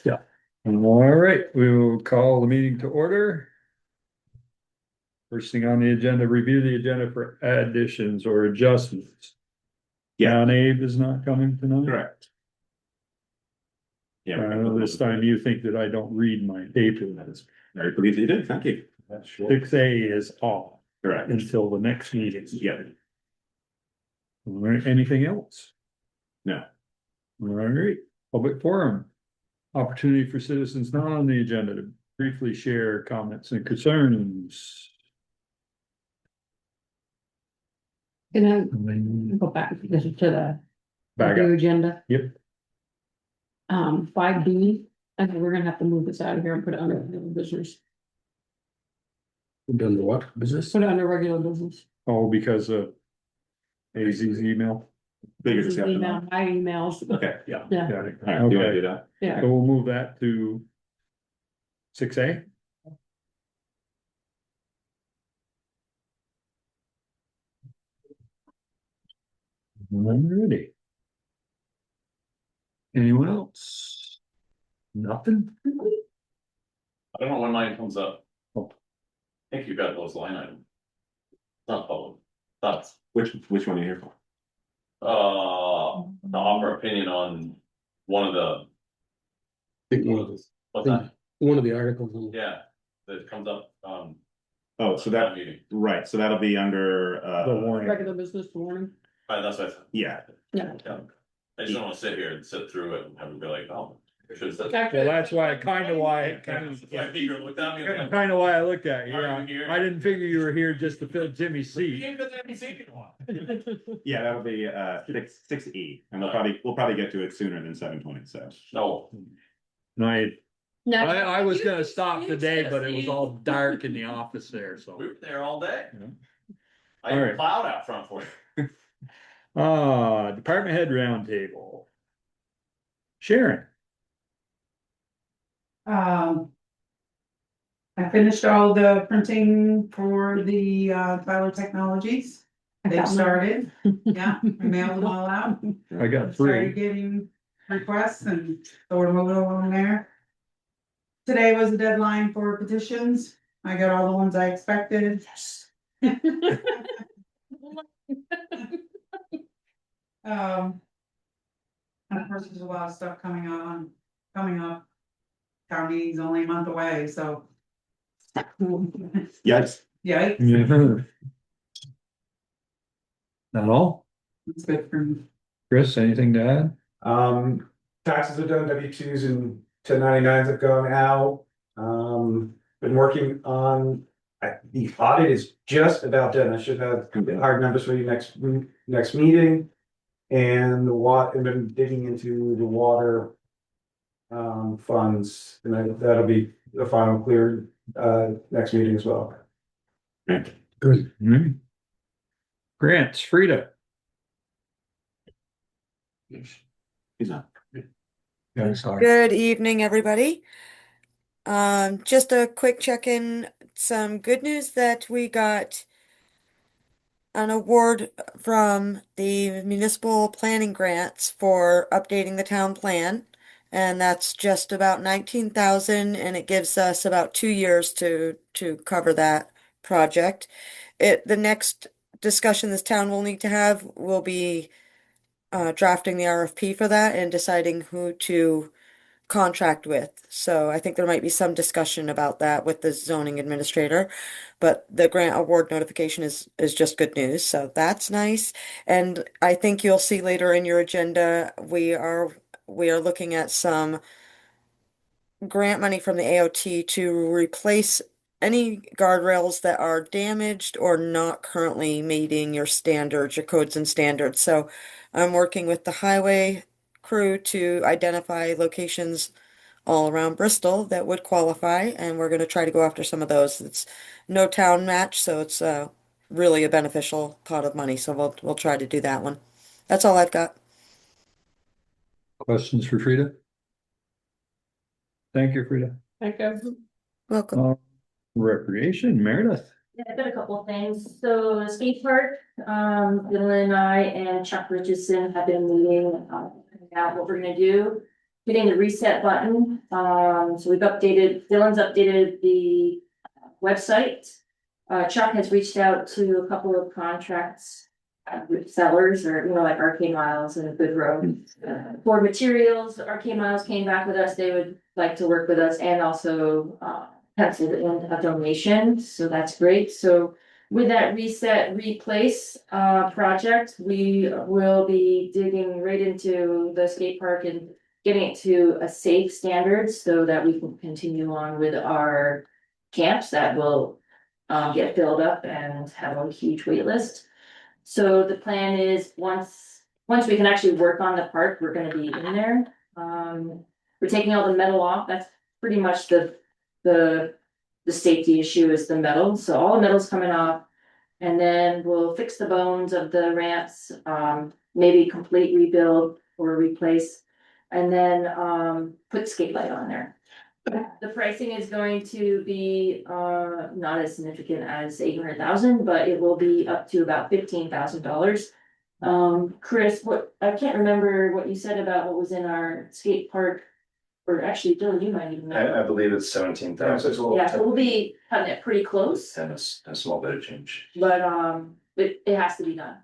Yeah. All right, we will call the meeting to order. First thing on the agenda, review the agenda for additions or adjustments. Yeah. John Abe is not coming tonight. Correct. I know this time you think that I don't read my paper. I believe you did, thank you. 6A is off Correct. until the next meeting. Yeah. All right, anything else? No. All right, public forum. Opportunity for citizens not on the agenda to briefly share comments and concerns. Can I go back to the Back new up. agenda? Yep. 5B, I think we're gonna have to move this out of here and put it under regular business. Under what business? Put it under regular business. Oh, because of AZ's email? Bigger This is discussion. email, my emails. Okay, yeah. Yeah, Got it. All right, do you wanna do Okay, that? yeah. so we'll move that to 6A. Alrighty. Anyone else? Nothing? I don't know when mine comes up. Oh. I think you got those line items. Not public. That's, Which one are you here for? to offer opinion on one of the, what's that? One of the articles. Yeah, that comes up, Oh, so that, meeting. right, so that'll be under, The warning. Regular business warning. Right, that's what yeah, Yeah. I just don't wanna sit here and sit through it and have it be like, oh, I should have said. Well, that's why, kind of why My figure looked at me. and- kind of why I looked at you. Are you here? I didn't figure you were here just to fill Jimmy's You seat. came because I haven't seen you in a while. yeah, that'll be, six E, and we'll probably get to it sooner than 7:20, so. No, No, Now, I was gonna you- stop you today, just- but it was all dark in the office there, we so. were there all day. Yeah. I even Alright. plowed out front for you. Department head roundtable. Sharon. I finished all the printing for the Tyler Technologies. I They've got mine. started, yeah, I mailed them all out. I got Started 3. getting requests and so we're moving along there. Today was the deadline for petitions. I got all the ones I expected. And of course, there's a lot of stuff coming up. Town meeting's only a month away, so. Yes. Yeah, Yeah. Not all? it's good for me. Chris, anything to add? Taxes are done, W-2s and 1099s have gone out. Been working on, the audit is just about done. I should have hard numbers for you next meeting. And I've been digging into the water funds, and that'll be the final clear next meeting as well. Good. Grants, Frida. He's not. Good evening, everybody. Just a quick check-in, some good news that we got an award from the municipal planning grants for updating the town plan. And that's just about 19,000, and it gives us about 2 years to cover that project. The next discussion this town will need to have will be drafting the RFP for that and deciding who to contract with. So I think there might be some discussion about that with the zoning administrator, but the grant award notification is just good news. So that's nice. And I think you'll see later in your agenda, we are looking at some grant money from the AOT to replace any guardrails that are damaged or not currently meeting your standards, your codes and standards. So I'm working with the highway crew to identify locations all around Bristol that would qualify, and we're going to try to go after some of those. It's no town match, so it's really a beneficial pot of money. So we'll try to do that one. That's all I've got. Questions for Frida? Thank you, Frida. Thank you. Welcome. Recreation, Meredith. Yeah, I've got a couple of things. So the skate park, Dylan and I and Chuck Richardson have been meeting, figuring out what we're gonna do. Hitting the reset button So Dylan's updated the website. Chuck has reached out to a couple of contracts with sellers or, like Arcade Miles and Good Road. For materials, Arcade Miles came back with us. They would like to work with us and also penciled in a donation. So that's great. So with that reset, replace project, we will be digging right into the skate park and getting it to a safe standard so that we can continue on with our camps that will get filled up and have a huge wait list. So the plan is once we can actually work on the park, we're gonna be in there. We're taking all the metal off. That's pretty much the safety issue is the metal. So all the metal's coming off. And then we'll fix the bones of the ramps, maybe complete rebuild or replace. And then put skate light on there. The pricing is going to be not as significant as 800,000, but it will be up to about $15,000. Chris, I can't remember what you said about what was in our skate park. Or actually, Dylan, you might even know. I believe it's 17,000. Yeah, so we'll be cutting it pretty close, And a small bit of change. but it has to be done.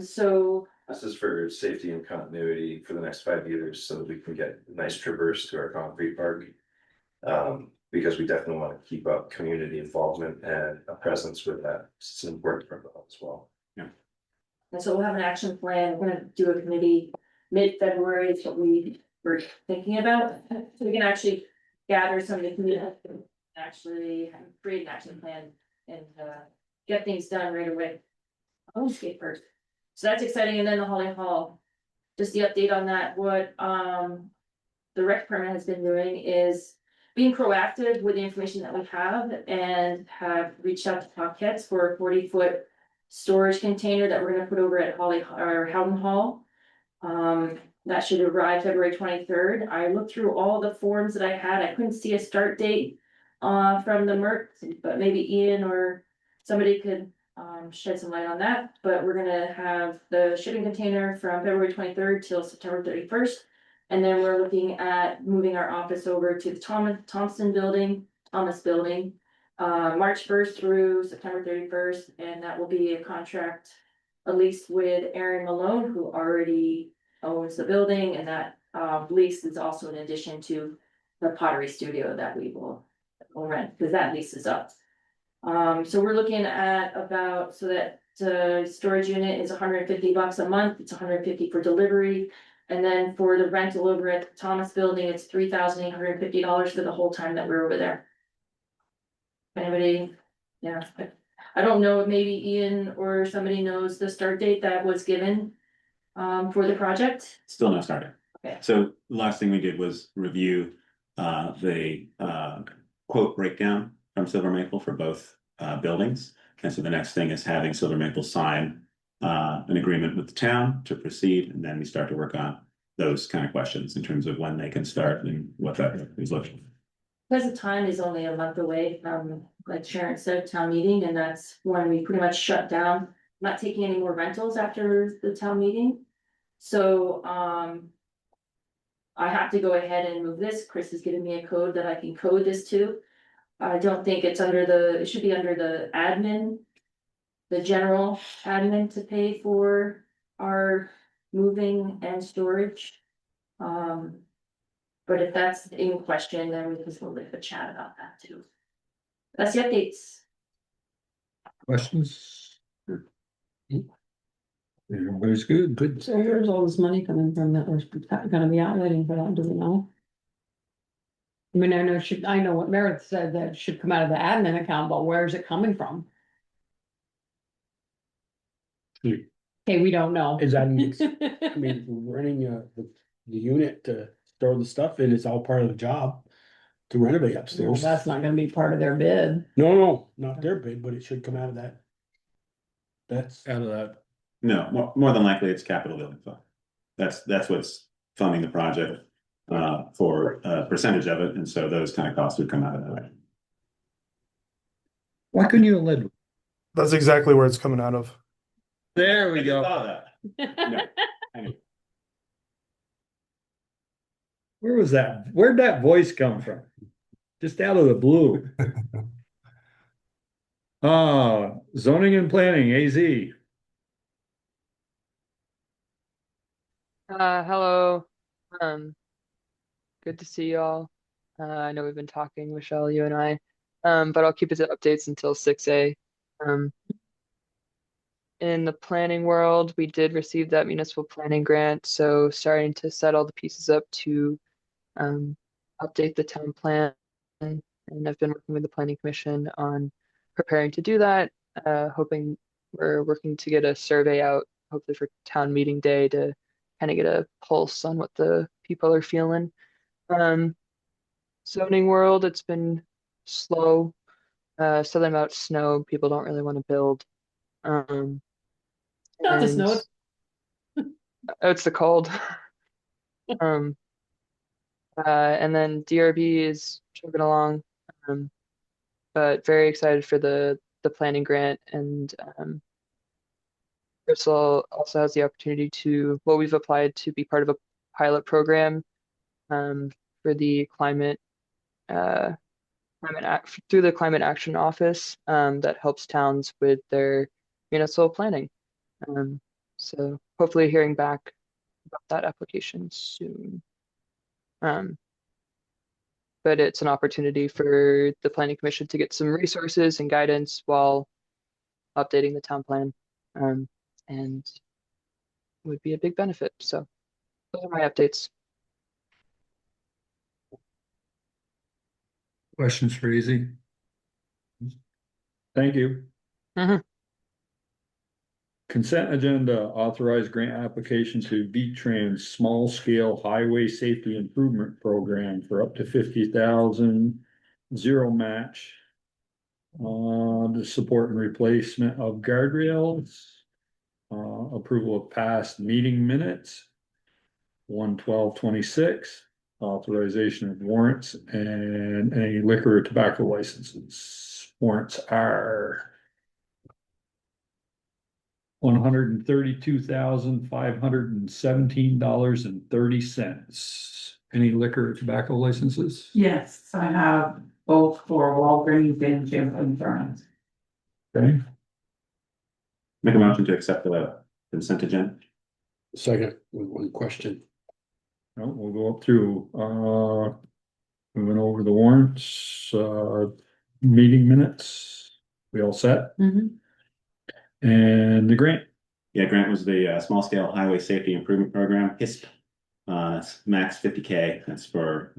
So This is for safety and continuity for the next 5 years, so that we can get a nice traverse to our concrete park. Because we definitely want to keep up community involvement and a presence with that. It's important for us as well. And so we'll have an action plan. We're gonna do a committee mid-February is what we were thinking about. So we can actually gather some of the community, actually create an action plan and get things done right away. Oh, skate park. So that's exciting. And then the Holly Hall, just the update on that. What the rec department has been doing is being proactive with the information that we have and have reached out to Pockets for a 40-foot storage container that we're gonna put over at Howden Hall. That should arrive February 23rd. I looked through all the forms that I had. I couldn't see a start date from the MERT, but maybe Ian or somebody could shed some light on that. But we're gonna have the shipping container from February 23rd till September 31st. And then we're looking at moving our office over to the Thomas building, March 1st through September 31st. And that will be a contract, a lease with Aaron Malone, who already owns the building. And that lease is also in addition to the pottery studio that we will rent, because that lease is up. So we're looking at about, so that storage unit is $150 a month. It's $150 for delivery. And then for the rental over at the Thomas building, it's $3,850 for the whole time that we're over there. Anybody? Yeah, I don't know, maybe Ian or somebody knows the start date that was given for the project. Still no starting. Okay. So the last thing we did was review the quote breakdown from Silver Maple for both buildings. And so the next thing is having Silver Maple sign an agreement with the town to proceed, and then we start to work on those kind of questions in terms of when they can start and what that is looking. Because the time is only a month away from, like Sharon said, town meeting, and that's when we pretty much shut down, not taking any more rentals after the town meeting. So I have to go ahead and move this. Chris has given me a code that I can code this to. I don't think it's under it should be under the admin, the general admin to pay for our moving and storage. But if that's in question, then we can still have a chat about that too. That's the updates. Questions? Everybody's good. So where's all this money coming from that we're gonna be outlaying for that, do we know? I mean, I know what Meredith said, that it should come out of the admin account, but where is it coming from? Hmm. Okay, we don't know. Is that, I mean, we're renting the unit to store the stuff in, it's all part of the job to renovate Well, upstairs. that's not gonna be part of their bid. No, not their bid, but it should come out of that. That's Out of that. No, more than likely it's capital building fund. That's what's funding the project for a percentage of it, and so those kind of costs would come out of that. Why couldn't you have led? That's exactly where it's coming out of. There we I go. thought of that. No, I knew. Where was that? Where'd that voice come from? Just out of the blue. Zoning and planning, AZ. Hello. Um, Good to see y'all. I know we've been talking, Michelle, you and I. But I'll keep it to updates until 6A. Um, in the planning world, we did receive that municipal planning grant, so starting to set all the pieces up to um, update the town plan. And I've been working with the planning commission on preparing to do that. Hoping we're working to get a survey out, hopefully for town meeting day, to kind of get a pulse on what the people are feeling. Zoning world, it's been slow. Something about snow, people don't really want to build. Um, Not the snow. it's the cold. Um, and then DRB is chugging along. But very excited for the planning grant, and Bristol also has the opportunity to, well, we've applied to be part of a pilot program for the through the Climate Action Office that helps towns with their municipal planning. So hopefully hearing back about that application soon. But it's an opportunity for the planning commission to get some resources and guidance while updating the town plan, and would be a big benefit. So those are my updates. Questions for AZ? Thank you. Mhm. Consent agenda, authorized grant application to V-Trans Small Scale Highway Safety Improvement Program for up to 50,000, zero match. The support and replacement of guardrails. Approval of past meeting minutes. 1/12/26, authorization of warrants and any liquor or tobacco licenses. Warrants are $132,517.30. Any liquor or tobacco licenses? Yes, I have both for Walgreens and Jim Insurance. Okay, Make a motion to accept the consent agenda. Second, with one question. no, we'll go up through, we went over the warrants, meeting minutes. We all set? Mhm. And the grant. Yeah, grant was the small scale highway safety improvement program, HISP. It's max 50K. That's for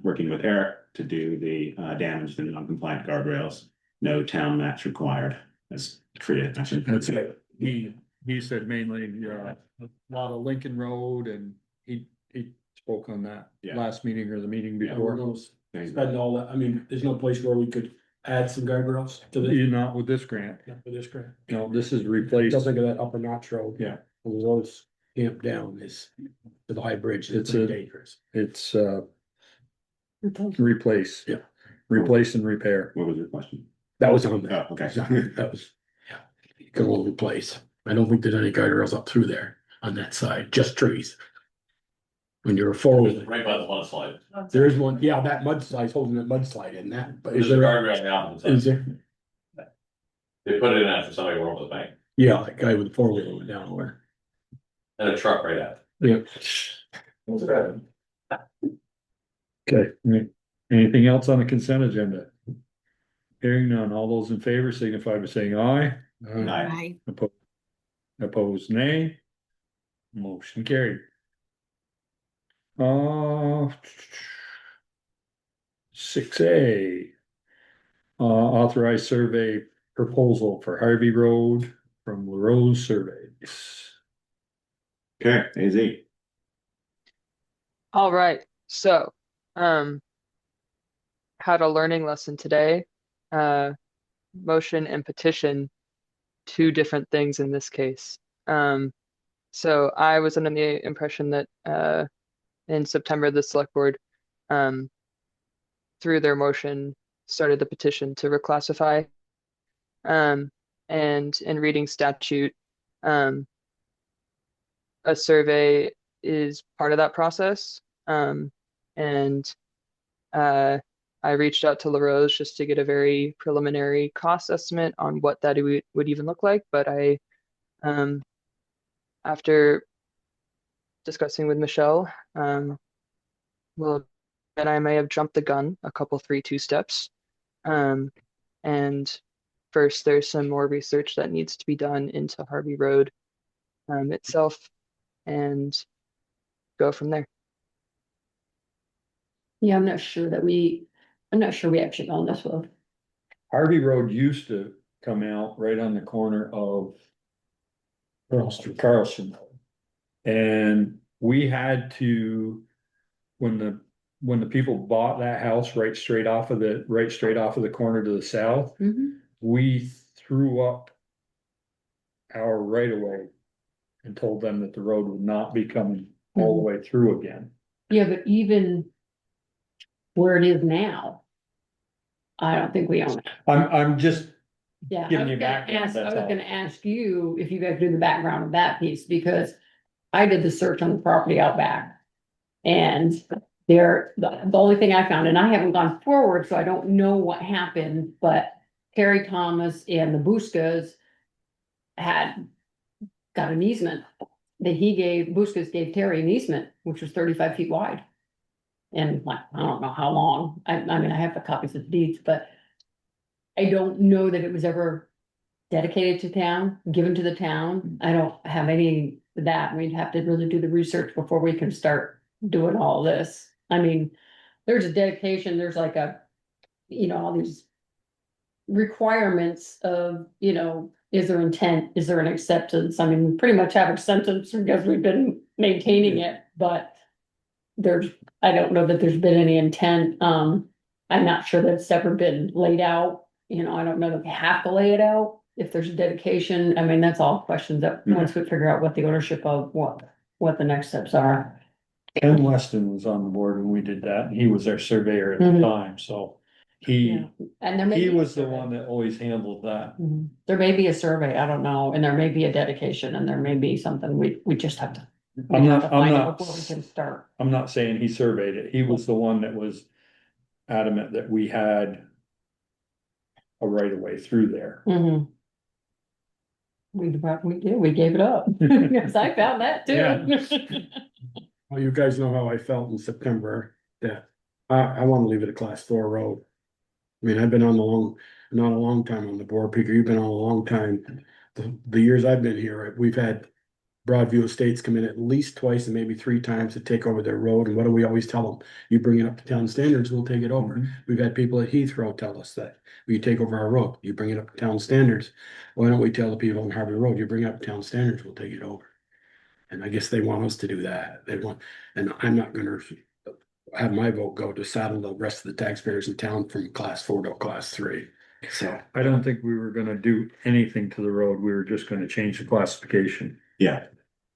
working with Eric to do the damage to non-compliant guardrails. No town match required. As Freya mentioned. That's it. He said mainly, a lot of Lincoln Road, and he spoke on that Yeah. last meeting or the meeting Yeah, we're before. gonna spend all that. I mean, there's no place where we could add some guardrails to this. You're not with this grant. For this grant. No, this is replaced. Just think of that upper notch road. Yeah. Those roads camp down is to the high bridge. It's It's pretty a- dangerous. It's replace. Yeah. Replace and repair. What was your question? That was on there. Oh, okay. That was, yeah. Go all replace. I don't think there's any guardrails up through there on that side, just trees. When you're forward, Right by the mudslide. there is one, yeah, that mudslide's holding that mudslide in that, but is There's a there? guardrail on the opposite Is side. there? They put it in after somebody went over the bank Yeah, that guy with the four wheeler went down over. and a truck right after. Yeah. Okay, anything else on the consent agenda? Hearing none, all those in favor signify by saying aye. Aye. Opposed, nay. Motion carried. 6A. Authorized survey proposal for Harvey Road from LaRose Surveys. Okay, AZ. All right, so had a learning lesson today. Motion and petition, two different things in this case. So I was under the impression that in September, the select board through their motion started the petition to reclassify. And in reading statute, a survey is part of that process. And I reached out to LaRose just to get a very preliminary cost estimate on what that would even look like. But after discussing with Michelle, well, and I may have jumped the gun a couple 3-2 steps. And first, there's some more research that needs to be done into Harvey Road itself, and go from there. Yeah, I'm not sure we actually own this road. Harvey Road used to come out right on the corner of Carlson. And we had to, when the people bought that house right straight off of the corner to the south, we threw up our right of way and told them that the road would not be coming all the way through again. Yeah, but even where it is now, I don't think we own it. I'm just Yeah, giving you background, I that's was all. gonna ask you if you guys do the background of that piece, because I did the search on the property out back. And the only thing I found, and I haven't gone forward, so I don't know what happened, but Terry Thomas and the Buskas had got an easement that Buskas gave Terry an easement, which was 35 feet wide. And like, I don't know how long, I mean, I have the copies of the deeds, but I don't know that it was ever dedicated to town, given to the town. I don't have any of that. We'd have to really do the research before we can start doing all this. I mean, there's a dedication, there's like all these requirements of, is there intent, is there an acceptance? I mean, we pretty much have acceptance because we've been maintaining it, but I don't know that there's been any intent. I'm not sure that it's ever been laid out. I don't know that we have to lay it out. If there's a dedication, I mean, that's all questions that once we figure out what the ownership of what the next steps are. Ken Weston was on the board when we did that, and he was our surveyor at the time, so he And there may be a was the survey. one that always handled that. There may be a survey, I don't know, and there may be a dedication, and there may be something we just have to. I'm have to find out not, before we can start. I'm not saying he surveyed it, he was the one that was adamant that we had a right of way through there. We gave it up, yes, I found that too. Well, you guys know how I felt in September, that I wanna leave it a class 4 road. I mean, I've been on not a long time on the board, Peter, you've been on a long time. The years I've been here, we've had Broadview Estates come in at least twice and maybe 3 times to take over their road, and what do we always tell them? You bring it up to town standards, we'll take it over. We've had people at Heathrow tell us that, you take over our road, you bring it up to town standards. Why don't we tell the people on Harvey Road, you bring it up to town standards, we'll take it over? And I guess they want us to do that, and I'm not gonna have my vote go to saddle the rest of the taxpayers in town from class 4 to class 3. So I don't think we were gonna do anything to the road, we were just gonna change the classification. Yeah,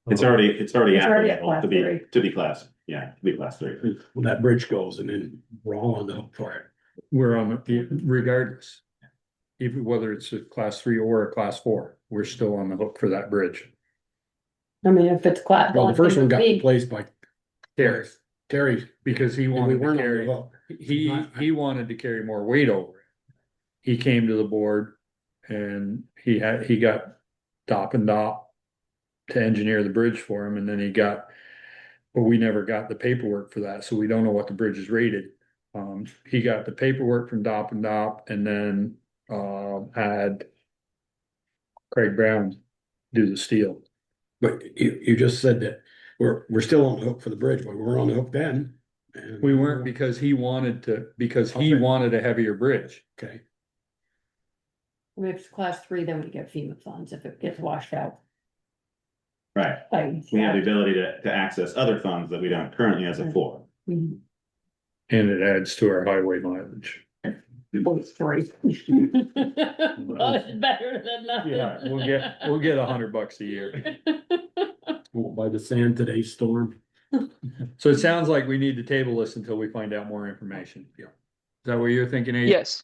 it's already It's already at applicable class to be, three. to be class, yeah, to be class 3. when that bridge goes, and then we're all on the hook for it. We're on, regardless. Even whether it's a class 3 or a class 4, we're still on the hook for that bridge. I mean, if it's class. Well, the first one got replaced by Terry, Because he and we wanted to weren't on the carry, hook. he wanted to carry more weight over it. He came to the board and he got Dop and Dop to engineer the bridge for him, and then but we never got the paperwork for that, so we don't know what the bridge is rated. He got the paperwork from Dop and Dop, and then had Craig Brown do the steel. But you just said that we're still on the hook for the bridge, but we were on the hook then. And We weren't because he wanted a heavier bridge. Okay, If it's class 3, then we get FEMA funds if it gets washed out. Right, we have the ability to access other funds that we don't currently as a 4. Mhm. And it adds to our highway mileage. Well, it's free. Well, it's better than nothing. Yeah, we'll get $100 a year. by the sand today's storm. So it sounds like we need to table this until we find out more information. Yeah. Is that what you're thinking, AJ? Yes.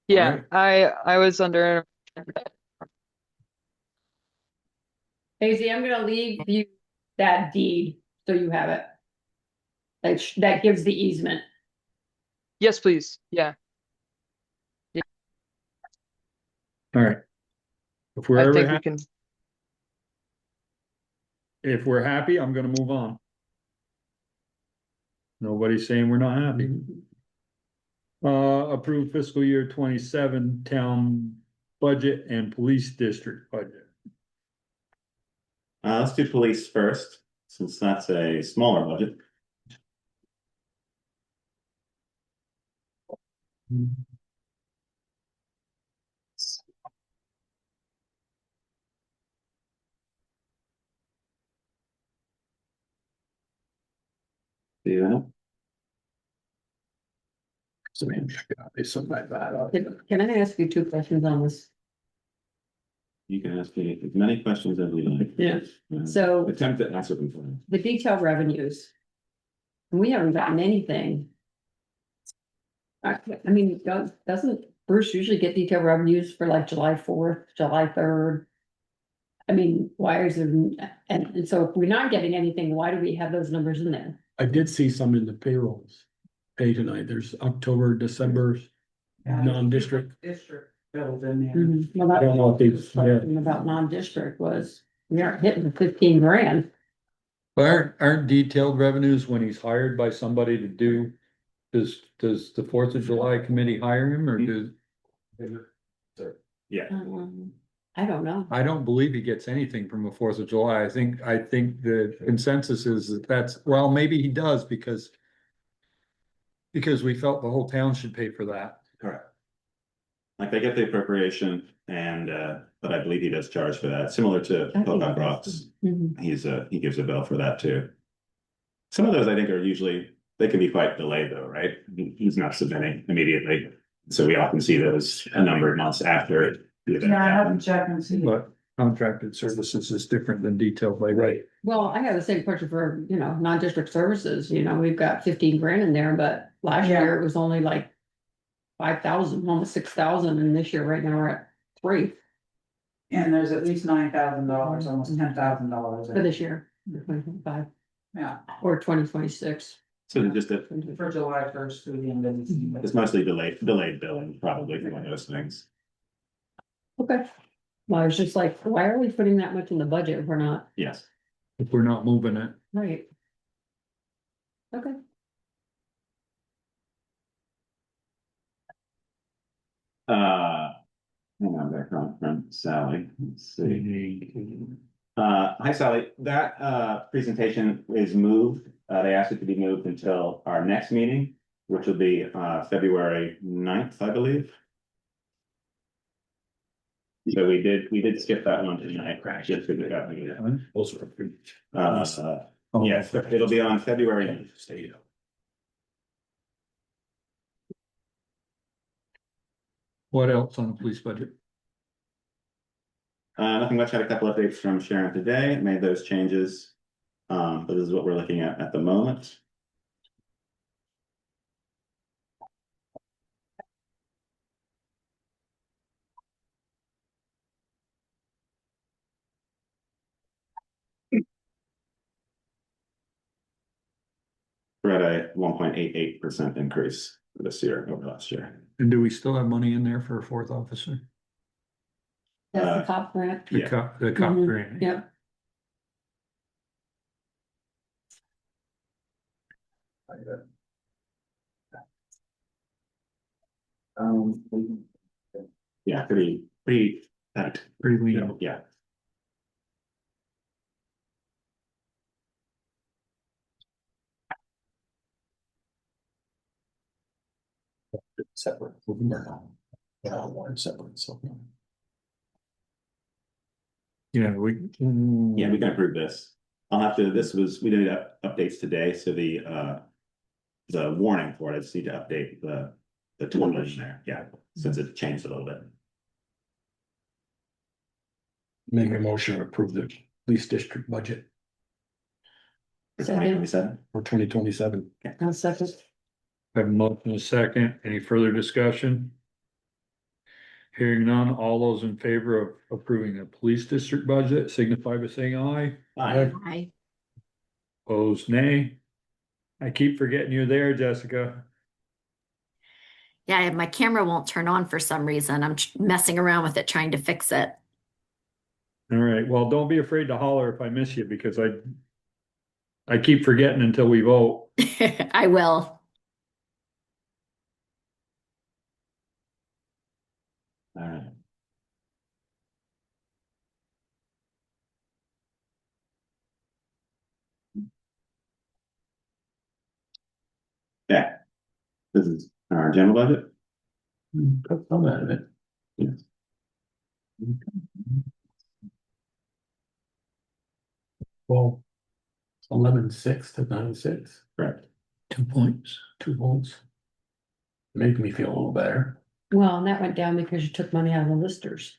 Yeah, I was under. Daisy, I'm gonna leave you that deed, so you have it. that gives the easement. Yes, please. Yeah, All right. If we're I ever think we happy, can. if we're happy, I'm gonna move on. Nobody's saying we're not happy. Approved fiscal year 27 town budget and police district budget. Let's do police first, since that's a smaller budget. Do you know? Something like that. Can I ask you two questions on this? You can ask me as many questions as you like. Yeah. Uh, So Attempt to answer them for me. the detailed revenues. We haven't gotten anything. I mean, doesn't Bruce usually get detailed revenues for like July 4th, July 3rd? I mean, why is there, and so if we're not getting anything, why do we have those numbers in there? I did see some in the payrolls pay tonight. There's October, December, non-district. District bills in there. Well, I don't know if they, that's the yeah, thing about non-district was, we aren't hitting the 15 grand. But aren't detailed revenues when he's hired by somebody to do? Does the 4th of July committee hire him or do? Yeah, I don't know. I don't believe he gets anything from the 4th of July. I think the consensus is that that's, well, maybe he does because we felt the whole town should pay for that. correct. Like they get the appropriation and, but I believe he does charge for that, similar to I think Pocock he Rocks. does. Mhm. He gives a bill for that too. Some of those I think are usually, they can be quite delayed though, right? He's not submitting immediately. So we often see those a number of months after. the event Yeah, I haven't happens. checked and see. But contracted services is different than detailed labor. right. Well, I have the same question for, non-district services, we've got 15 grand in there, but last Yeah. year it was only like 5,000, almost 6,000, and this year right now we're at 3 And there's at least $9,000, almost $10,000. for this year, 2025, Yeah, or 2026. So just a, for July 1st through the end of the season. it's mostly delayed billing, probably for one of those things. Okay. Well, I was just like, why are we putting that much in the budget if we're not? Yes. If we're not moving it. Right. Okay. Hang on, back on from Sally, let's see. Hi Sally, that presentation is moved. They asked it to be moved until our next meeting, which will be February 9th, I believe. So we did skip that one tonight. Just figured it out. Those are approved. Yes, it'll be on February 9th. What else on the police budget? Nothing much. Had a couple updates from Sharon today, made those changes. But this is what we're looking at the moment. We're at a 1.88% increase for this year over last year. And do we still have money in there for a 4th officer? That's the top grant. The Yeah. cop Mhm. grant. Yep. Yeah, pretty tight. Pretty lean. Yeah. Separate. Yeah, one separate, so. Yeah, we. Yeah, we can approve this. I'll have to, we did updates today, so the warning for it, I just need to update the total in there, yeah, since it changed a little bit. Make a motion to approve the police district budget For Second. 2027. for 2027. I'll second. Have a motion and a second. Any further discussion? Hearing none, all those in favor of approving the police district budget signify by saying aye. Aye. Aye. Opposed, nay. I keep forgetting you're there, Jessica. Yeah, my camera won't turn on for some reason. I'm messing around with it, trying to fix it. All right, well, don't be afraid to holler if I miss you because I keep forgetting until we vote. I will. All right. Yeah. This is our general budget. Put some out of it. Yes. Well, 11,600 to 9,600. Correct. 2 points. 2 votes. Make me feel a little better. Well, and that went down because you took money out of the listers.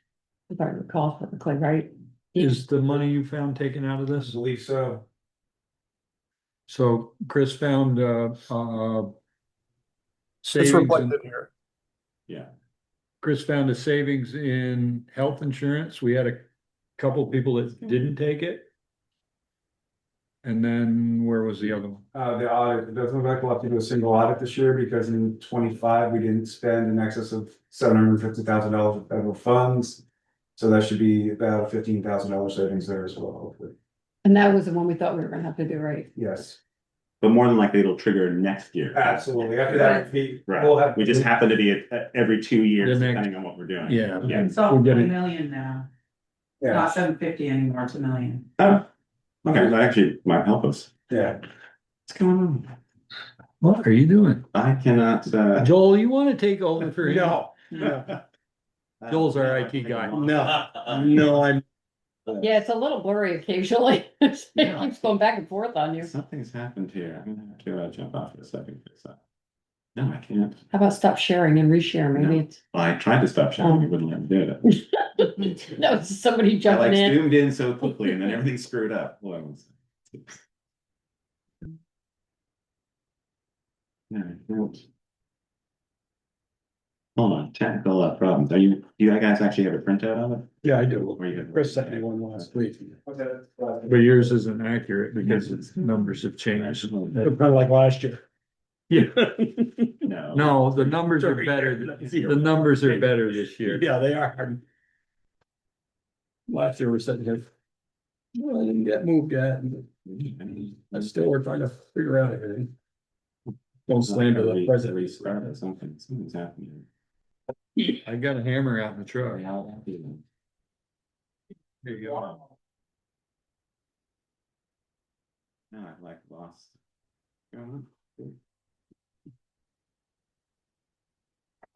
If I recall correctly, right? Is the money you found taken out of I this? believe so. So Chris found, It's savings in, reflected here. Yeah. Chris found a savings in health insurance. We had a couple people that didn't take it. And then where was the other one? The audit, it doesn't look like we'll have to do a single audit this year because in 25, we didn't spend in excess of $750,000 of federal funds. So that should be about $15,000 savings there as well, hopefully. And that was the one we thought we were gonna have to do, right? Yes, But more than likely it'll trigger next year. absolutely. After that, we'll Right. have. We just happen to be at every 2 years, The next- depending on what we're doing. Yeah. Yeah. It's all We're a getting- million now, Yeah, not 750 anymore, it's a million. Oh, okay, that actually might help us. yeah. What's going on? What are you doing? I cannot, Joel, you wanna take over for him? No, Joel's our IT guy. no, I'm. Yeah, it's a little blurry occasionally. It Yeah. keeps going back and forth on you. Something's happened here. I'm gonna have to jump off for a second. to fix that. No, I can't. How about stop sharing and reshare? Maybe No. I tried to stop sharing, it wouldn't let me do it. it's, no, it's somebody I like jumping in. zoomed in so quickly and then everything screwed up. Hold on one second. No, I don't. Hold on, technical problems. Do you guys actually have a printout of it? Yeah, I do. Or you have- Chris sent me one last week. But yours isn't accurate because its numbers have changed. Kind of like last year. Yeah. No. No, the numbers are better. The numbers are better this year. Yeah, they are. Last year we're sitting here. Well, I didn't get moved yet. I still we're trying to figure out everything. Don't slander the president. Restart or something. Something's happening. I got a hammer out in the truck. There you go. No, I've like lost.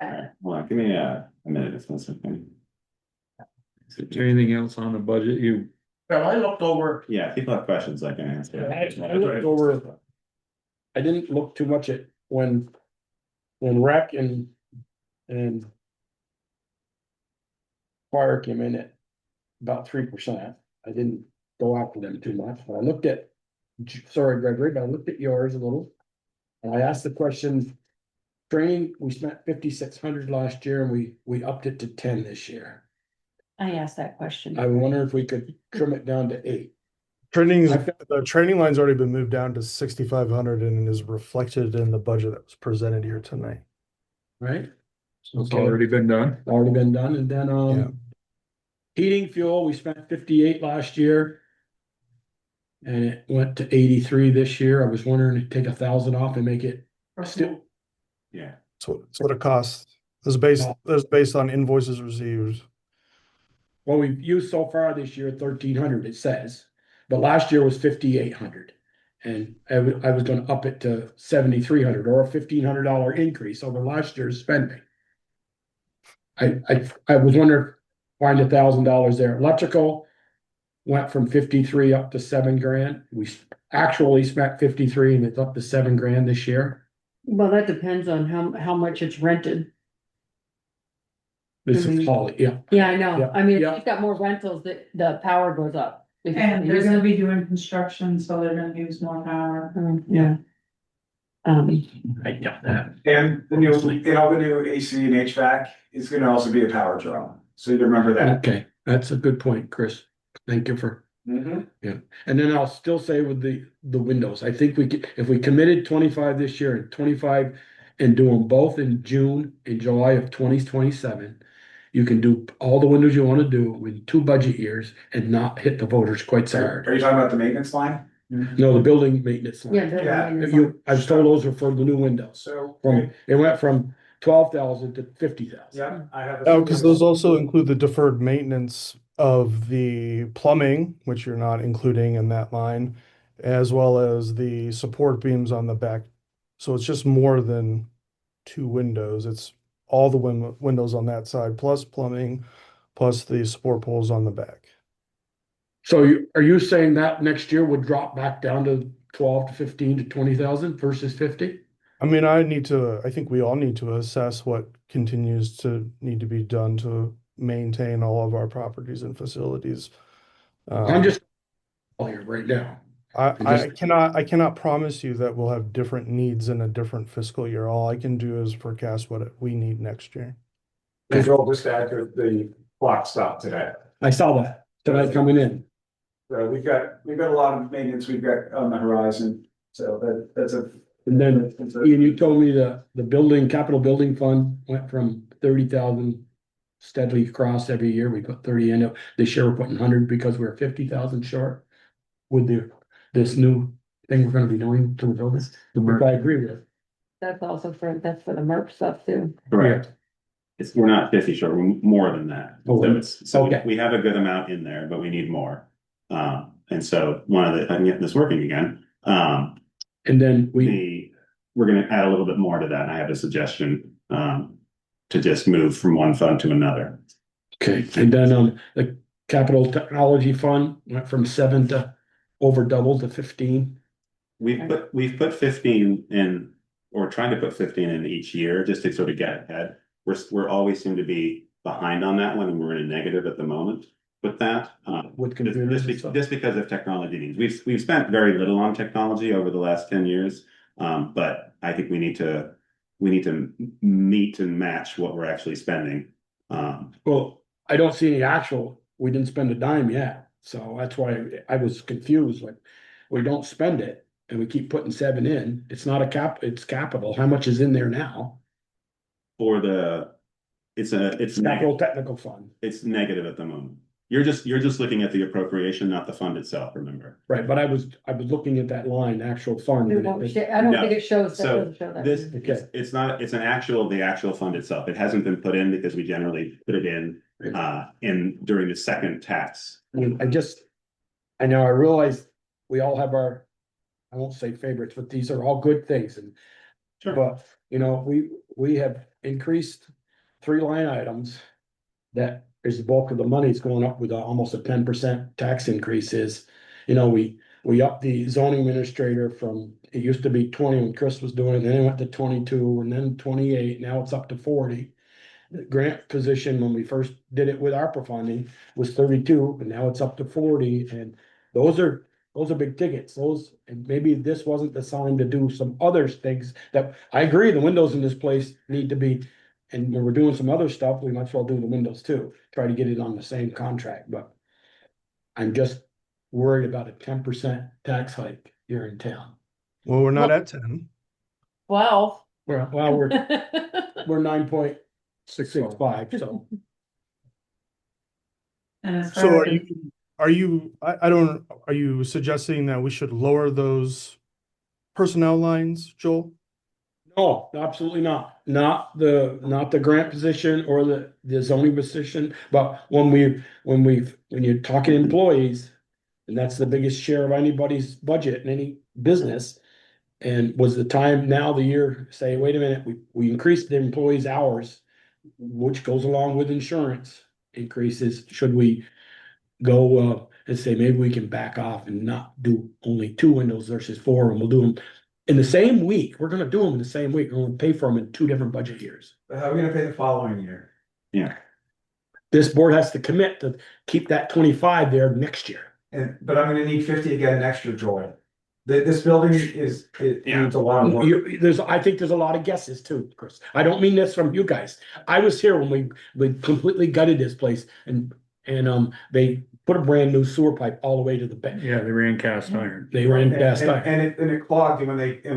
Alright, hold on, give me a minute, it's not something. Is there anything else on the budget you? Well, I looked over. Yeah, if people have questions, I can answer. I looked over. I didn't look too much at when rec and fire came in at about 3%. I didn't go after them too much, but I looked at, sorry, Gregory, but I looked at yours a little. And I asked the question, training, we spent 5,600 last year and we upped it to 10 this year. I asked that question. I wonder if we could trim it down to 8. The training line's already been moved down to 6,500 and is reflected in the budget that was presented here tonight. Right? So it's already been done. Already been done, and then, Yeah. heating fuel, we spent 58 last year. And it went to 83 this year. I was wondering to take 1,000 off and make it still, Yeah, That's what it costs. This is based on invoices received. well, we've used so far this year 1,300, it says. But last year was 5,800. And I was gonna up it to 7,300 or a $1,500 increase over last year's spending. I was wondering, find $1,000 there. Electrical went from 53 up to 7 grand. We actually spent 53 and it's up to 7 grand this year. Well, that depends on how much it's rented. This is Mhm. Holly, yeah. Yeah, I know. Yeah, I mean, if yeah. you've got more rentals, the power goes up. If And you they're use gonna it. be doing construction, so they're gonna use more power. Yeah. I got that. And the new AC and HVAC is gonna also be a power draw. So you remember that. Okay, that's a good point, Chris. Thank you for Mhm. And then I'll still say with the windows, I think we could, if we committed 25 this year and 25 and do them both in June and July of 2027, you can do all the windows you want to do with 2 budget years and not hit the voters quite so hard. Are you talking about the maintenance line? No, the building maintenance line. Yeah. building Yeah. maintenance. I was told those were for the new windows. So. It went from 12,000 to 50,000. Yeah, I have. Oh, because those also include the deferred maintenance of the plumbing, which you're not including in that line, as well as the support beams on the back. So it's just more than 2 windows. It's all the windows on that side, plus plumbing, plus the support poles on the back. So are you saying that next year would drop back down to 12 to 15 to 20,000 versus 50? I mean, I think we all need to assess what continues to need to be done to maintain all of our properties and facilities. I'm just here right now. I cannot promise you that we'll have different needs in a different fiscal year. All I can do is forecast what we need next year. Control just add to the clock stop today. I saw that tonight coming in. So we've got a lot of maintenance we've got on the horizon, so that's a. And then Ian, you told me the capital building fund went from 30,000 steadily across every year. We put 30 in it. This year we're putting 100 because we're 50,000 short with this new thing we're gonna be doing to the buildings, which I agree with. That's also that's for the MERP stuff too. Correct. We're not 50 short, we're more than that. Oh, So okay. we have a good amount in there, but we need more. And so I'm getting this working again. And then We're gonna add a little bit more to that. And I have a suggestion, to just move from one fund to another. okay, and then the capital technology fund went from 7 to over double to 15. We've put 15 in, or trying to put 15 in each year, just to sort of get ahead. We're always seem to be behind on that one, and we're in a negative at the moment with that. With computers and stuff. Just because of technology needs. We've spent very little on technology over the last 10 years. But I think we need to meet and match what we're actually spending. Well, I don't see any we didn't spend a dime yet, so that's why I was confused, like, we don't spend it and we keep putting 7 in, it's not it's capital, how much is in there now? It's Capital technical fund, it's negative at the moment. You're just looking at the appropriation, not the fund itself, remember? right, but I was looking at that line, actual fund. I and don't it- think No. it shows, that So doesn't show that. this, Okay. it's not, it's the actual fund itself. It hasn't been put in because we generally put it in during the second tax. I mean, I know, I realize we all have our, I won't say favorites, but these are all good things and. Sure. But, we have increased 3 line items. That is the bulk of the money is going up with almost a 10% tax increases. We upped the zoning administrator from, it used to be 20 when Chris was doing it, then it went to 22 and then 28, now it's up to 40. The grant position, when we first did it with ARPA funding, was 32, but now it's up to 40, and those are big tickets, and maybe this wasn't the time to do some other things that, I agree, the windows in this place need to be. And when we're doing some other stuff, we might as well do the windows too, try to get it on the same contract, but. I'm just worried about a 10% tax hike here in town. Well, we're not at 10. Well. We're 9.65, so. And as So far as are you suggesting that we should lower those personnel lines, Joel? No, absolutely not. Not the grant position or the zoning position, but when you're talking employees. And that's the biggest share of anybody's budget in any business. And was the time now the year say, wait a minute, we increased the employees' hours, which goes along with insurance increases. Should we go and say maybe we can back off and not do only 2 windows versus 4, and we'll do them in the same week? We're gonna do them in the same week. We're gonna pay for them in 2 different budget years. How are we gonna pay the following year? Yeah. This board has to commit to keep that 25 there next year. But I'm gonna need 50 again next year, Joel. This building needs a lot of work. I think there's a lot of guesses too, Chris. I don't mean this from you guys. I was here when we completely gutted this place and they put a brand new sewer pipe all the way to the back. Yeah, they ran cast iron. They ran cast And- iron. And it clogged, and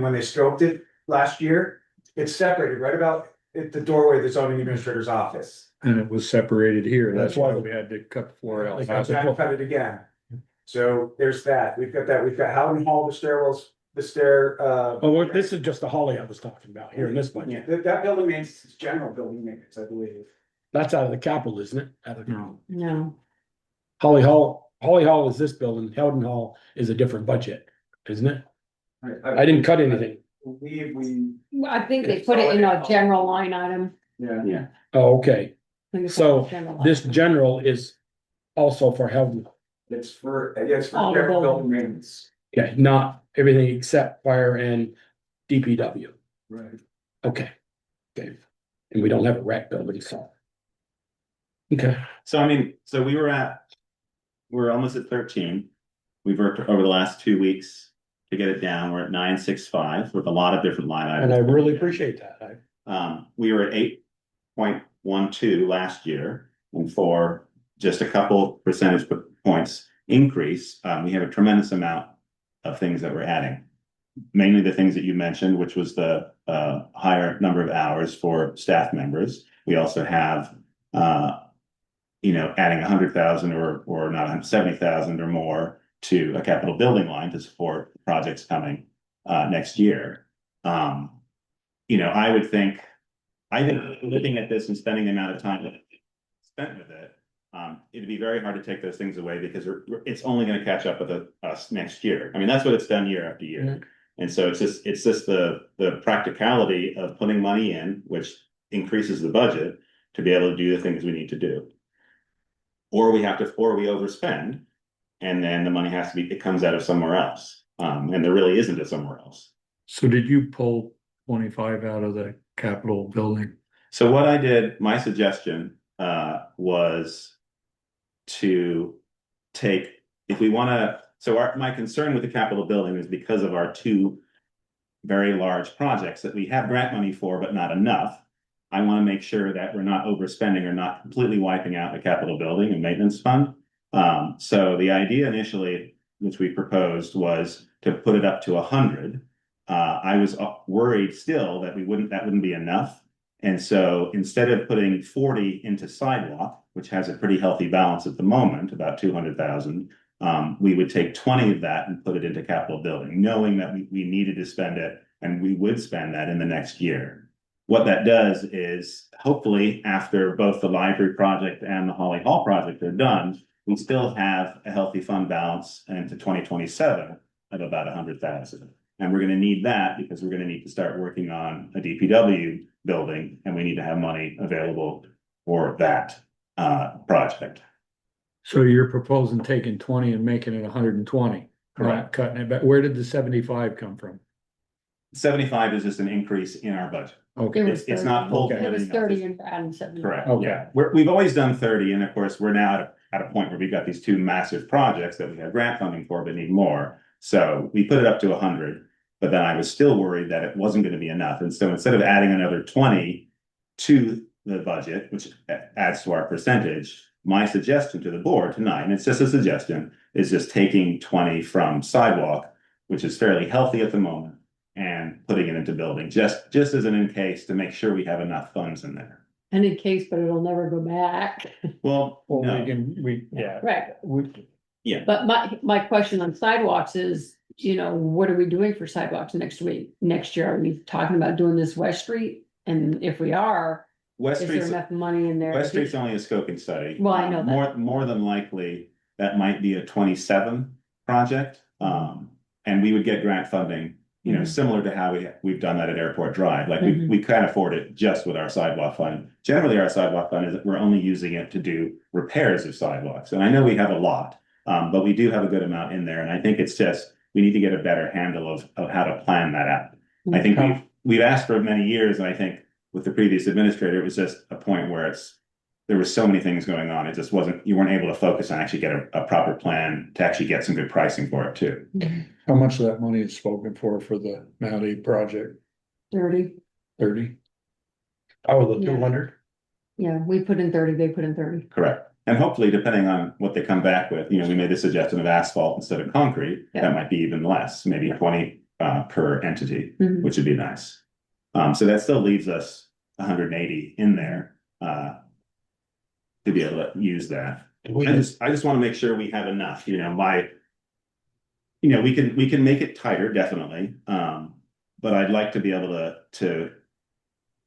when they scoped it last year, it's separated right about at the doorway of the zoning administrator's office. And it was separated here. That's That's why why we had to cut the floor out. They So I cut it again. So there's that. We've got Howden Hall, the stairwells, the stair, Oh, well, this is just the Holly I was talking about here in this budget. that building maintenance is general building maintenance, I believe. That's out of the capital, isn't it? Out of No, No, Holly Hall is this building, Howden Hall is a different budget, isn't it? I didn't cut anything. Believe we, I think they put it in a general line item. yeah. Oh, okay, I think it's so a general line this item. general is also for Howden, It's for All the general building. building maintenance. okay, not everything except fire and DPW, Right. okay. Okay, and we don't have a rec building, so. Okay, So I mean, so we're almost at 13. We've worked over the last 2 weeks to get it down. We're at 965 with a lot of different line items. and I really appreciate that, We were at 8.12 last year, and for just a couple percentage points increase, we have a tremendous amount of things that we're adding. Mainly the things that you mentioned, which was the higher number of hours for staff members. We also have adding 100,000 or not 70,000 or more to a capital building line to support projects coming next year. I think looking at this and spending the amount of time that spent with it, it'd be very hard to take those things away because it's only going to catch up with us next year. I mean, that's what it's done year after year. Mhm. And so it's just the practicality of putting money in, which increases the budget to be able to do the things we need to do. Or we overspend, and then the money it comes out of somewhere else. And there really isn't a somewhere else. so did you pull 25 out of the Capitol building? So what I did, my suggestion was to take, if we want to, my concern with the Capitol building is because of our two very large projects that we have grant money for, but not enough. I want to make sure that we're not overspending or not completely wiping out the Capitol building and maintenance fund. So the idea initially, which we proposed, was to put it up to 100. I was worried still that that wouldn't be enough. And so instead of putting 40 into sidewalk, which has a pretty healthy balance at the moment, about 200,000, we would take 20 of that and put it into capital building, knowing that we needed to spend it and we would spend that in the next year. What that does is hopefully after both the library project and the Holly Hall project are done, we still have a healthy fund balance into 2027 of about 100,000. And we're going to need that because we're going to need to start working on a DPW building, and we need to have money available for that project. So you're proposing taking 20 and making it 120, not cutting it back. Where did the 75 come from? 75 is just an increase in our budget. Okay, It's not pulled from It was everything 30 else. and adding 70. Correct, Okay. yeah. We've always done 30, and of course, we're now at a point where we've got these two massive projects that we have grant funding for, but need more. So we put it up to 100, but then I was still worried that it wasn't going to be enough. And so instead of adding another 20 to the budget, which adds to our percentage, my suggestion to the board tonight, and it's just a suggestion, is just taking 20 from sidewalk, which is fairly healthy at the moment, and putting it into building, just as an in case to make sure we have enough funds in there. And in case, but it'll never go back. Well, well, no, yeah. Right. yeah. But my question on sidewalks is, what are we doing for sidewalks next year? Are we talking about doing this West Street? And if we are, West is there Street's enough money in there? West Street's only a scoping study. Well, I know that. More than likely, that might be a 27 project. And we would get grant funding, similar to how we've done that at Airport Drive. Like we can't afford it just with our sidewalk fund. Generally, our sidewalk fund is that we're only using it to do repairs of sidewalks. And I know we have a lot, but we do have a good amount in there. And I think it's just, we need to get a better handle of how to plan that out. I think we've asked for many years, and I think with the previous administrator, it was just a point where there were so many things going on. It just you weren't able to focus on actually get a proper plan to actually get some good pricing for it too. How much of that money is spoken for the Mount project? 30. 30? Oh, the Yeah. 200? Yeah, we put in 30, they put in 30. Correct. And hopefully, depending on what they come back with, we made the suggestion of asphalt instead of concrete. Yeah. That might be even less, maybe 20 per entity, Mhm. which would be nice. So that still leaves us 180 in there to be able to use that. I just want to make sure we have enough. We can make it tighter, definitely. But I'd like to be able to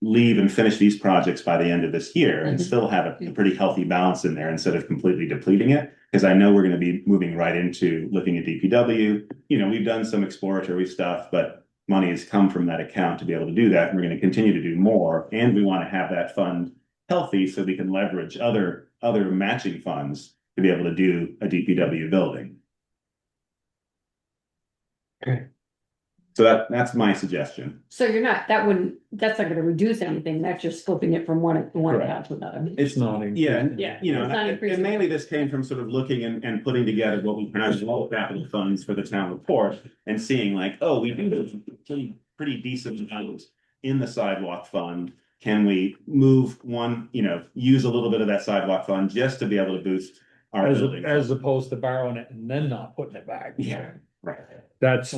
leave and finish these projects by the end of this year and Mhm. still have a pretty healthy balance in there instead of completely depleting it. Because I know we're going to be moving right into looking at DPW. We've done some exploratory stuff, but money has come from that account to be able to do that. And we're going to continue to do more. And we want to have that fund healthy so we can leverage other matching funds to be able to do a DPW building. Okay. So that's my suggestion. So that's not gonna reduce anything, that's just flipping it from one Correct. account to another. It's not. Yeah, and it's not increasing. and mainly this came from sort of looking and putting together what we pronounce low capital funds for the town report and seeing like, oh, we do pretty decent amounts in the sidewalk fund. Can we move use a little bit of that sidewalk fund just to be able to boost our building? As opposed to borrowing it and then not putting it back. Yeah, right. That's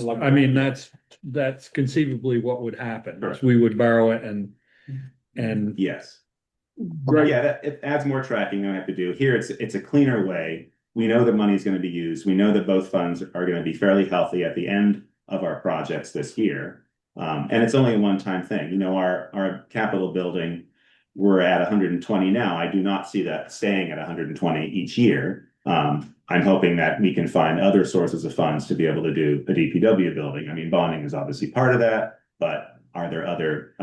conceivably what would happen, is Correct. we would borrow it and Yes. Greg, Yeah, it adds more tracking than I have to do. Here, it's a cleaner way. We know that money is going to be used. We know that both funds are going to be fairly healthy at the end of our projects this year. And it's only a one-time thing. Our capital building, we're at 120 now. I do not see that staying at 120 each year. I'm hoping that we can find other sources of funds to be able to do a DPW building. I mean, bonding is obviously part of that, but are there other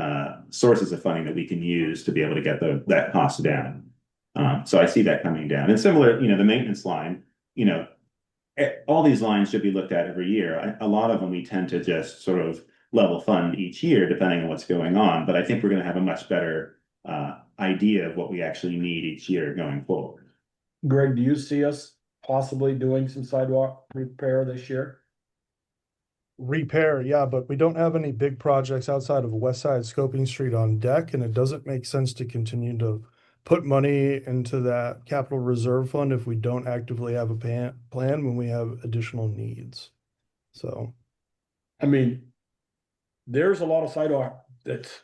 sources of funding that we can use to be able to get that cost down? So I see that coming down. And similar, the maintenance line, all these lines should be looked at every year. A lot of them we tend to just sort of level fund each year, depending on what's going on. But I think we're going to have a much better idea of what we actually need each year going forward. Greg, do you see us possibly doing some sidewalk repair this year? Repair, yeah, but we don't have any big projects outside of West Side Scoping Street on deck, and it doesn't make sense to continue to put money into that capital reserve fund if we don't actively have a plan when we have additional needs. So, I mean, there's a lot of sidewalk that's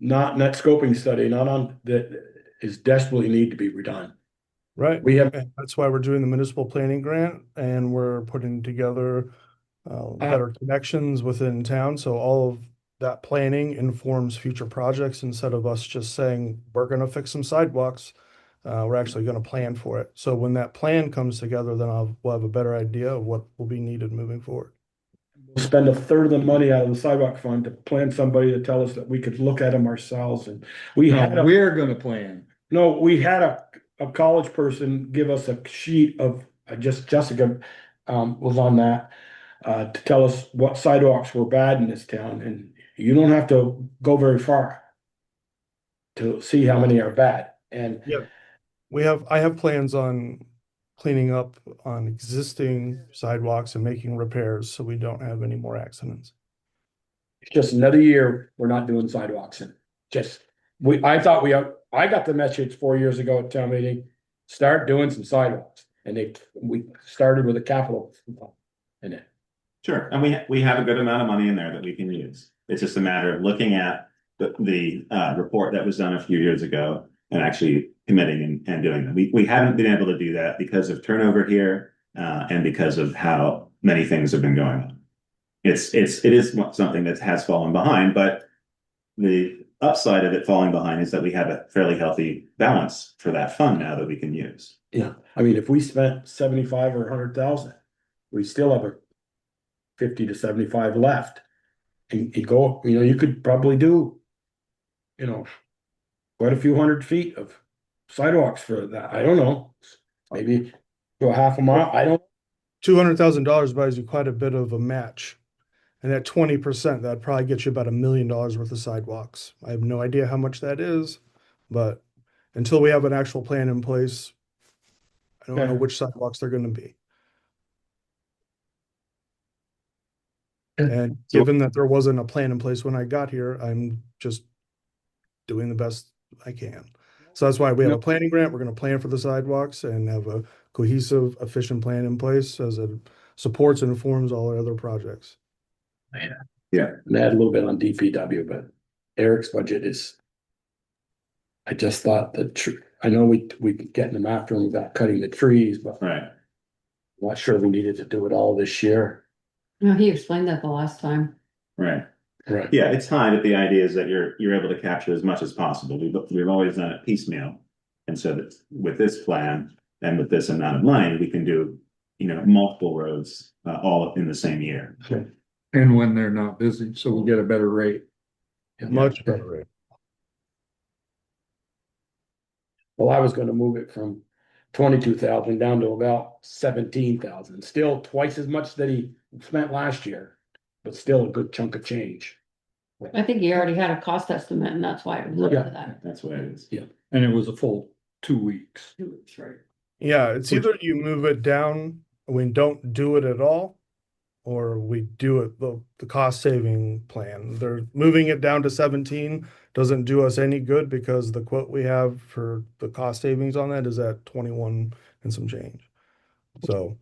not in that scoping study, that is desperately need to be redone. right, We have, and that's why we're doing the municipal planning grant, and we're putting together better connections within town. So all of that planning informs future projects instead of us just saying, we're gonna fix some sidewalks. We're actually gonna plan for it. So when that plan comes together, then we'll have a better idea of what will be needed moving forward. we'll spend a third of the money out of the sidewalk fund to plan somebody to tell us that we could look at them ourselves, and we had we're gonna plan. no, we had a college person give us a sheet of, Jessica was on that. To tell us what sidewalks were bad in this town, and you don't have to go very far to see how many are bad. And Yeah, I have plans on cleaning up on existing sidewalks and making repairs so we don't have any more accidents. it's just another year, we're not doing sidewalks, and I got the message 4 years ago at town meeting, start doing some sidewalks, and we started with a capital in it. Sure, and we have a good amount of money in there that we can use. It's just a matter of looking at the report that was done a few years ago and actually committing and doing them. We haven't been able to do that because of turnover here and because of how many things have been going on. It is something that has fallen behind, but the upside of it falling behind is that we have a fairly healthy balance for that fund now that we can use. Yeah, I mean, if we spent 75 or 100,000, we still have a 50 to 75 left. And you could probably do, quite a few 100 feet of sidewalks for that. I don't know, maybe to a half a mile. I don't. $200,000 buys you quite a bit of a match. And at 20%, that'd probably get you about $1 million worth of sidewalks. I have no idea how much that is, but until we have an actual plan in place, I don't know which sidewalks they're gonna be. And given that there wasn't a plan in place when I got here, I'm just doing the best I can. So that's why we have a Yep. planning grant. We're gonna plan for the sidewalks and have a cohesive, efficient plan in place as it supports and informs all our other projects. Yeah. And add a little bit on DPW, but Eric's budget is. I just thought I know we getting them after him without cutting the trees, but Right. I'm not sure we needed to do it all this year. No, he explained that the last time. Right. Right. Yeah, it's fine, but the idea is that you're able to capture as much as possible. We've always done it piecemeal. And so that with this plan and with this amount of money, we can do, multiple roads all in the same year. And when they're not busy, so we get a better rate. Much better rate. Well, I was gonna move it from 22,000 down to about 17,000, still twice as much that he spent last year, but still a good chunk of change. I think he already had a cost estimate and that's why it was looking Yeah. at that. That's what it is. Yeah. And it was a full 2 weeks. Right. Yeah, it's either you move it down, we don't do it at all, or we do it the cost saving plan. They're moving it down to 17 doesn't do us any good because the quote we have for the cost savings on that is at 21 and some change. So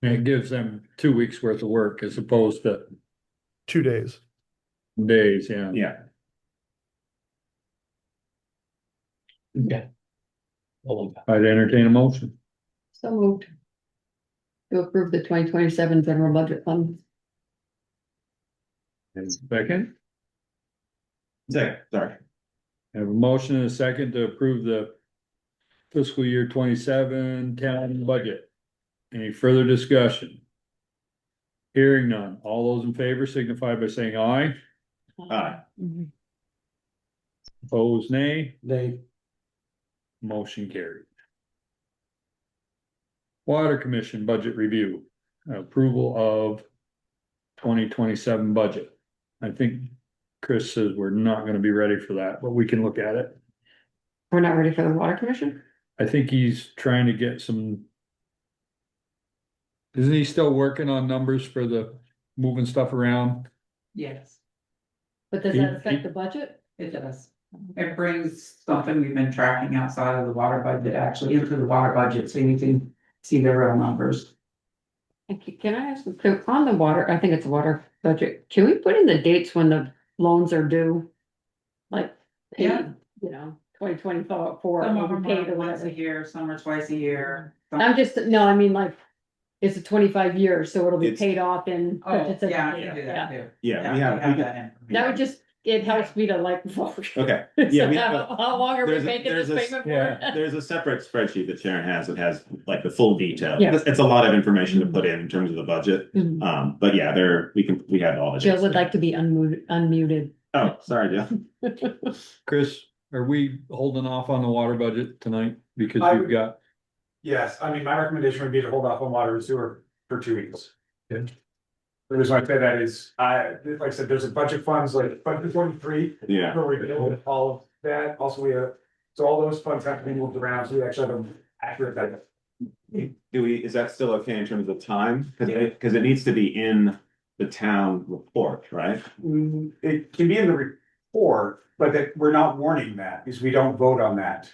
And it gives them 2 weeks worth of work as opposed to 2 days. days, yeah. Yeah. Yeah. I'd entertain a motion. So moved. To approve the 2027 general budget fund. And second, Sorry. I have a motion and a second to approve the fiscal year 27 town budget. Any further discussion? Hearing none. All those in favor signify by saying aye. Aye. Opposed, nay. They, Motion carried. Water Commission budget review, approval of 2027 budget. I think Chris says we're not gonna be ready for that, but we can look at it. We're not ready for the water commission? I think he's trying to get some. Isn't he still working on numbers for the moving stuff around? Yes, But does that affect the budget? it does. It brings something we've been tracking outside of the water budget, actually into the water budget, so you can see the real numbers. And can I ask, so on the water, I think it's water budget, can we put in the dates when the loans are due? Like, Yeah. paid, 2024, Some of will them be paid are or once a whatever. year, some are twice a year. some- I'm just, no, I mean, like, it's a 25 years, so it'll be It's- paid off in. Oh, yeah, I can do that too. Yeah, we have that information. That would just, it helps me to like. Okay. So Yeah, we how have how long are we there's a- making this there's a- payment yeah. for? There's a separate spreadsheet that Sharon has that has like the full detail. Yeah. It's a lot of information to put in terms of the budget. Mhm. But yeah, we have all the. Jill dates would there. like to be unmuted. Oh, sorry, Jill. Chris, are we holding off on the water budget tonight? Because I you've would- got, Yes, I mean, my recommendation would be to hold off on water and sewer for 2 weeks. The reason why I say that is, like I said, there's a bunch of funds like Fund 23, Yeah. where we build all of that, also we have, so all those funds have to be moved around, so we actually have an accurate data. Is that still okay in terms of time? Because it needs to be in the town report, right? It can be in the report, but that we're not warning that, because we don't vote on that.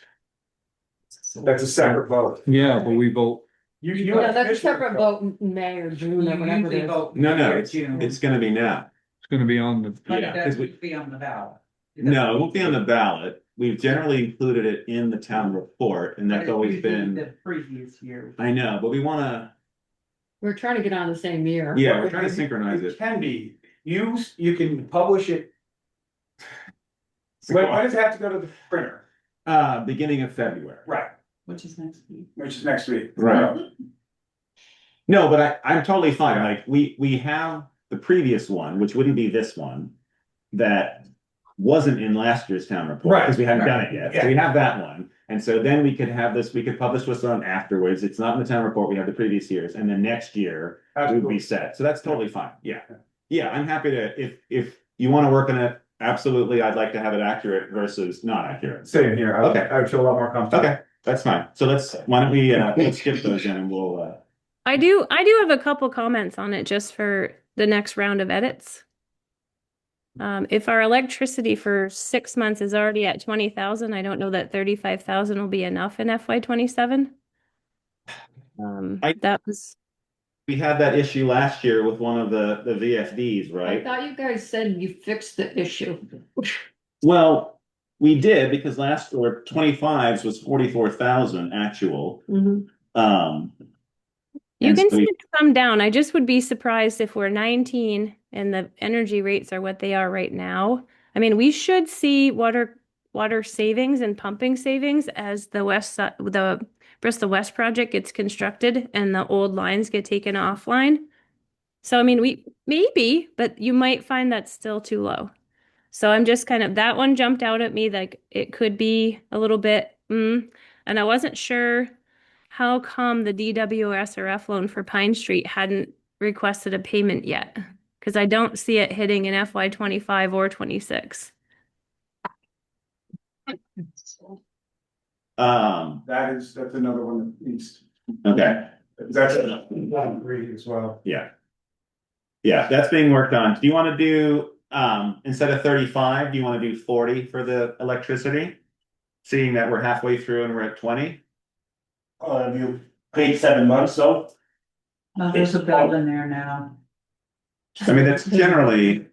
That's a separate vote. yeah, but we vote, You Yeah, have that's a commissioner separate vote. vote in May or June You or whatever it usually is. vote. No, May or it's June, gonna be now. it's gonna be on the, but Yeah, it 'cause doesn't be on the ballot. No, it won't be on the ballot. We've generally included it in the town report, and But that's it's always usually been, The previous year. I know, but we wanna, We're trying to get on the same year. yeah, we're trying to synchronize It it. can be, you can publish it. When does it have to go to the printer? Beginning of February. Right, Which is next week. which is next week. Right. No, but I'm totally fine. Like, we have the previous one, which wouldn't be this one, that wasn't in last year's town report, Right, because we haven't done right, it yet. yeah. So we have that one. And so then we could have this, we could publish this one afterwards. It's not in the town report. We have the previous years, and then next year we would be Absolutely. set. So that's totally fine. Yeah. Yeah, I'm happy to, if you want to work on it, absolutely, I'd like to have it accurate versus not accurate. Same here, Okay. I would feel a lot more comfortable. Okay, that's fine. So why don't we, let's skip those in and we'll, I do have a couple comments on it just for the next round of edits. If our electricity for 6 months is already at 20,000, I don't know that 35,000 will be enough in FY 27. That was, We had that issue last year with one of the VFDs, I right? thought you guys said you fixed the issue. Well, we did because last or 25s was 44,000 actual. Mhm. you And can so see we- it come down. I just would be surprised if we're 19 and the energy rates are what they are right now. I mean, we should see water savings and pumping savings as the Bristol West project gets constructed and the old lines get taken offline. So I mean, we maybe, but you might find that's still too low. So I'm just kind of, that one jumped out at me, like it could be a little bit, and I wasn't sure how come the DWSRF loan for Pine Street hadn't requested a payment yet, because I don't see it hitting in FY 25 or 26. That's another one that needs, okay, that's agree as well. yeah. Yeah, that's being worked on. Do you want to do, instead of 35, do you want to do 40 for the electricity? Seeing that we're halfway through and we're at 20? You paid 7 months, so. No, there's a bill in there now, I mean, that's generally,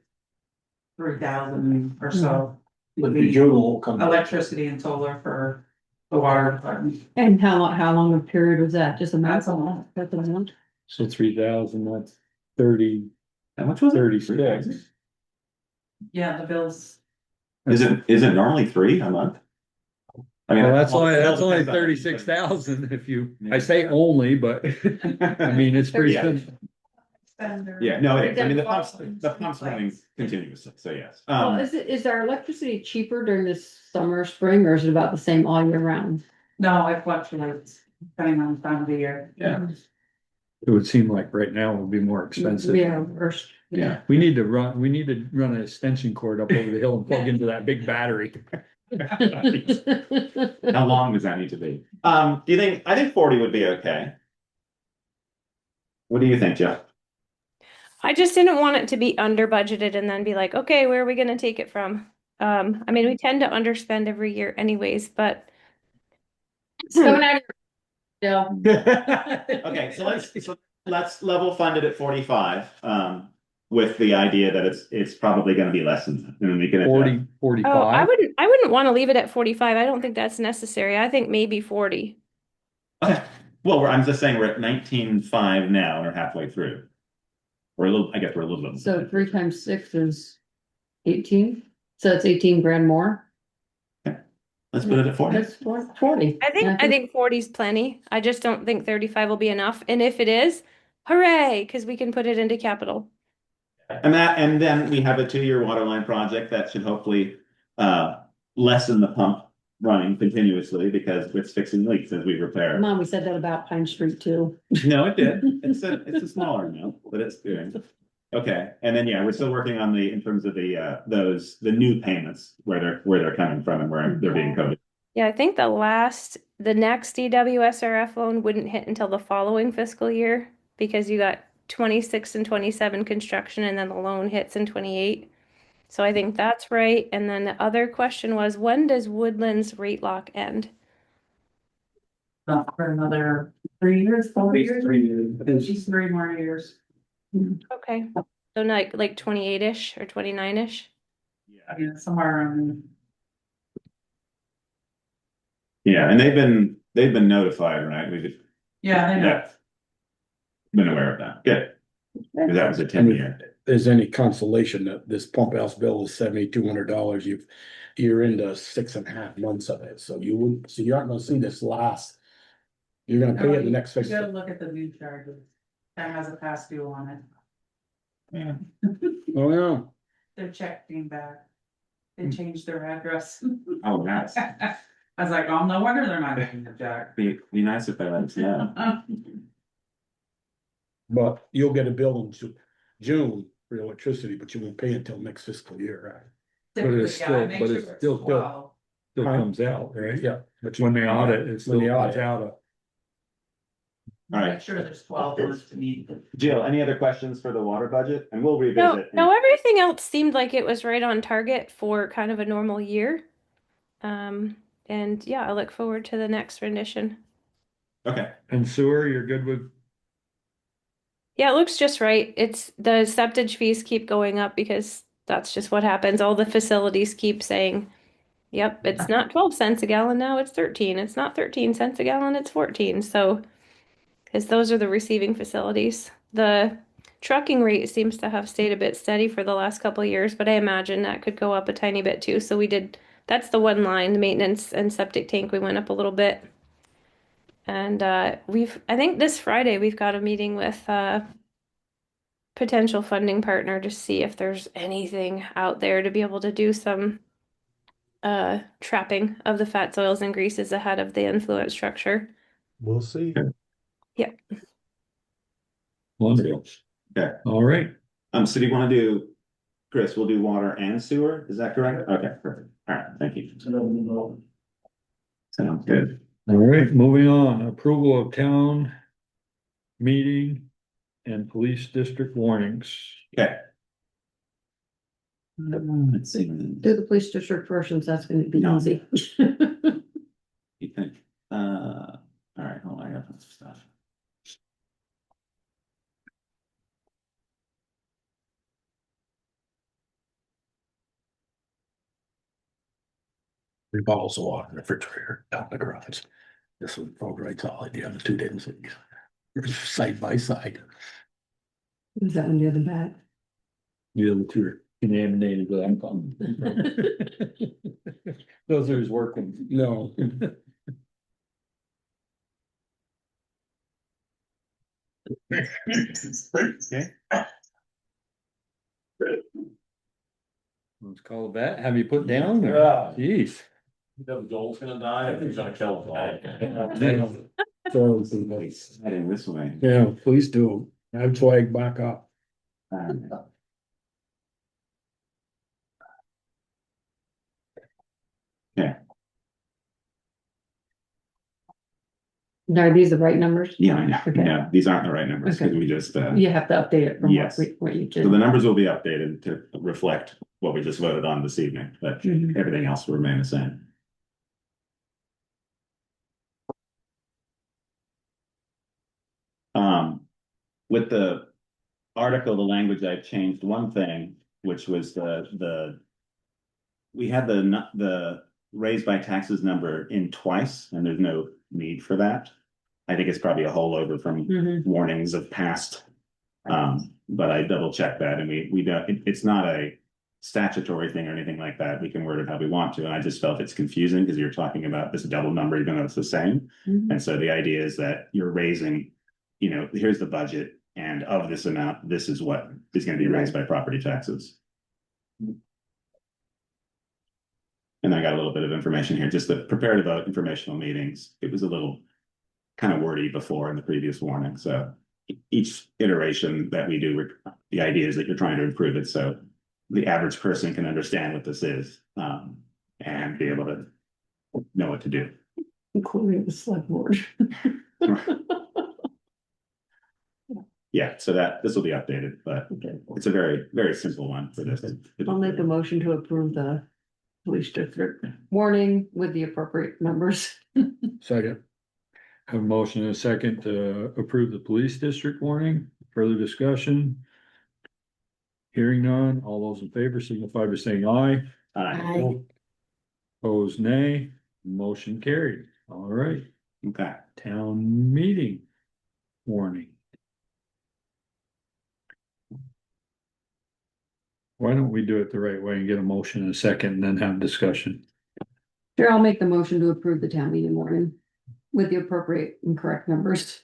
3,000 or so. But the June will come. Electricity and solar for the water department. And how long a period was that? Just a month? That's a month. That's a month? So 3,000, that's 30, how much was it? 36. Yeah, the bills. Is it normally 3 a month? I mean, Well, that's only depends on- 36,000 if you, I say only, but I mean, it's pretty Yeah. simple. Yeah, no, it is. I mean, the pump's running continuously, so yes. Well, is our electricity cheaper during this summer, spring, or is it about the same all year round? No, it fluctuates depending on the time of the year. Yeah. It would seem like right now it would be more expensive. Yeah, Yeah. We need to run an extension cord up over the hill and plug into that big battery. How long does that need to be? Do you think, I think 40 would be okay. What do you think, Jeff? I just didn't want it to be under budgeted and then be like, okay, where are we gonna take it from? I mean, we tend to underspend every year anyways, but It's coming out of yeah. Okay, so let's level fund it at 45, with the idea that it's probably gonna be less than that, and then we can. 40, 45. oh, I wouldn't want to leave it at 45. I don't think that's necessary. I think maybe 40. Okay, well, I'm just saying we're at 19.5 now, and we're halfway through. I guess we're a little bit. So 3 times 6 is 18, so it's 18 grand more. Let's put it at 40. That's 40. I think 40 is plenty. I just don't think 35 will be enough. And if it is, hooray, because we can put it into capital. And then we have a 2-year water line project that should hopefully lessen the pump running continuously because it's fixing leaks as we repair. Mom, we said that about Pine Street too. No, it did. It's a smaller amount, but it's doing. Okay, and then, yeah, we're still working on in terms of the new payments, where they're coming from and where they're being coded. Yeah, I think the next DWSRF loan wouldn't hit until the following fiscal year because you got 26 and 27 construction and then the loan hits in 28. So I think that's right. And then the other question was, when does Woodlands rate lock end? Not for another 3 years, 4 years, 3 years. at least 3 more years. Okay. So like 28-ish or 29-ish? Yeah, somewhere around. Yeah, and they've been notified, right? We just Yeah, I know. been aware of that. Good. Because that was a 10-year. There's any consolation that this pump house bill is $7,200, you're into 6.5 months of it, so you aren't gonna see this last. You're gonna pay it the next You gotta fiscal. look at the new charges. That has a past due on it. Yeah. Oh, yeah. Their check came back. They changed their address. Oh, nice. I was like, oh, no wonder they're not getting the check. Be nice if they let us know. But you'll get a bill in June for electricity, but you won't pay until next fiscal year, right? But it's Yeah, still, make but sure it's still 12. comes out, right? Yeah. But When they audit, it still When they comes audit. out of. All right. Make sure there's 12 months to meet. Jill, any other questions for the water budget? And we'll No, revisit. no, everything everything else seemed like it was right on target for kind of a normal year. And yeah, I look forward to the next rendition. Okay, And sewer, you're good with, Yeah, it looks just right. It's the septage fees keep going up because that's just what happens. All the facilities keep saying, yep, it's not 12 cents a gallon now, it's 13. It's not 13 cents a gallon, it's 14. So, because those are the receiving facilities. The trucking rate seems to have stayed a bit steady for the last couple of years, but I imagine that could go up a tiny bit too. So that's the one line, the maintenance and septic tank, we went up a little bit. And I think this Friday we've got a meeting with potential funding partner to see if there's anything out there to be able to do some trapping of the fats, oils, and greases ahead of the influence structure. We'll see. Yeah. wonderful. okay. All right. So do you want to do, Chris, we'll do water and sewer, is that correct? Okay, perfect. All right, thank you. Sounds good. All right, moving on. Approval of town meeting and police district warnings. Okay. Let's see. Do the police district versions, that's gonna be No. easy. You think, all right, hold on, I got some stuff. Three bottles of water in the refrigerator down the garage. This one rolled right solid the other two didn't. Side by side. Is that one near the back? The other two are contaminated with alcohol. Those are his work ones. No. Okay. Let's call it that. Have you put down? or- Yeah. Jeez. You know, Joel's gonna die, if he's gonna kill us all. Heading this way. Yeah, please do. I'd swag back up. Yeah, Are these the right numbers? yeah, I know. Okay. Yeah, these aren't the right numbers, because Okay. we just, You have to update it from Yes. what you did. so the numbers will be updated to reflect what we just voted on this evening, but Mhm. everything else will remain the same. With the article, the language, I've changed one thing, which was we had the raised by taxes number in twice, and there's no need for that. I think it's probably a holdover from Mhm. warnings of past. But I double checked that, and we don't, it's not a statutory thing or anything like that. We can word it how we want to, and I just felt it's confusing because you're talking about this double number, even though it's the same. Mhm. And so the idea is that you're raising, here's the budget, and of this amount, this is what is going to be raised by property taxes. And I got a little bit of information here, just the prepare to vote informational meetings. It was a little kind of wordy before in the previous warning, so each iteration that we do, the idea is that you're trying to improve it so the average person can understand what this is, and be able to know what to do. Including the select board. Yeah, so this will be updated, but Okay. it's a very, very simple one for this. I'll make a motion to approve the police district warning with the appropriate numbers. Second. Have a motion and a second to approve the police district warning. Further discussion? Hearing none. All those in favor signify by saying aye. Aye. Opposed, nay. Motion carried. All right. Okay. Town meeting warning. Why don't we do it the right way and get a motion in a second and then have discussion? Sure, I'll make the motion to approve the town meeting warning with the appropriate and correct numbers.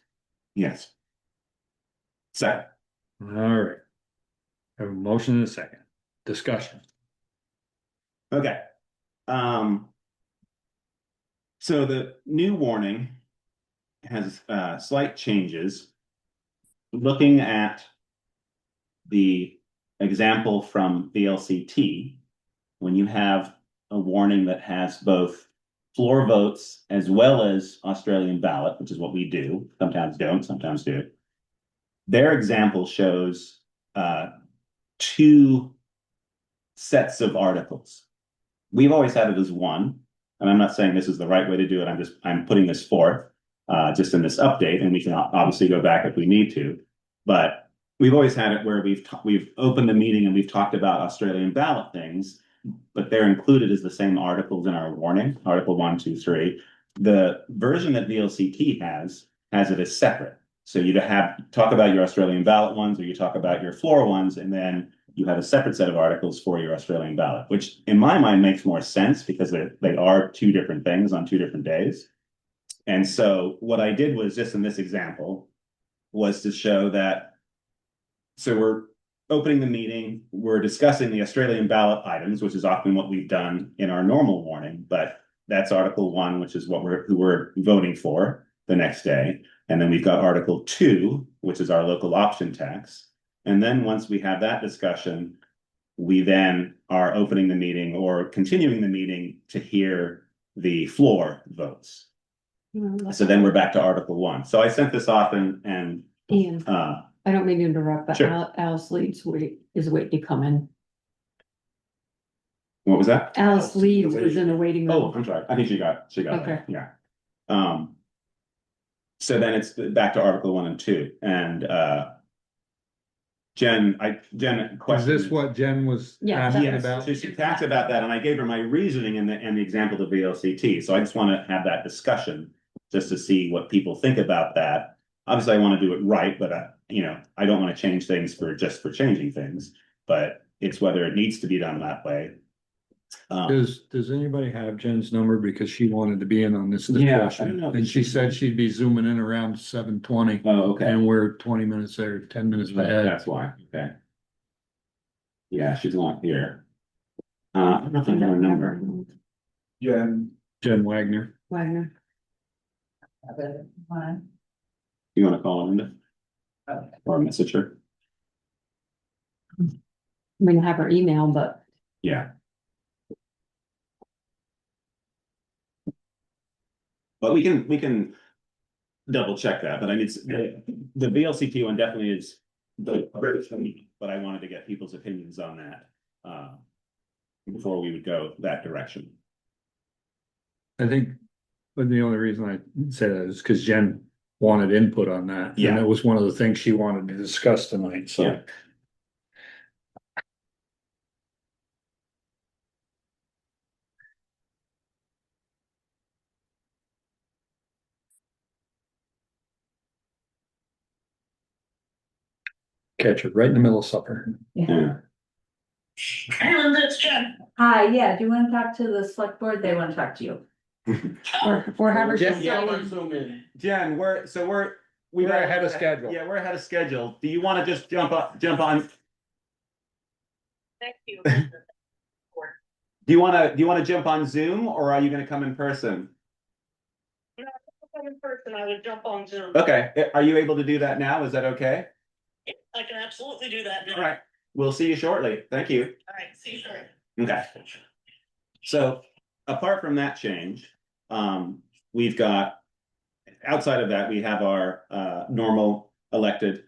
Yes. So, All right. Have a motion in a second. Discussion. okay. So the new warning has slight changes. Looking at the example from VLCT, when you have a warning that has both floor votes as well as Australian ballot, which is what we do, sometimes don't, sometimes do. Their example shows two sets of articles. We've always had it as one, and I'm not saying this is the right way to do it. I'm putting this forth just in this update, and we can obviously go back if we need to. But we've always had it where we've opened a meeting and we've talked about Australian ballot things, but they're included as the same articles in our warning, Article 1, 2, 3. The version that VLCT has it as separate. So you talk about your Australian ballot ones, or you talk about your floor ones, and then you have a separate set of articles for your Australian ballot, which in my mind makes more sense because they are two different things on two different days. And so what I did was, just in this example, was to show that, so we're opening the meeting, we're discussing the Australian ballot items, which is often what we've done in our normal warning, but that's Article 1, which is what we're voting for the next day. And then we've got Article 2, which is our local option tax. And then once we have that discussion, we then are opening the meeting or continuing the meeting to hear the floor votes. So then we're back to Article 1. So I sent this off and Ian, I don't mean to interrupt, but Sure. Alice Leeds is waiting to come in. What was that? Alice Leeds was in a waiting room. Oh, I'm sorry. I think she got Okay. there. Yeah. So then it's back to Article 1 and 2. And Jen Is questioned. this what Jen was Yeah, asking Yes, about? so she talked about that, and I gave her my reasoning and the example of VLCT. So I just want to have that discussion just to see what people think about that. Obviously, I want to do it right, but I don't want to change things for changing things. But it's whether it needs to be done that way. Does anybody have Jen's number? Because she wanted to be in on this Yeah, I don't discussion, know. and she said she'd be zooming in around 7:20. Oh, okay. And we're 20 minutes there, 10 minutes ahead. That's why. Okay. Yeah, she's not here. I don't know if I know her number. Jen. Jen Wagner. Wagner. You want to call her, Linda? Or message her? I mean, I have her email, but Yeah. But we can double check that, but I mean, the VLCT one definitely is but I wanted to get people's opinions on that before we would go that direction. I think, but the only reason I say that is because Jen wanted input on that. Yeah. And it was one of the things she wanted to discuss tonight, so. Yeah. Catch her right in the middle of supper. Yeah. Hey Linda, it's Jen. Hi, yeah, do you want to talk to the select board? They want to talk to you. or have her. Jen, we're ahead of schedule. Yeah, we're ahead of schedule. Do you want to just jump on? Thank you. Do you want to jump on Zoom, or are you going to come in person? No, I'm in person, I would jump on Zoom. Okay, are you able to do that now? Is that okay? I can absolutely do that now. All right, we'll see you shortly. Thank you. All right, see you shortly. Okay. So apart from that change, we've got, outside of that, we have our normal elected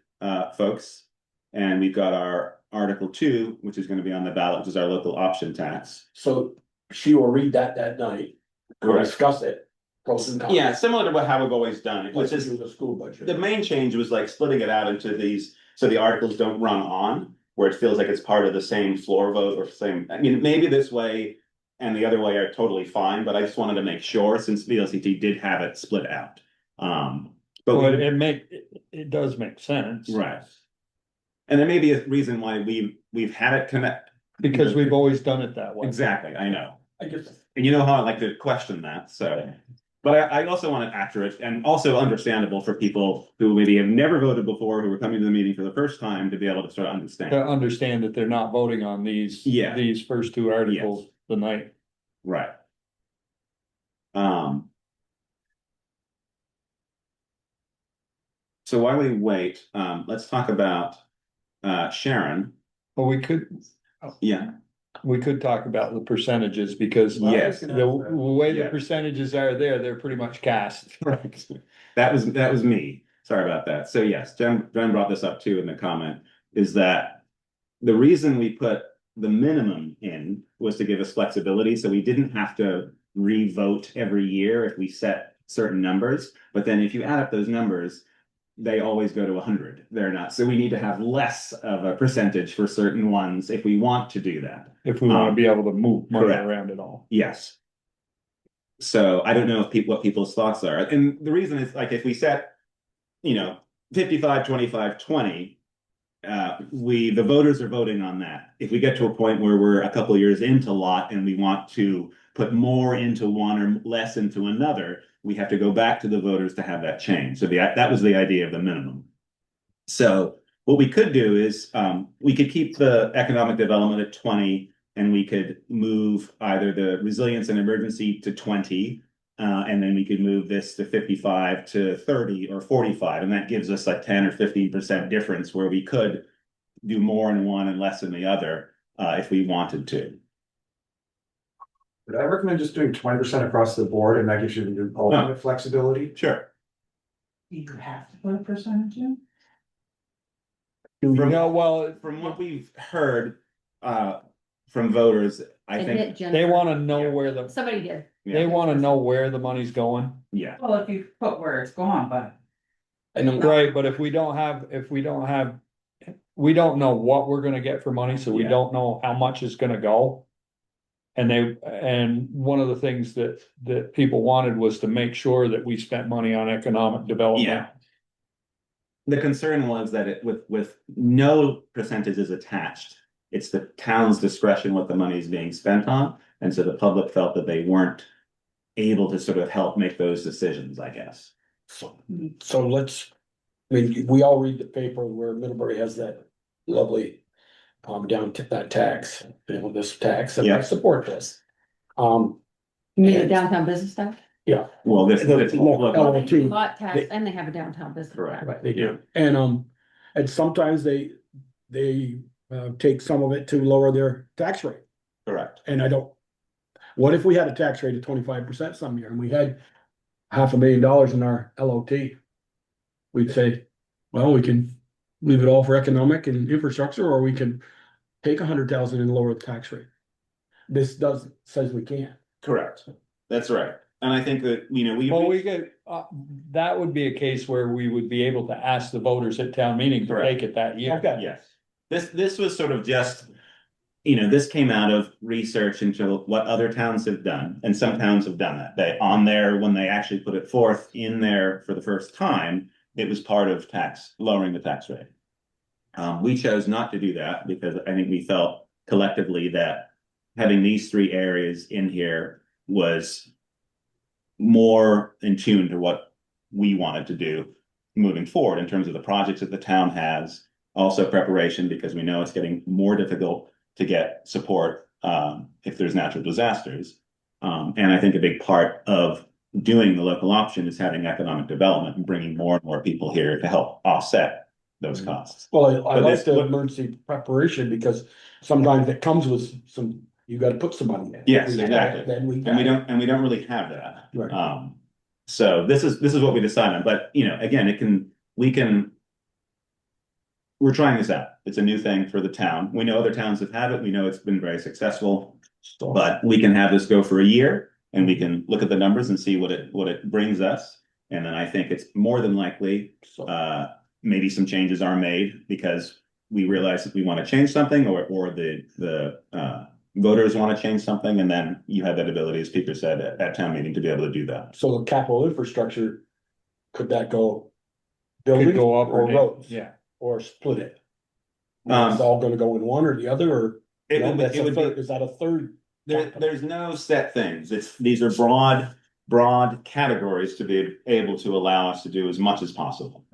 folks. And we've got our Article 2, which is going to be on the ballot, which is our local option tax. So she will read that night. We'll Correct. discuss it. Pros and cons. Yeah, similar to how we've always done it, which Like is we do the school budget. the main change was like splitting it out into these, so the articles don't run on, where it feels like it's part of the same floor vote or same, I mean, maybe this way and the other way are totally fine, but I just wanted to make sure since VLCT did have it split out. But But it does make sense. right. And there may be a reason why we've had it connect. Because we've always done it that way. Exactly, I know. I guess. And you know how I like to question that, so. But I also want it accurate and also understandable for people who maybe have never voted before, who are coming to the meeting for the first time, to be able to sort of understand. To understand that they're not voting on these. Yeah. These first two articles tonight. Right. So while we wait, let's talk about Sharon. Well, we could talk about the percentages because. Yes. The way the Yeah. percentages are there, they're pretty much cast. Right. That was me. Sorry about that. So yes, Jen brought this up too in the comment, is that the reason we put the minimum in was to give us flexibility, so we didn't have to re-vote every year if we set certain numbers. But then if you add up those numbers, they always go to 100. They're not. So we need to have less of a percentage for certain ones if we want to do that. If we want to be able to move money correct. around at all. Yes. So I don't know if people what people's thoughts are. And the reason is like if we set, 55, 25, 20, the voters are voting on that. If we get to a point where we're a couple of years into lot and we want to put more into one or less into another, we have to go back to the voters to have that change. So that was the idea of the minimum. So what we could do is we could keep the economic development at 20, and we could move either the resilience and emergency to 20, and then we could move this to 55 to 30 or 45. And that gives us like 10 or 15% difference where we could do more in one and less in the other if we wanted to. But I recommend just doing 20% across the board, and that gives you the ultimate flexibility. Sure. You have to put a percentage in? From what we've heard from voters, I think They want to know where Somebody did. they want to know where the money's going. yeah. Well, if you put where it's going, but. Right, but if we don't know what we're gonna get for money, so we Yeah. don't know how much is gonna go. And one of the things that people wanted was to make sure that we spent money on economic development. Yeah. The concern was that with no percentages attached, it's the town's discretion what the money is being spent on. And so the public felt that they weren't able to sort of help make those decisions, I guess. So let's, we all read the paper where Middlebury has that lovely that tax, this tax, and I Yeah. support this. You mean the And- downtown business tax? Yeah. Well, this The is local Well, they LLT. do lot tax and they have a downtown business Correct. tax. Right, they do. And sometimes they take some of it to lower their tax rate. correct. And what if we had a tax rate of 25% some year and we had $500,000 in our LOT? We'd say, well, we can leave it all for economic and infrastructure, or we can take 100,000 and lower the tax rate. This says we can't. Correct. That's right. And I think that, Well, we could, that would be a case where we would be able to ask the voters at town meeting to Correct. take it that year. yes. This was sort of just, this came out of research into what other towns have done, and some towns have done that. When they actually put it forth in there for the first time, it was part of lowering the tax rate. We chose not to do that because I think we felt collectively that having these three areas in here was more in tune to what we wanted to do moving forward in terms of the projects that the town has, also preparation, because we know it's getting more difficult to get support if there's natural disasters. And I think a big part of doing the local option is having economic development and bringing more and more people here to help offset those costs. Well, I But like this- the emergency preparation because sometimes it comes with you gotta put some money in. Yes, exactly. Then we And we don't really have that. Right. So this is what we decided on, but again, we're trying this out. It's a new thing for the town. We know other towns have had it. We know it's been very successful, but we can have this go for a year and we can look at the numbers and see what it brings us. And then I think it's more than likely, maybe some changes are made because we realize that we want to change something or the voters want to change something. And then you have that ability, as Peter said, at town meeting to be able to do that. So the capital infrastructure, could that go? Could Buildings go up or down. roads? Yeah. Or split it? It's all gonna go in one or the other, or? It would be- Is that a third? There's no set things. These are broad categories to be able to allow us to do as much as possible.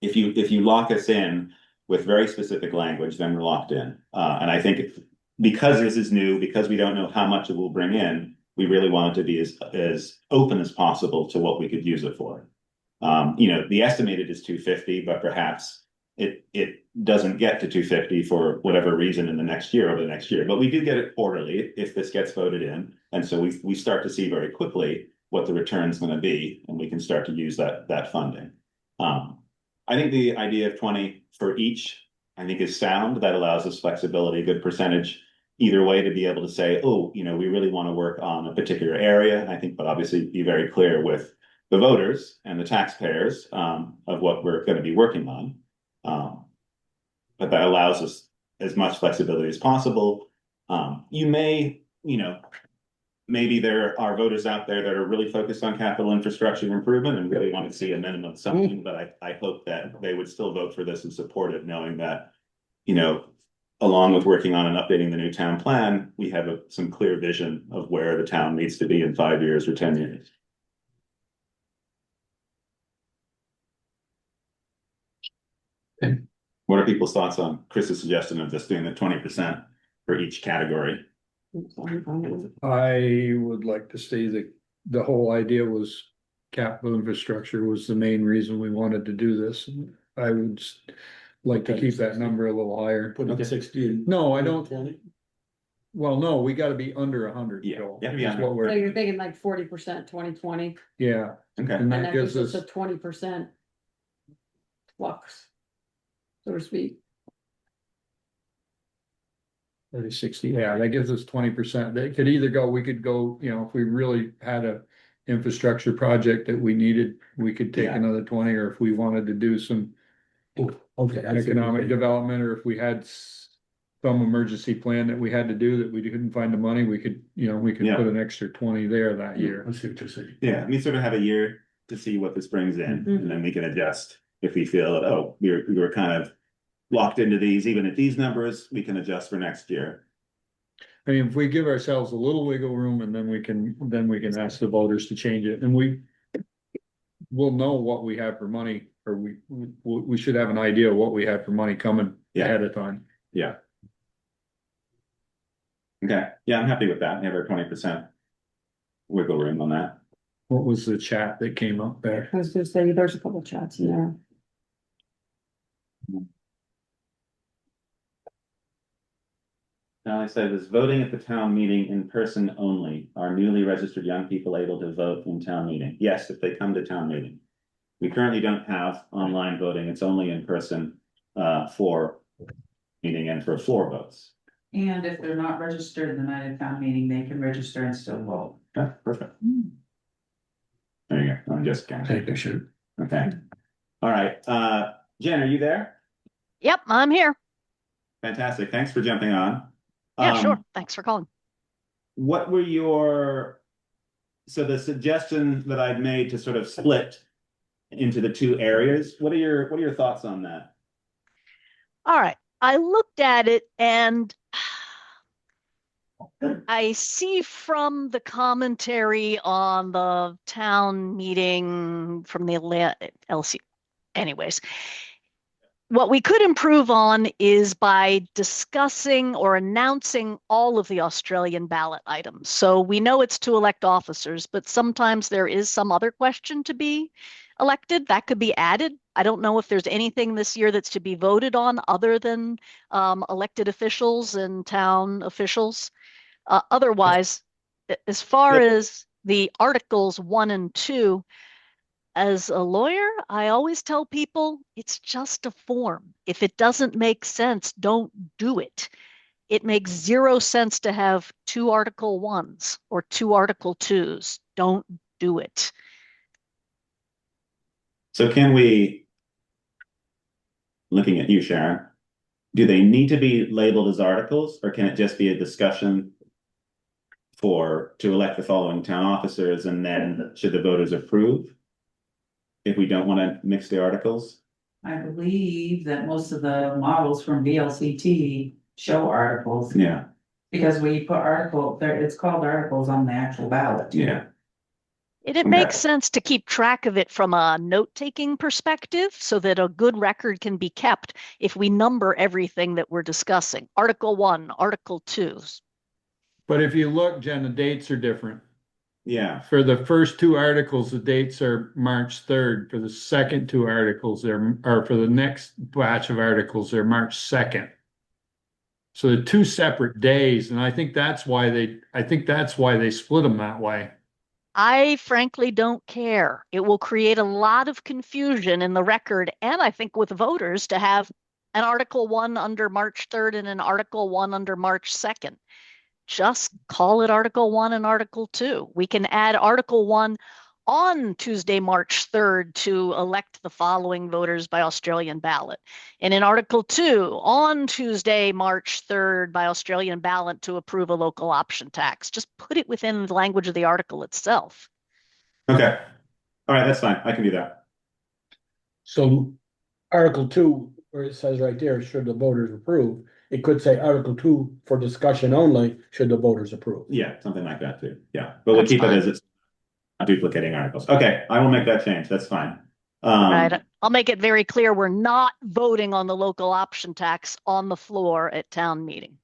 If you lock us in with very specific language, then we're locked in. And I think because this is new, because we don't know how much it will bring in, we really want it to be as open as possible to what we could use it for. The estimated is 250, but perhaps it doesn't get to 250 for whatever reason in the next year, over the next year, but we do get it quarterly if this gets voted in. And so we start to see very quickly what the return is going to be, and we can start to use that funding. I think the idea of 20 for each I think is sound. That allows us flexibility, a good percentage either way to be able to say, oh, we really want to work on a particular area. And I think, but obviously be very clear with the voters and the taxpayers of what we're going to be working on. But that allows us as much flexibility as possible. You may, maybe there are voters out there that are really focused on capital infrastructure improvement and really want to see a minimum of something, but I hope that they would still vote for this and support it, knowing that, along with working on and updating the new town plan, we have some clear vision of where the town needs to be in 5 years or 10 years. What are people's thoughts on Chris's suggestion of just doing the 20% for each category? I would like to say that the whole idea was capital infrastructure was the main reason we wanted to do this. I would like to keep that number a little higher. Put it at 60. No, I don't. 20. Well, no, we gotta be under 100. Yeah, Joel, yeah, is be under. what So we're, you're thinking like 40%, 2020, yeah, Okay. and and that that gives gives us us a 20% flux, so to speak. 30, 60, yeah, that gives us 20%. They could either go, we could go, if we really had a infrastructure project that we needed, we could take Yeah. another 20, or if we wanted to do some Okay. economic development, or if we had some emergency plan that we had to do that we couldn't find the money, we could, Yeah. put an extra 20 there that year. I see what you're saying. Yeah, we sort of have a year to see what this brings in, and then we can adjust if we feel that, oh, we were kind of locked into these, even at these numbers, we can adjust for next year. I mean, if we give ourselves a little wiggle room, and then we can ask the voters to change it, and we'll know what we have for money, or we should have an idea of what we have for money coming Yeah. ahead of time. Yeah. Okay, yeah, I'm happy with that. We have our 20% wiggle room on that. What was the chat that came up there? I was gonna say, there's a couple chats in there. Now I said, is voting at the town meeting in person only? Are newly registered young people able to vote in town meeting? Yes, if they come to town meeting. We currently don't have online voting. It's only in person for meeting and for floor votes. And if they're not registered in the night of town meeting, they can register and still vote. Yeah, perfect. There you go. I'm just kidding. Take a shoot. Okay. All right. Jen, are you there? Yep, I'm here. Fantastic. Thanks for jumping on. Yeah, sure. Thanks for calling. What were so the suggestion that I've made to sort of split into the two areas, what are your thoughts on that? All right. I looked at it and I see from the commentary on the town meeting from the LC, anyways, what we could improve on is by discussing or announcing all of the Australian ballot items. So we know it's to elect officers, but sometimes there is some other question to be elected that could be added. I don't know if there's anything this year that's to be voted on other than elected officials and town officials. Otherwise, as far as the Articles 1 and 2, as a lawyer, I always tell people it's just a form. If it doesn't make sense, don't do it. It makes zero sense to have 2 Article 1s or 2 Article 2s. Don't do it. So can we, looking at you, Sharon, do they need to be labeled as articles, or can it just be a discussion to elect the following town officers, and then should the voters approve if we don't want to mix the articles? I believe that most of the models from VLCT show articles. Yeah. Because we put article there, it's called articles on the actual ballot. Yeah. It makes sense to keep track of it from a note-taking perspective so that a good record can be kept if we number everything that we're discussing. Article 1, Article 2. But if you look, Jen, the dates are different. Yeah. For the first 2 articles, the dates are March 3rd. For the second 2 articles, or for the next batch of articles, they're March 2nd. So they're 2 separate days, and I think that's why they split them that way. I frankly don't care. It will create a lot of confusion in the record, and I think with voters to have an Article 1 under March 3rd and an Article 1 under March 2nd. Just call it Article 1 and Article 2. We can add Article 1 on Tuesday, March 3rd to elect the following voters by Australian ballot. And in Article 2, on Tuesday, March 3rd by Australian ballot to approve a local option tax. Just put it within the language of the article itself. Okay. All right, that's fine. I can do that. So Article 2, where it says right there, should the voters approve, it could say Article 2 for discussion only, should the voters approve. Yeah, something like that too. Yeah, but we'll That's keep fine. it as it's not duplicating articles. Okay, I will make that change. That's fine. Right. I'll make it very clear we're not voting on the local option tax on the floor at town meeting.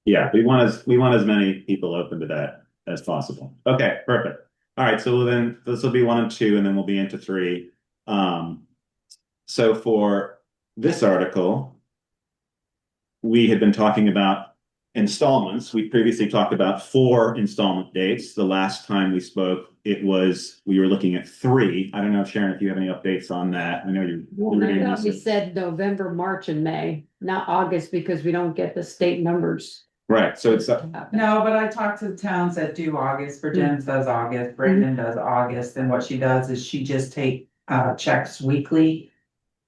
Yeah, we want as many people open to that as possible. Okay, perfect. All right, so then this will be 1 and 2, and then we'll be into 3. So for this article, we had been talking about installments. We previously talked about 4 installment dates. The last time we spoke, we were looking at 3. I don't know, Sharon, if you have any updates on that. I know you. I thought we said November, March, and May, not August, because we don't get the state numbers. Right, so it's No, but I talked to the towns that do August. Virginia does August, Brandon does August, and what she does is she just checks weekly.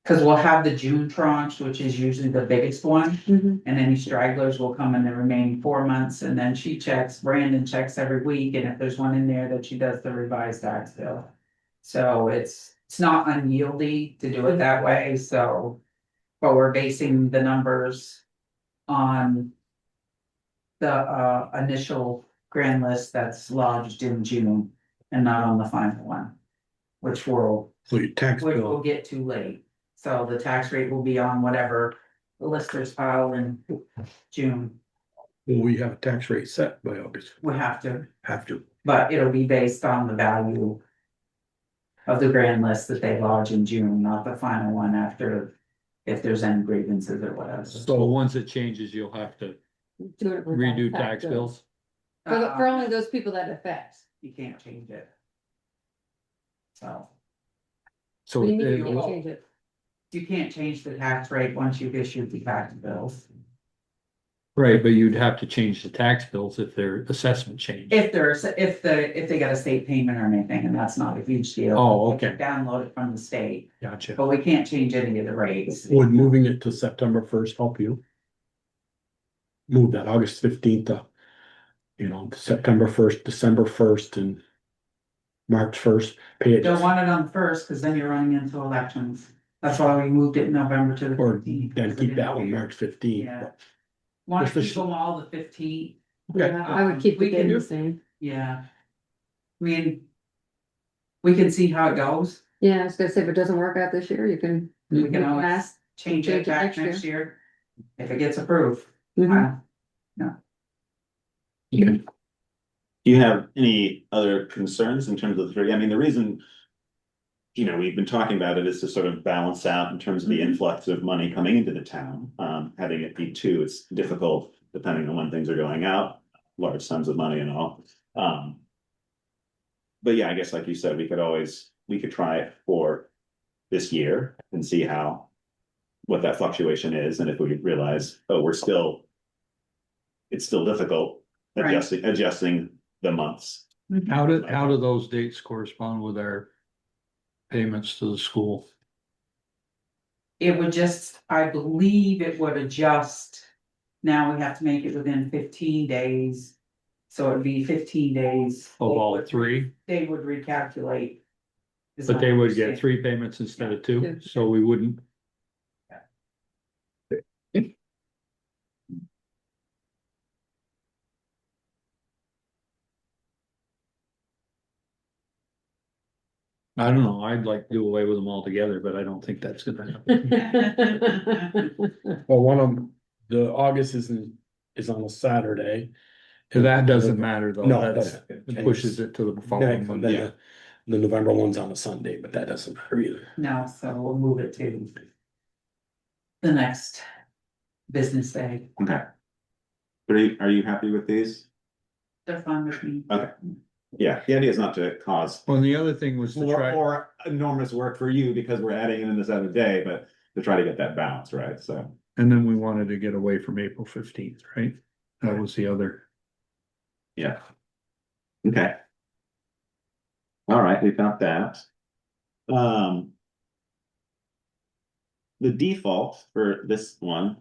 Cause we'll have the June tranche, which is usually the biggest one, and any stragglers will come in the remaining 4 months, and then Brandon checks every week, and if there's one in there, that she does the revised tax bill. So it's not unyieldy to do it that way, so, but we're basing the numbers on the initial grand list that's lodged in June and not on the final one, which will So your tax we'll bill, get too late. So the tax rate will be on whatever the listers file in June. will we have a tax rate set by August? We have to, But it'll be based on the value of the grand list that they lodge in June, not the final one after, if there's any grievances or whatever. So once it changes, you'll have to Do it for redo tax bills. For only those people that affects. You can't change it. So. So What do you mean it you can't will- change it? You can't change the tax rate once you've issued the tax bills. right, but you'd have to change the tax bills if their assessment changed. If they got a state payment or anything, and that's not a huge deal. Oh, We can okay. Download it from the state, Gotcha. but we can't change any of the rates. would moving it to September 1st help you? Move that August 15th to, September 1st, December 1st, and March 1st, pay it. Don't want it on first, cause then you're running into elections. That's why we moved it in November to the Or 15th. then keep that one March 15th. Yeah. Want Just to the keep them all the 15th. Okay. I would keep We the can date do- the same. Yeah. I mean. We can see how it goes. Yeah, I was gonna say, if it doesn't work out this year, you can. We can always ask. change change it it back next next year. If it gets approved. Mhm. Do you have any other concerns in terms of the 3? I mean, the reason, we've been talking about it is to sort of balance out in terms of the influx of money coming into the town. Having it be 2, it's difficult depending on when things are going out, large sums of money and all. But yeah, I guess like you said, we could try it for this year and see what that fluctuation is, and if we realize, it's still difficult Right. adjusting the months. How do those dates correspond with our payments to the school? It would I believe it would adjust. Now we have to make it within 15 days. So it'd be 15 days. Of all 3, They would recalculate. is but my they would get understanding. 3 payments instead of 2, Yeah. so we wouldn't. I don't know, I'd like to do away with them altogether, but I don't think that's gonna happen. Well, one of them, the August is on a Saturday. That doesn't matter though. No, It pushes it to the following Then Monday. the November one's on a Sunday, but that doesn't matter either. No, so we'll move it to. The next business day. Okay. But are you happy with these? They're fine with me. Okay. Yeah, the idea is not to cause Well, the other thing was to try. more enormous work for you because we're adding in this other day, but to try to get that balance, right? So, And then we wanted to get away from April 15th, right? That was the other. yeah. Okay. All right, we got that. The default for this one,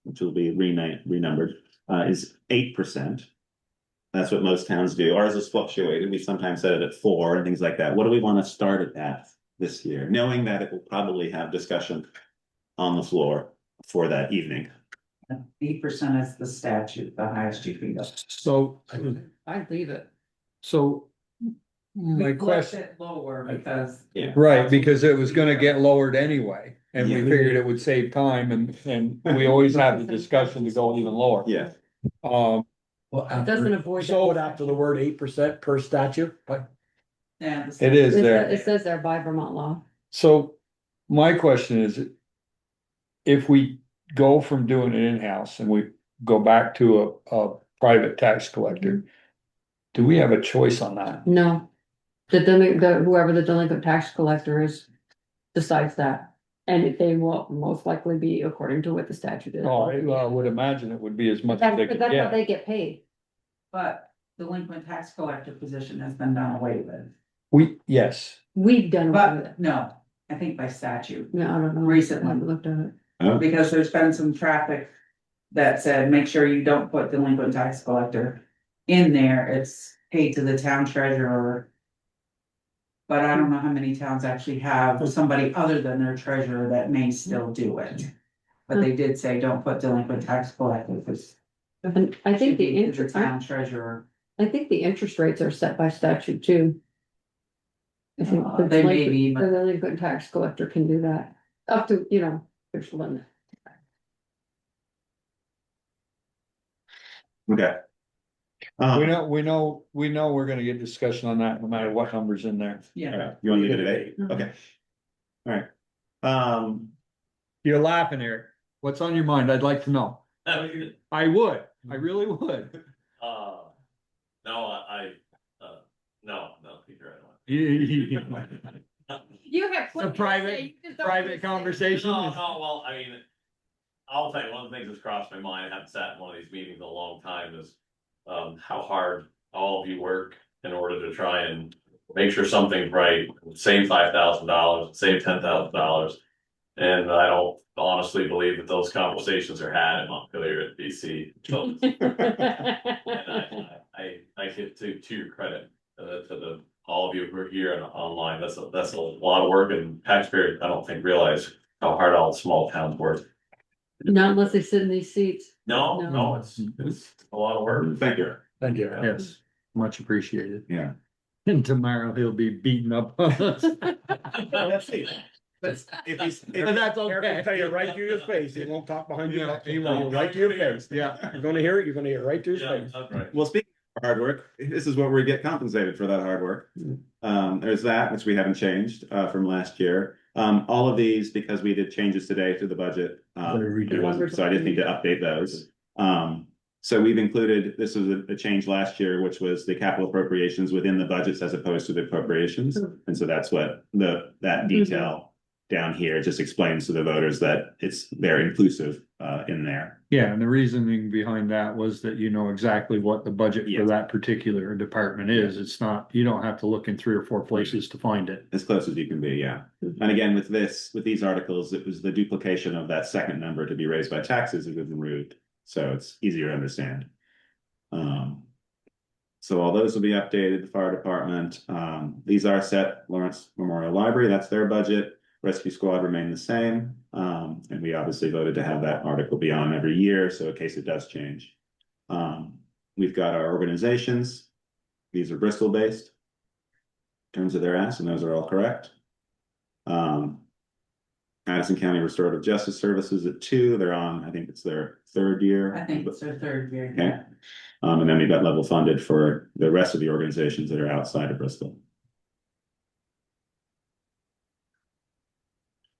which will be renumbered, is 8%. That's what most towns do. Ours is fluctuated. We sometimes set it at 4 and things like that. What do we want to start it at this year, knowing that it will probably have discussion on the floor for that evening? 8% is the statute, the highest you can go. So, I'd leave it. so my We question, left it lower because. Yeah. right, because it was gonna get lowered anyway. And we Yeah. figured it would save time and we always have the discussion to go even lower. Yeah. Well, It doesn't avoid. So that. after the word 8% per statute, but Yeah. It is there. It says there by Vermont law. So my question is, if we go from doing it in-house and we go back to a private tax collector, do we have a choice on that? No. Whoever the delinquent tax collector is decides that. And they will most likely be according to what the statute is. Oh, I would imagine it would be as much as they But could that's how get. they get paid. But delinquent tax collector position has been done away with. Yes, We've done away with it. But no, I think by statute, No, I don't know. Recently. I haven't looked at it. Oh, because there's been some traffic that said, make sure you don't put delinquent tax collector in there. It's paid to the town treasurer. But I don't know how many towns actually have somebody other than their treasurer that may still do it. But they did say, don't put delinquent tax collector, because. And I think the The interest, town treasurer, I think the interest rates are set by statute too. I think the they may be, the but delinquent tax collector can do that, up to, there's a limit. okay. we know we're gonna get discussion on that no matter what number's in there. All yeah. right, you want to leave it at 8? Mhm. Okay. All right. You're laughing, Eric. What's on your mind? I'd like to know. I would, I really would. No, Peter, I You have. A private conversation. No, well, I mean, I'll tell you, one of the things that's crossed my mind, I haven't sat in one of these meetings in a long time, is how hard all of you work in order to try and make sure something's right, save $5,000, save $10,000. And I don't honestly believe that those conversations are had in Montpelier at BC. So, and I give to your credit, to all of you who are here and online, that's a lot of work, and taxpayers, I don't think realize how hard all small towns work. Not unless they sit in these seats. No, it's a lot of work. Thank you. thank you. Yes, much appreciated. Yeah. And tomorrow he'll be beating up on us. Let's see. But that's okay. He'll tell you right to your face. He won't talk behind your Yeah, back. he won't. Right to your face. Yeah. You're gonna hear it, you're gonna hear it right to his Yeah, face. that's right. Well, speaking of hard work, this is what we get compensated for, that hard work. There's that, which we haven't changed from last year. All of these, because we did changes today to the budget. So I just need to update those. So we've included, this was a change last year, which was the capital appropriations within the budgets as opposed to the appropriations. And so that's what that detail down here just explains to the voters that they're inclusive in there. Yeah, and the reasoning behind that was that you know exactly what the budget for Yes. that particular department is. It's not, you don't have to look in 3 or 4 places to find it. As close as you can be, yeah. And again, with these articles, it was the duplication of that second number to be raised by taxes that was removed. So it's easier to understand. So all those will be updated, the fire department. These are set, Lawrence Memorial Library, that's their budget. Rescue squad remain the same. And we obviously voted to have that article be on every year, so in case it does change. We've got our organizations. These are Bristol based. In terms of their asks, and those are all correct. Madison County Restorative Justice Services at 2, they're on, I think it's their 3rd year. I think it's their 3rd year. Okay. And then we've got level funded for the rest of the organizations that are outside of Bristol.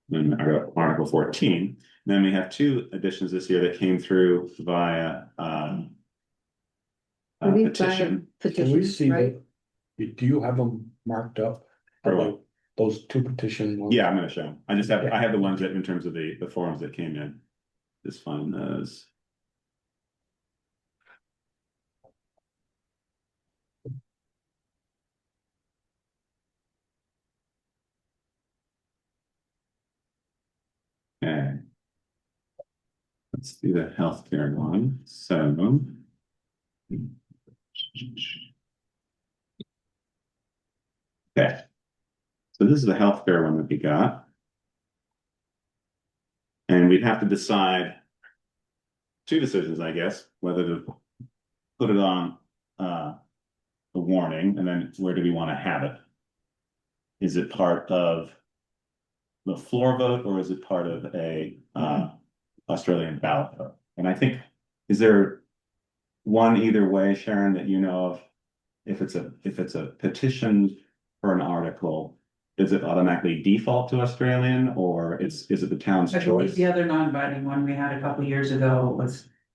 Then I got Article 14. Then we have 2 additions this year that came through via petition. Can we see that? Do you have them marked up? For what? those two petition ones. Yeah, I'm gonna show them. I just have, I have the ones that in terms of the forms that came in. Just find those. Okay. Let's do the healthcare one. So. Okay. So this is the healthcare one that we got. And we'd have to decide two decisions, I guess, whether to put it on the warning and then where do we want to have it? Is it part of the floor vote or is it part of a Australian ballot vote? And I think, is there one either way, Sharon, that you know of? If it's a petition for an article, does it automatically default to Australian or is it the town's I believe choice? the other non-binding one we had a couple years ago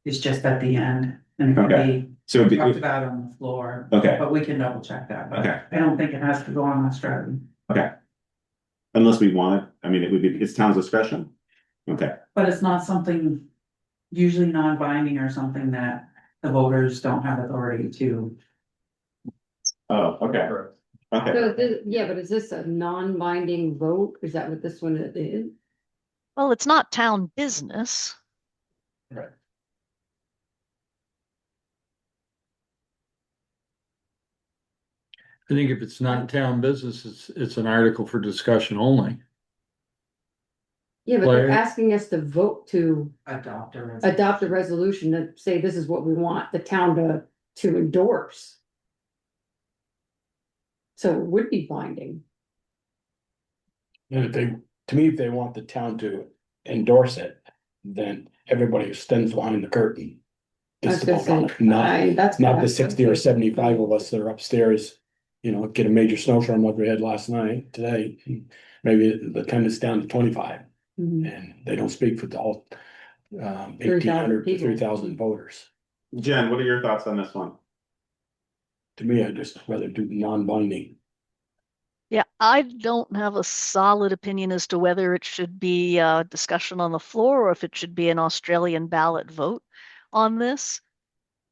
is just at the end. And it could Okay. be So it'd talked be, about on the floor. okay, But we can double check that. But okay, I don't think it has to go on Australian. okay. Unless we want it, I mean, it would be, it's town's discretion. Okay, But it's not something usually non-binding or something that the voters don't have authority to. oh, okay, okay. So yeah, but is this a non-binding vote? Is that what this one is? Well, it's not town business. Right. I think if it's not town business, it's an article for discussion only. Yeah, but they're Like- asking us to vote to Adopt adopt a resolution to say this is what we want the town to endorse. So it would be binding. And if they, to me, if they want the town to endorse it, then everybody stands behind the curtain. I was Gets to gonna vote on say, it, not, that's. not the 60 or 75 of us that are upstairs, you know, get a major snowstorm like we had last night, today. Maybe the attendance down to 25 Mhm. and they don't speak for the whole 3,000 1,800 to people. 3,000 voters. Jen, what are your thoughts on this one? To me, I'd just rather do non-binding. Yeah, I don't have a solid opinion as to whether it should be a discussion on the floor or if it should be an Australian ballot vote on this.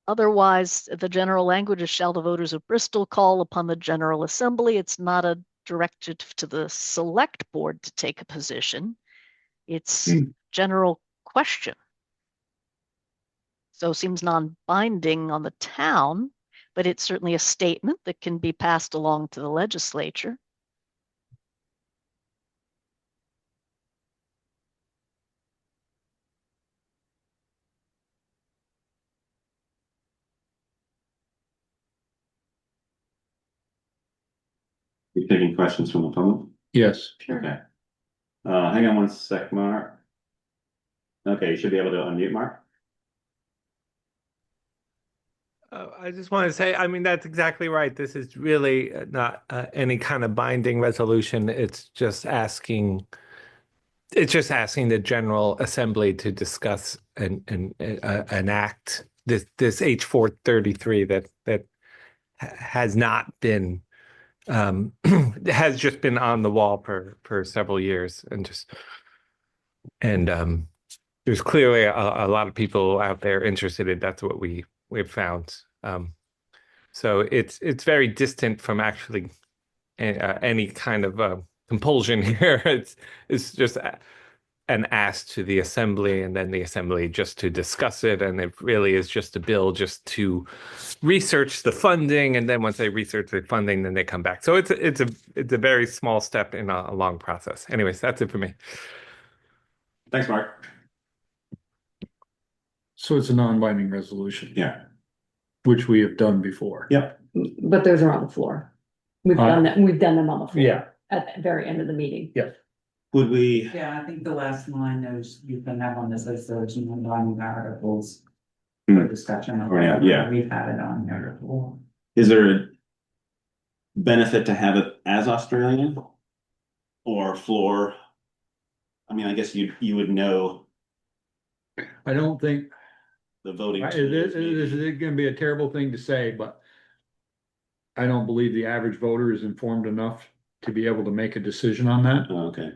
Otherwise, the general language is shall the voters of Bristol call upon the General Assembly. It's not a directive to the select board to take a position. It's general question. So it seems non-binding on the town, but it's certainly a statement that can be passed along to the legislature. You taking questions from the public? Yes. Okay. Hang on one sec, Mark. Okay, you should be able to unmute Mark. I just want to say, I mean, that's exactly right. This is really not any kind of binding resolution. It's just asking the General Assembly to discuss and enact this H.433 that has not been has just been on the wall for several years and there's clearly a lot of people out there interested in. That's what we've found. So it's very distant from actually any kind of compulsion here. It's just an ask to the assembly and then the assembly just to discuss it. And it really is just a bill just to research the funding. And then once they research the funding, then they come back. So it's a very small step in a long process. Anyways, that's it for me. Thanks, Mark. So it's a non-binding resolution. Yeah. Which we have done before. Yep. But those are on the floor. We've done that, we've done them on the floor. Yeah. At the very end of the meeting. Yeah. Would we? Yeah, I think the last line knows you can have on this list, those non-binding articles for discussion. Oh, yeah. We've had it on there before. Is there a benefit to have it as Australian or floor? I mean, I guess you would know I don't think, the voting. it is gonna be a terrible thing to say, but I don't believe the average voter is informed enough to be able to make a decision on that. Oh, okay.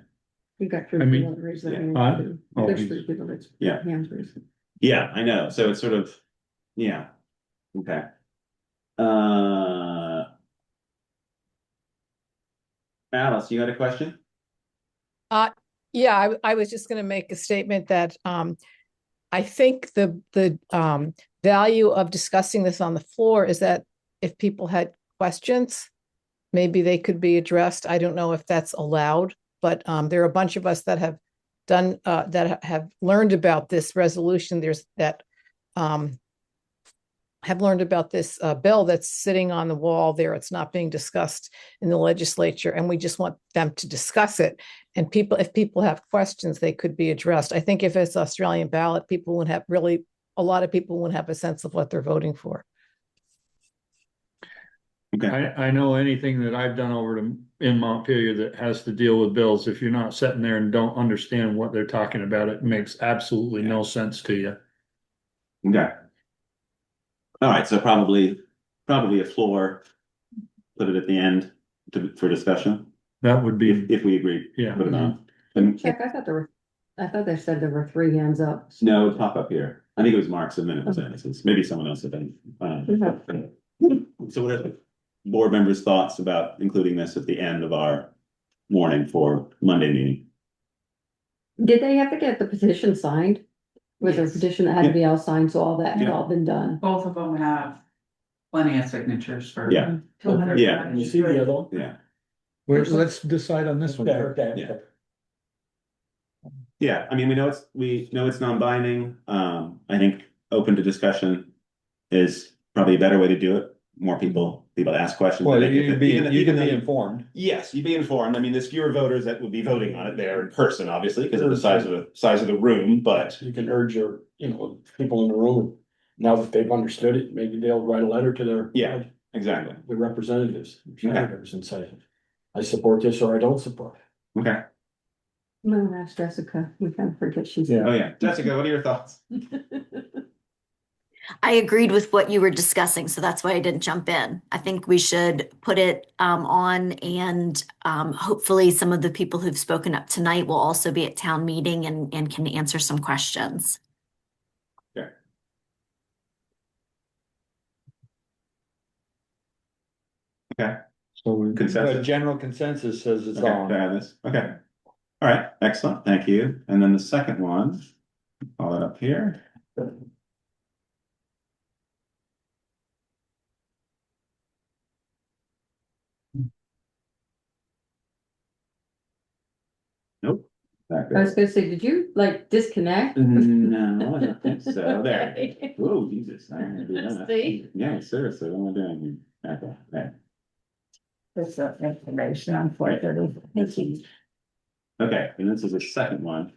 You got I three mean, people that raised their yeah. hand, Huh? too. Oh, There's geez. 3 people that's. Yeah. Hands raised. Yeah, I know. So it's sort of, yeah. Okay. Alice, you got a question? Yeah, I was just gonna make a statement that, I think the value of discussing this on the floor is that if people had questions, maybe they could be addressed. I don't know if that's allowed, but, there are a bunch of us that have done, that have learned about this resolution. There's that, have learned about this, bill that's sitting on the wall there. It's not being discussed in the legislature, and we just want them to discuss it. And people, if people have questions, they could be addressed. I think if it's Australian ballot, people would have really, a lot of people wouldn't have a sense of what they're voting for. Okay. I know anything that I've done in Montpelier that has to deal with bills, if you're not sitting there and don't understand what they're talking about, it makes absolutely no sense to you. Okay. All right, so probably a floor, put it at the end for discussion, That would be, if we agree. Yeah. Put it on. And Check, I thought they said there were 3 hands up. no, pop up here. I think it was Mark's and then it was Alice's. Maybe someone else had been. So what are the board members' thoughts about including this at the end of our warning for Monday meeting? Did they have to get the petition signed? Was there a Yes. petition that had to be all signed, so all that had all been done? Both of them have plenty of signatures for. Yeah. 200. Yeah. You see the other one? Yeah. Let's decide on this one. Okay. Yeah. Yeah, I mean, we know it's non-binding. I think open to discussion is probably a better way to do it. More people ask questions. well, I think you can though- be informed. Yes, you'd be informed. I mean, there's fewer voters that would be voting on it there in person, obviously, because of the size of the room, but You can urge your, people in the room, now that they've understood it, maybe they'll write a letter to their. Yeah. exactly. The representatives, senators, and say, I support this or I don't support it. Okay. I'm gonna ask Jessica, we kind of forget she's. Yeah. Oh, yeah. Jessica, what are your thoughts? I agreed with what you were discussing, so that's why I didn't jump in. I think we should put it on, and hopefully some of the people who've spoken up tonight will also be at town meeting and can answer some questions. Okay. So Consensus? the general consensus says it's Okay, on. can I have this? Okay. All right, excellent. Thank you. And then the second one, call it up here. Nope. Not I was good. gonna say, did you like disconnect? No, I don't think so. There. Oh, Jesus. I don't wanna do that. See? Yeah, seriously, what am I doing here? Okay, there. There's information on 430. Thank you. Okay, and this is the second one.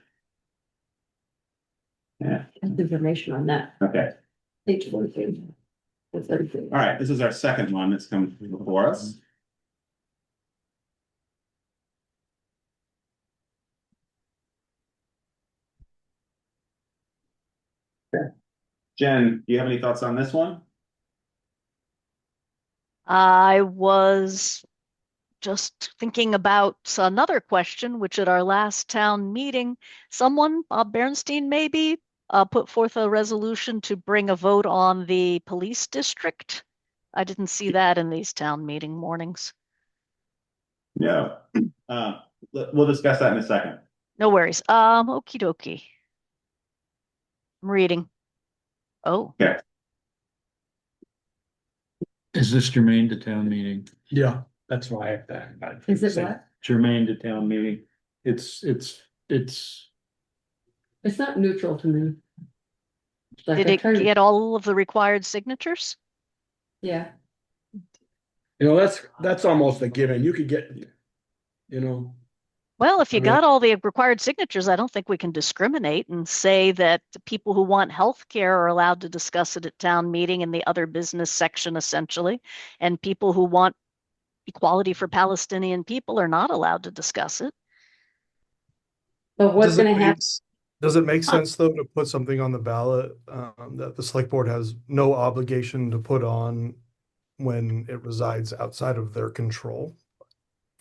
Yeah, Information on that, okay. page 42. That's 32. All right, this is our second one that's come before us. Okay. Jen, do you have any thoughts on this one? I was just thinking about another question, which at our last town meeting, someone, Bob Bernstein maybe, put forth a resolution to bring a vote on the police district. I didn't see that in these town meeting mornings. No. We'll discuss that in a second. No worries. Okie dokie. I'm reading. Oh, Okay. Is this germane to town meeting? Yeah, that's why I have that. Is it what? Germane to town meeting. It's It's not neutral to me. Like, did I it tried to- get all of the required signatures? Yeah, That's almost a given. You could get, Well, if you I mean- got all the required signatures, I don't think we can discriminate and say that the people who want health care are allowed to discuss it at town meeting in the other business section, essentially. And people who want equality for Palestinian people are not allowed to discuss it. but what's Does it gonna make happen? Does it make sense though to put something on the ballot that the select board has no obligation to put on when it resides outside of their control?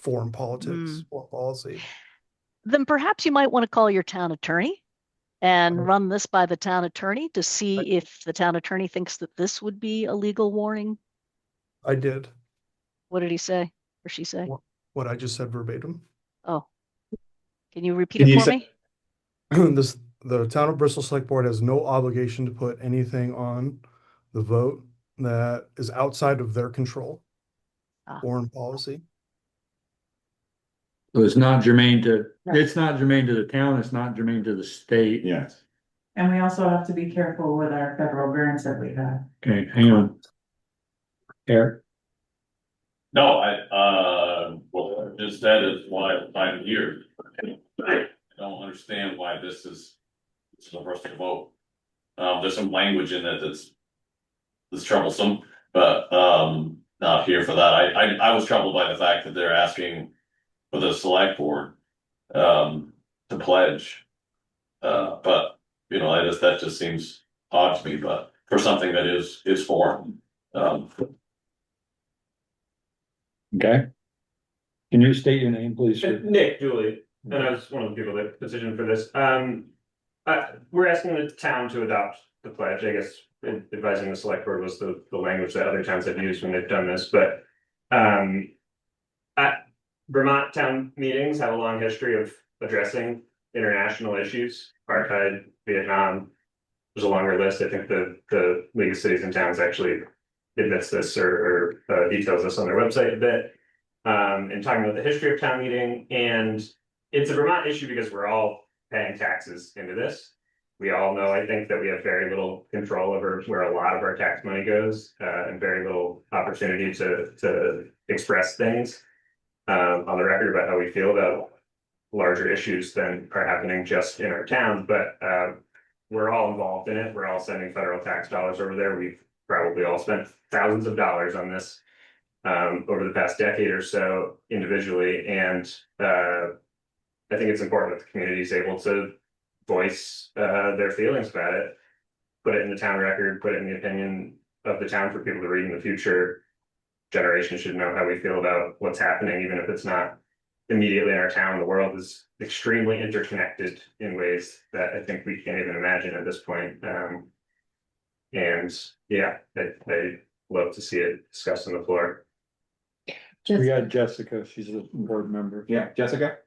foreign politics or policy. Then perhaps you might want to call your town attorney and run this by the town attorney to see if the town attorney thinks that this would be a legal warning. I did What did he say or she say? what I just said verbatim. Oh, can you repeat it for me? The town of Bristol Select Board has no obligation to put anything on the vote that is outside of their control. Foreign policy. So it's not germane to, it's not germane to the town, it's not germane to the state. Yes. And we also have to be careful with our federal grants that we have. Okay, hang on. Eric? No, well, just that is why I'm here. I don't understand why this is for us to vote. There's some language in it that's troublesome, but, not here for that. I was troubled by the fact that they're asking for the select board, to pledge. But, you know, that just seems odd to me, but for something that is foreign. Okay. Can you state your name, please? sir? Nick Dooley, and I was one of the people that petitioned for this. We're asking the town to adopt the pledge. I guess advising the select board was the language that other towns have used when they've done this, but Vermont town meetings have a long history of addressing international issues, apartheid, Vietnam. There's a longer list. I think the League of Cities and Towns actually admits this or details this on their website a bit. And talking about the history of town meeting, and it's a Vermont issue because we're all paying taxes into this. We all know, I think, that we have very little control over where a lot of our tax money goes, and very little opportunity to express things on the record about how we feel about larger issues than are happening just in our town. But we're all involved in it. We're all sending federal tax dollars over there. We've probably all spent thousands of dollars on this over the past decade or so individually. And I think it's important that the community is able to voice their feelings about it, put it in the town record, put it in the opinion of the town for people to read in the future. Generations should know how we feel about what's happening, even if it's not immediately in our town. The world is extremely interconnected in ways that I think we can't even imagine at this point. And yeah, I love to see it discussed on the floor. We got Jessica, she's a board member. Yeah, Jessica?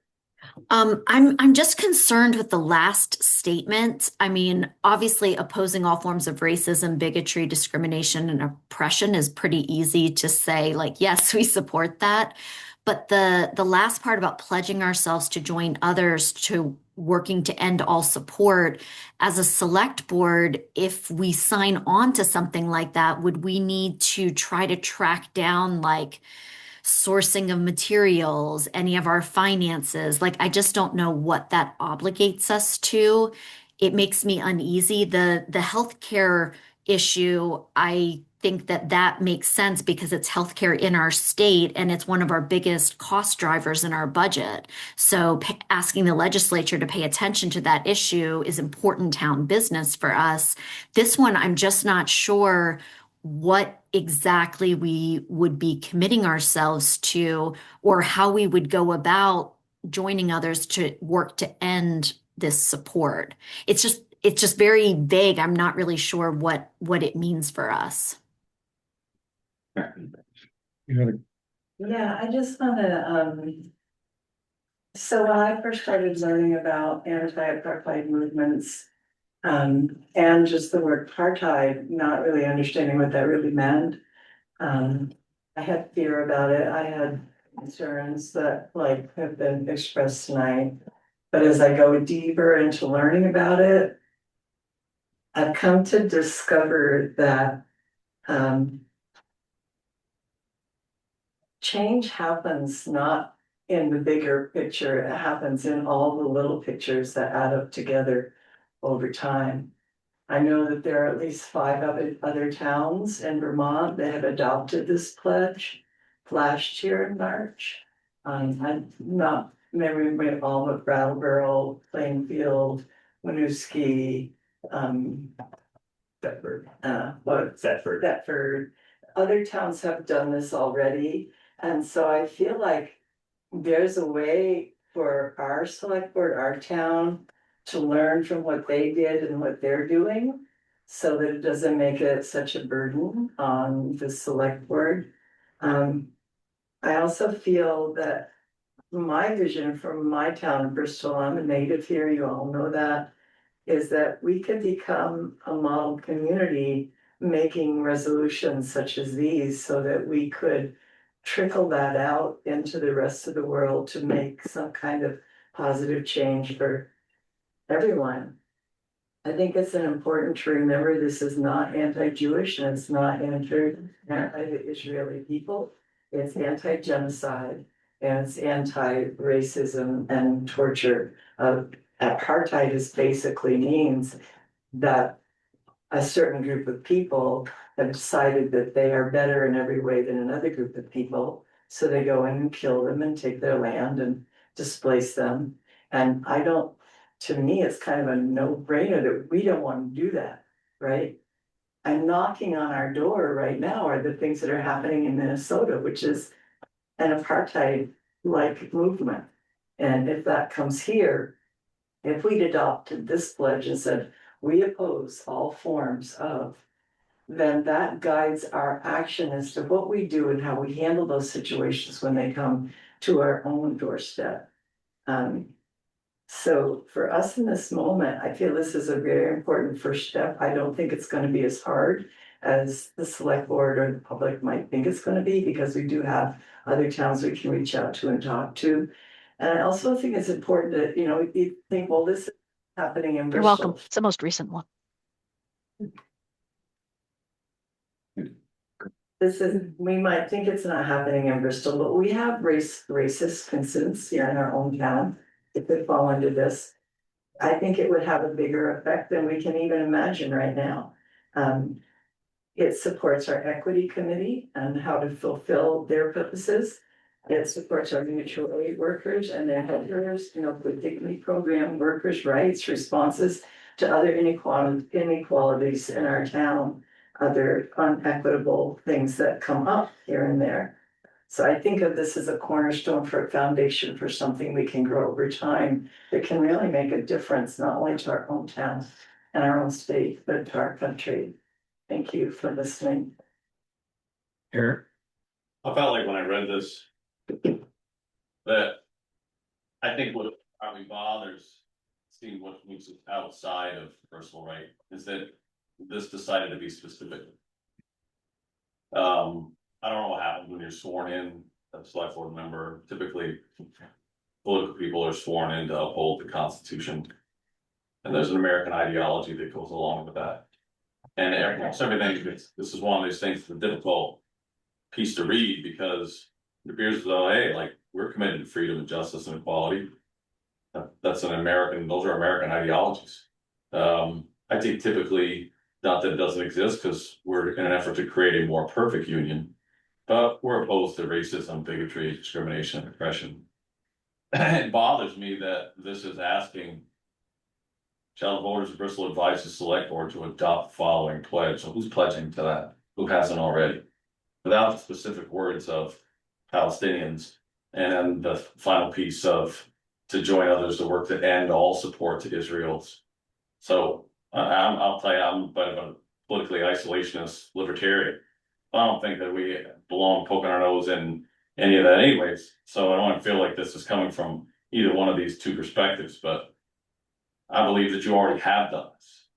I'm just concerned with the last statement. I mean, obviously opposing all forms of racism, bigotry, discrimination, and oppression is pretty easy to say, like, yes, we support that. But the last part about pledging ourselves to join others to working to end all support, as a select board, if we sign on to something like that, would we need to try to track down like sourcing of materials, any of our finances? Like, I just don't know what that obligates us to. It makes me uneasy. The healthcare issue, I think that makes sense because it's healthcare in our state and it's one of our biggest cost drivers in our budget. So asking the legislature to pay attention to that issue is important town business for us. This one, I'm just not sure what exactly we would be committing ourselves to or how we would go about joining others to work to end this support. It's just very vague. I'm not really sure what it means for us. Yeah, I just wanna, so when I first started learning about anti-apartheid movements, and just the word apartheid, not really understanding what that really meant. I had fear about it. I had concerns that like have been expressed tonight. But as I go deeper into learning about it, I've come to discover that change happens not in the bigger picture, it happens in all the little pictures that add up together over time. I know that there are at least 5 other towns in Vermont that have adopted this pledge last year in March. I'm not maybe all but Brattleboro, Plainfield, Winooski, Thetford. Thetford. Other towns have done this already. And so I feel like there's a way for our select board, our town, to learn from what they did and what they're doing, so that it doesn't make it such a burden on the select board. I also feel that my vision for my town, Bristol, I'm a native here, you all know that, is that we could become a model community making resolutions such as these, so that we could trickle that out into the rest of the world to make some kind of positive change for everyone. I think it's important to remember this is not anti-Jewish and it's not anti-Israeli people. It's anti-genocide and it's anti-racism and torture. Apartheid is basically means that a certain group of people have decided that they are better in every way than another group of people. So they go in and kill them and take their land and displace them. And to me, it's kind of a no-brainer that we don't want to do that, right? And knocking on our door right now are the things that are happening in Minnesota, which is an apartheid-like movement. And if that comes here, if we'd adopted this pledge and said, we oppose all forms of, then that guides our action as to what we do and how we handle those situations when they come to our own doorstep. So for us in this moment, I feel this is a very important first step. I don't think it's going to be as hard as the select board or the public might think it's going to be, because we do have other towns we can reach out to and talk to. And I also think it's important that, you think, well, this is happening in Bristol. You're welcome. It's the most recent one. We might think it's not happening in Bristol, but we have racist incidents here in our own town. It could fall into this. I think it would have a bigger effect than we can even imagine right now. It supports our equity committee and how to fulfill their purposes. It supports our mutual aid workers and their helpers, with dignity program, workers' rights, responses to other inequalities in our town, other unequitable things that come up here and there. So I think of this as a cornerstone for a foundation for something we can grow over time that can really make a difference, not only to our own town and our own state, but to our country. Thank you for listening. Eric? I felt like when I read this, that I think what probably bothers, seeing what moves outside of personal right, is that this decided to be specific. I don't know what happens when you're sworn in as a select board member. Typically, political people are sworn in to uphold the Constitution. And there's an American ideology that goes along with that. And everything, this is one of those things that's a difficult piece to read, because it appears as though, hey, like, we're committed to freedom and justice and equality. Those are American ideologies. I think typically, not that it doesn't exist, because we're in an effort to create a more perfect union, but we're opposed to racism, bigotry, discrimination, and oppression. It bothers me that this is asking, shall the voters of Bristol advise the select board to adopt the following pledge? So who's pledging to that? Who hasn't already? Without the specific words of Palestinians, and the final piece of to join others to work to end all support to Israel's. So I'll tell you, I'm a bit of a politically isolationist libertarian. I don't think that we belong poking our nose in any of that anyways. So I don't feel like this is coming from either one of these two perspectives, but I believe that you already have done this.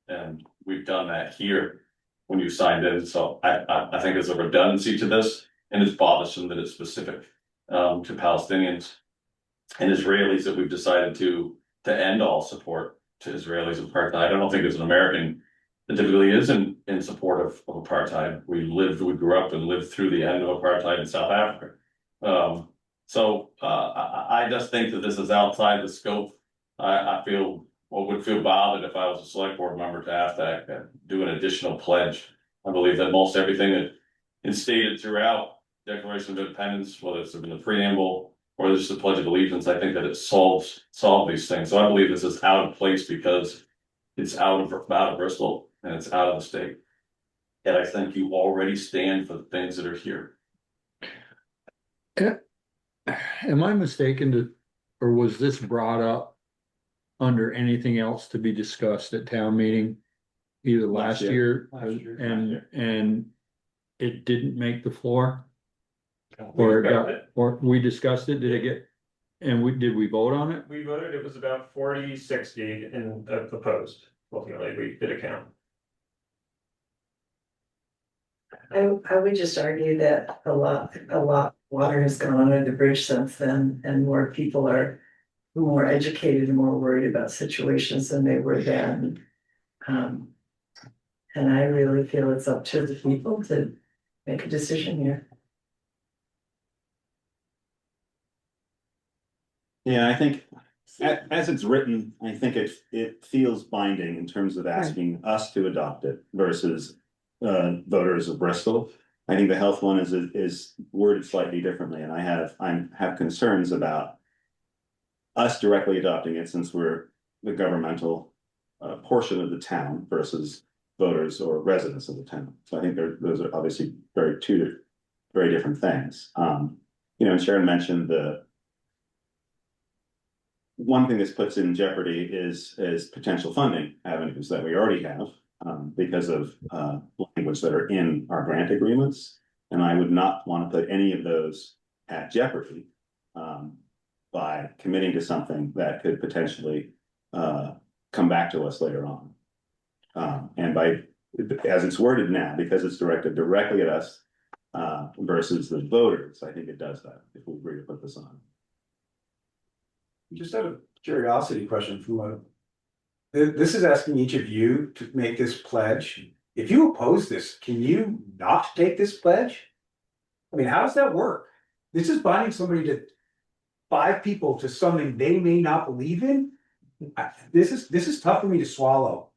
And we've done that here when you signed in. So I think there's a redundancy to this, and it's bothersome that it's specific to Palestinians and Israelis, that we've decided to end all support to Israelis apartheid. I don't think there's an American that typically is in support of apartheid. We grew up and lived through the end of apartheid in South Africa. I just think that this is outside the scope. I would feel bothered if I was a select board member to have to do an additional pledge. I believe that most everything that is stated throughout Declaration of Independence, whether it's in the preamble or just the Pledge of Allegiance, I think that it solves these things. So I believe this is out of place because it's out of Bristol and it's out of the state. And I think you already stand for the things that are here. am I mistaken to, or was this brought up under anything else to be discussed at town meeting? Either last year and it didn't make the floor? Or it got, or we discussed it, did it get, and did we vote on it? We voted, it was about 40-60 and opposed, ultimately, we did a count. I would just argue that a lot water has gone under the bridge since then, and more people are more educated and more worried about situations than they were then. And I really feel it's up to the people to make a decision here. Yeah, I think as it's written, I think it feels binding in terms of asking us to adopt it versus voters of Bristol. I think the health one is worded slightly differently, and I have concerns about us directly adopting it since we're the governmental portion of the town versus voters or residents of the town. So I think those are obviously two very different things. You know, and Sharon mentioned the one thing this puts in jeopardy is potential funding avenues that we already have because of language that are in our grant agreements. And I would not want to put any of those at jeopardy by committing to something that could potentially come back to us later on. And as it's worded now, because it's directed directly at us versus the voters, I think it does that if we agree to put this on. Just out of curiosity question from this is asking each of you to make this pledge. If you oppose this, can you not take this pledge? I mean, how does that work? This is binding somebody to 5 people to something they may not believe in. This is tough for me to swallow.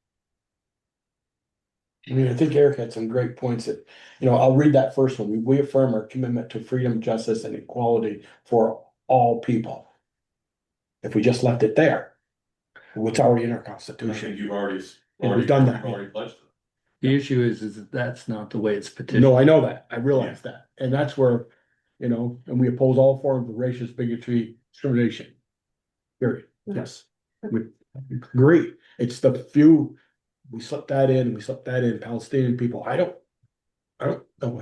I mean, I think Eric had some great points that, I'll read that first one. We affirm our commitment to freedom, justice, and equality for all people. If we just left it there, what's already in our I think constitution. you've already We've done that. pledged it. The issue is that that's not the way it's petitioned. No, I know that. I realize that. And that's where, and we oppose all forms of racist bigotry, discrimination. Period. Yes. We agree. It's the few, we slipped that in, Palestinian people. I don't know,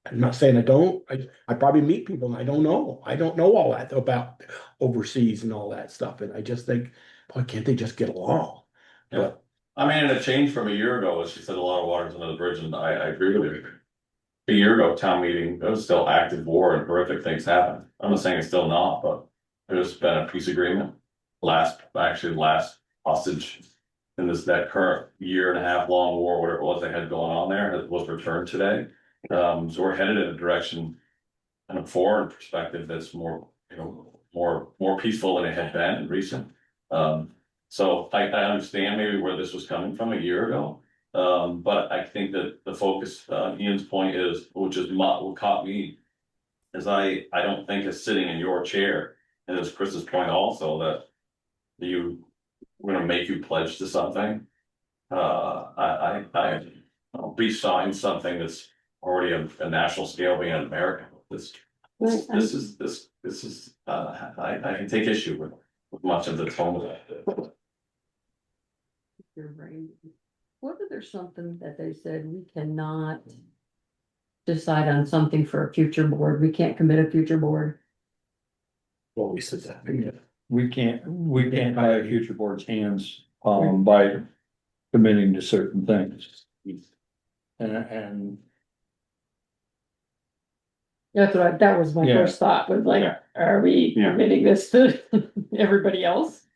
I'm not saying I don't. I probably meet people and I don't know. I don't know all that about overseas and all that stuff. And I just think, boy, can't they just get along? Yeah. But I mean, and it changed from a year ago, as she said, a lot of water's under the bridge, and I agree with you. A year ago, town meeting, there was still active war and horrific things happened. I'm not saying it's still not, but there's been a peace agreement. Last hostage in that current 1.5 year long war, whatever it was they had going on there, was returned today. So we're headed in a direction and a foreign perspective that's more peaceful than it had been in recent. So I understand maybe where this was coming from a year ago. But I think that the focus, Ian's point is, which is what caught me, is I don't think it's sitting in your chair, and it's Chris's point also that we're gonna make you pledge to something. Be signed something that's already a national scale being American. This is I can take issue with much of the tone of that. Your brain. What if there's something that they said we cannot decide on something for a future board? We can't commit a future board. well, we said that. We can't tie a future board's hands by committing to certain things. And that was my Yeah. first thought, was like, Yeah. are we Yeah. committing this to everybody else?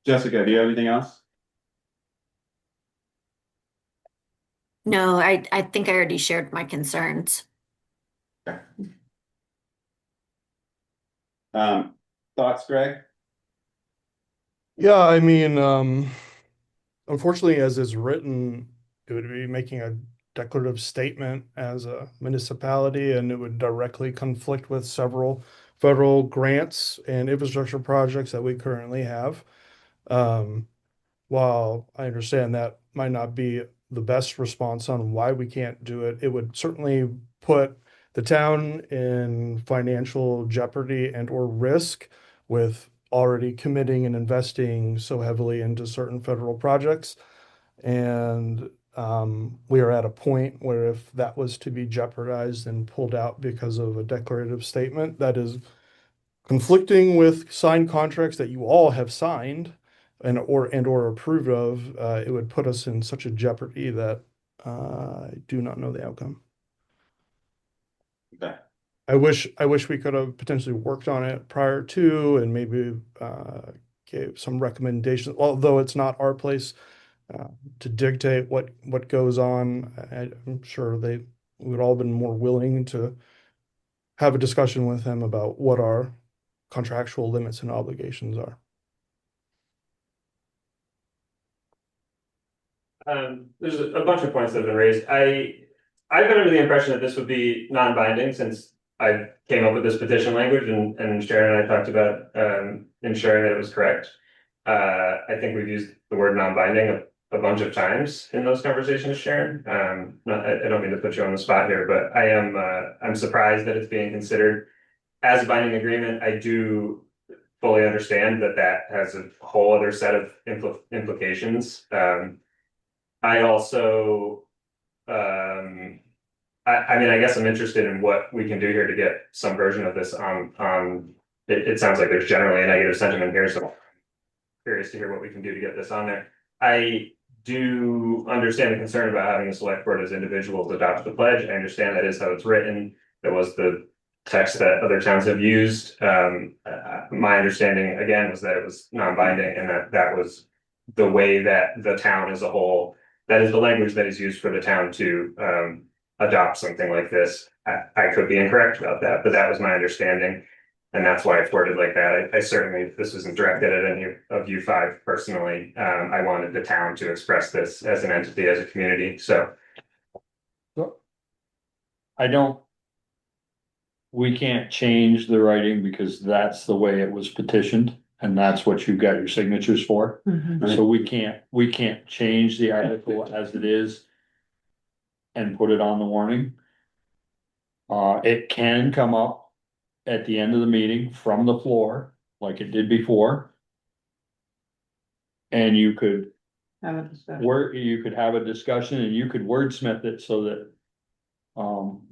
Jessica, do you have anything else? No, I think I already shared my concerns. Thoughts, Greg? Yeah, I mean, unfortunately, as is written, it would be making a declarative statement as a municipality, and it would directly conflict with several federal grants and infrastructure projects that we currently have. While I understand that might not be the best response on why we can't do it, it would certainly put the town in financial jeopardy and or risk with already committing and investing so heavily into certain federal projects. And we are at a point where if that was to be jeopardized and pulled out because of a declarative statement that is conflicting with signed contracts that you all have signed and or approved of, it would put us in such a jeopardy that I do not know the outcome. Okay. I wish we could have potentially worked on it prior to and maybe gave some recommendations, although it's not our place to dictate what goes on. I'm sure they would all been more willing to have a discussion with him about what our contractual limits and obligations are. There's a bunch of points that have been raised. I've been under the impression that this would be non-binding since I came up with this petition language and Sharon and I talked about ensuring that it was correct. I think we've used the word non-binding a bunch of times in those conversations, Sharon. I don't mean to put you on the spot here, but I'm surprised that it's being considered as a binding agreement. I do fully understand that that has a whole other set of implications. I also, I mean, I guess I'm interested in what we can do here to get some version of this on, it sounds like there's generally a negative sentiment here, so I'm curious to hear what we can do to get this on there. I do understand the concern about having the select board as individuals adopt the pledge. I understand that is how it's written. That was the text that other towns have used. My understanding, again, was that it was non-binding and that was the way that the town as a whole, that is the language that is used for the town to adopt something like this. I could be incorrect about that, but that was my understanding. And that's why it's worded like that. I certainly, this isn't directed at any of you five personally. I wanted the town to express this as an entity, as a community, so. We can't change the writing because that's the way it was petitioned and that's what you've got your signatures for. So we can't change the article as it is and put it on the warning. It can come up at the end of the meeting from the floor, like it did before. And you could Have a discussion. you could have a discussion and you could wordsmith it so that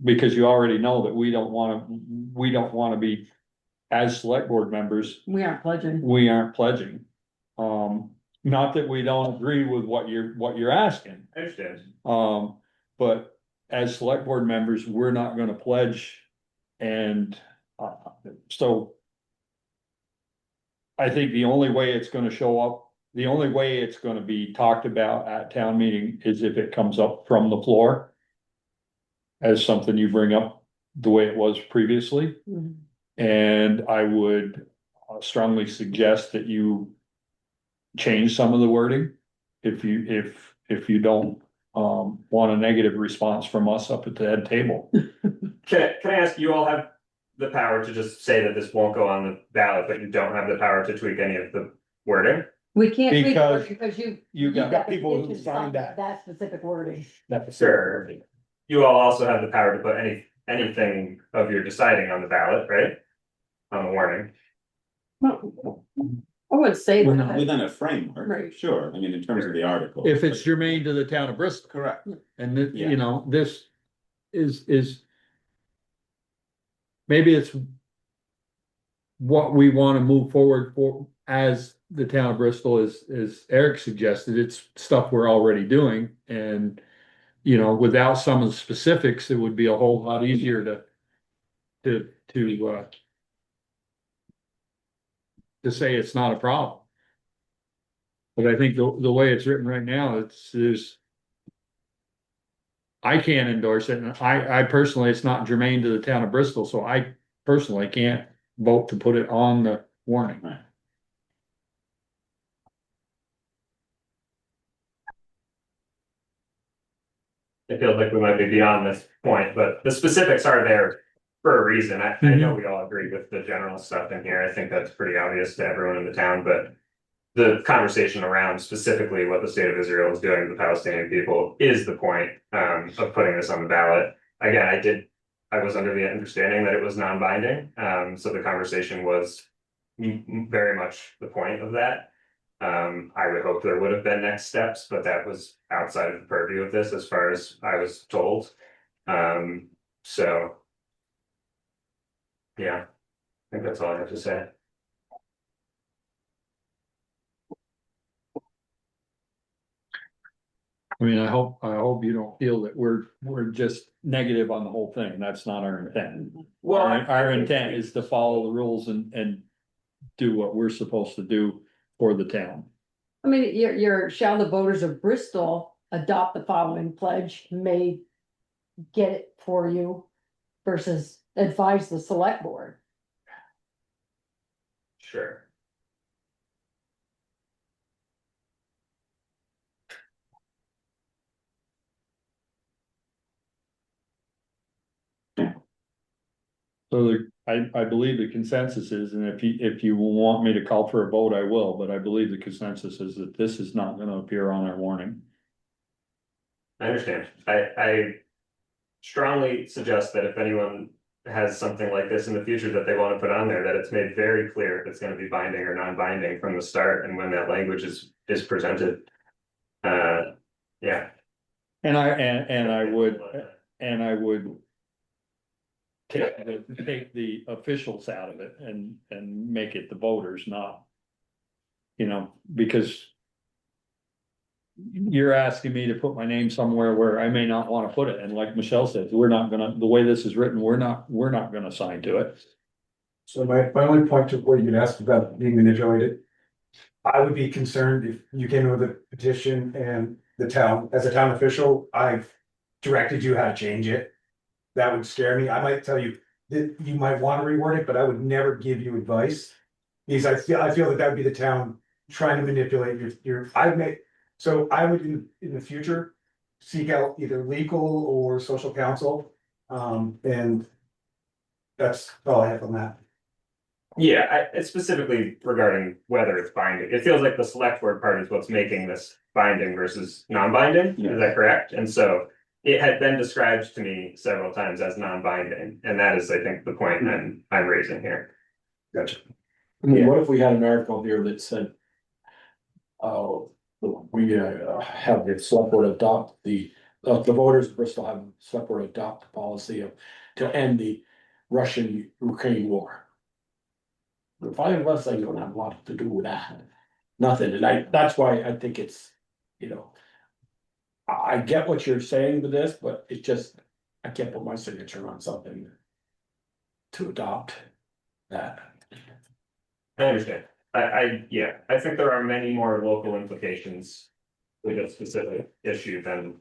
because you already know that we don't wanna be, as select board members, We aren't pledging. we aren't pledging. Not that we don't agree with what you're asking. I understand. But as select board members, we're not gonna pledge and so. I think the only way it's gonna show up, the only way it's gonna be talked about at town meeting is if it comes up from the floor. As something you bring up the way it was previously. And I would strongly suggest that you change some of the wording. If you don't want a negative response from us up at the head table. Can I ask, you all have the power to just say that this won't go on the ballot, but you don't have the power to tweak any of the wording? We can't tweak Because it because you got people who petitioned signed something, that specific wording. Sure. You all also have the power to put anything of your deciding on the ballot, right? On the warning. I would say that. Within a framework, Right. sure, I mean, in terms of the article. If it's germane to the town of Bristol. Correct. And Yeah. you know, this is. Maybe it's. What we wanna move forward for as the town of Bristol is Eric suggested, it's stuff we're already doing and. You know, without some of the specifics, it would be a whole lot easier to say it's not a problem. But I think the way it's written right now, I can't endorse it, and I personally, it's not germane to the town of Bristol, so I personally can't vote to put it on the warning. It feels like we might be beyond this point, but the specifics are there for a reason. I know we all agree with the general stuff in here. I think that's pretty obvious to everyone in the town, but. The conversation around specifically what the state of Israel is doing to the Palestinian people is the point of putting this on the ballot. Again, I did I was under the understanding that it was non-binding, so the conversation was very much the point of that. I would hope there would have been next steps, but that was outside of the purview of this, as far as I was told. So. Yeah, I think that's all I have to say. I mean, I hope you don't feel that we're just negative on the whole thing. That's not our intent. Well, Our intent is to follow the rules and do what we're supposed to do for the town. I mean, your shall the voters of Bristol adopt the following pledge may get it for you versus advise the select board. Sure. So I believe the consensus is, and if you want me to call for a vote, I will, but I believe the consensus is that this is not gonna appear on our warning. I understand. I strongly suggest that if anyone has something like this in the future that they want to put on there, that it's made very clear if it's going to be binding or non-binding from the start, and when that language is presented. Yeah. And I would take the officials out of it and make it the voters, not, because you're asking me to put my name somewhere where I may not want to put it. And like Michelle said, we're not gonna, the way this is written, we're not gonna sign to it. So my only point to what you'd asked about being manipulated. I would be concerned if you came in with a petition and the town, as a town official, I've directed you how to change it. That would scare me. I might tell you that you might want to reword it, but I would never give you advice. Because I feel that would be the town trying to manipulate your, so I would in the future seek out either legal or social counsel. And that's all I have on that. Yeah, it's specifically regarding whether it's binding. It feels like the select board part is what's making this binding versus non-binding. Is that correct? And so it had been described to me several times as non-binding, and that is, I think, the point I'm raising here. Gotcha. I mean, what if we had an article here that said, we have the select board adopt the voters of Bristol have select board adopt the policy to end the Russian-Ukraine war. The five of us, I don't have a lot to do with that. Nothing, and that's why I think it's, I get what you're saying with this, but it's just, I can't put my signature on something to adopt that. I understand. I think there are many more local implications with a specific issue than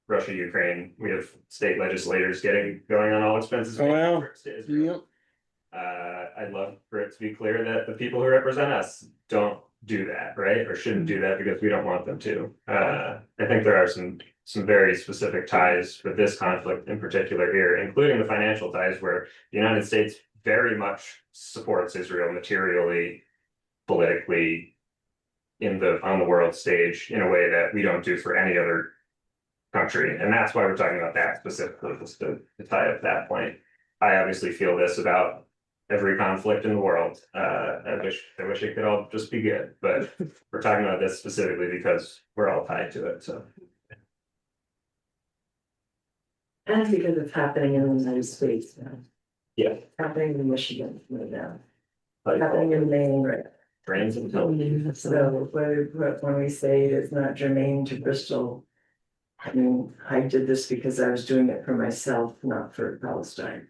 Russia, Ukraine. We have state legislators going on all expenses. I'd love for it to be clear that the people who represent us don't do that, right? Or shouldn't do that because we don't want them to. I think there are some very specific ties with this conflict in particular here, including the financial ties where the United States very much supports Israel materially, politically, on the world stage in a way that we don't do for any other country. And that's why we're talking about that specifically, just to tie up that point. I obviously feel this about every conflict in the world. I wish it could all just be good, but we're talking about this specifically because we're all tied to it, so. And because it's happening in the United States now. Yeah. It's happening in Michigan right now. Happening in Maine right now. Drains and So when we say it's not germane to Bristol, I mean, I did this because I was doing it for myself, not for Palestine.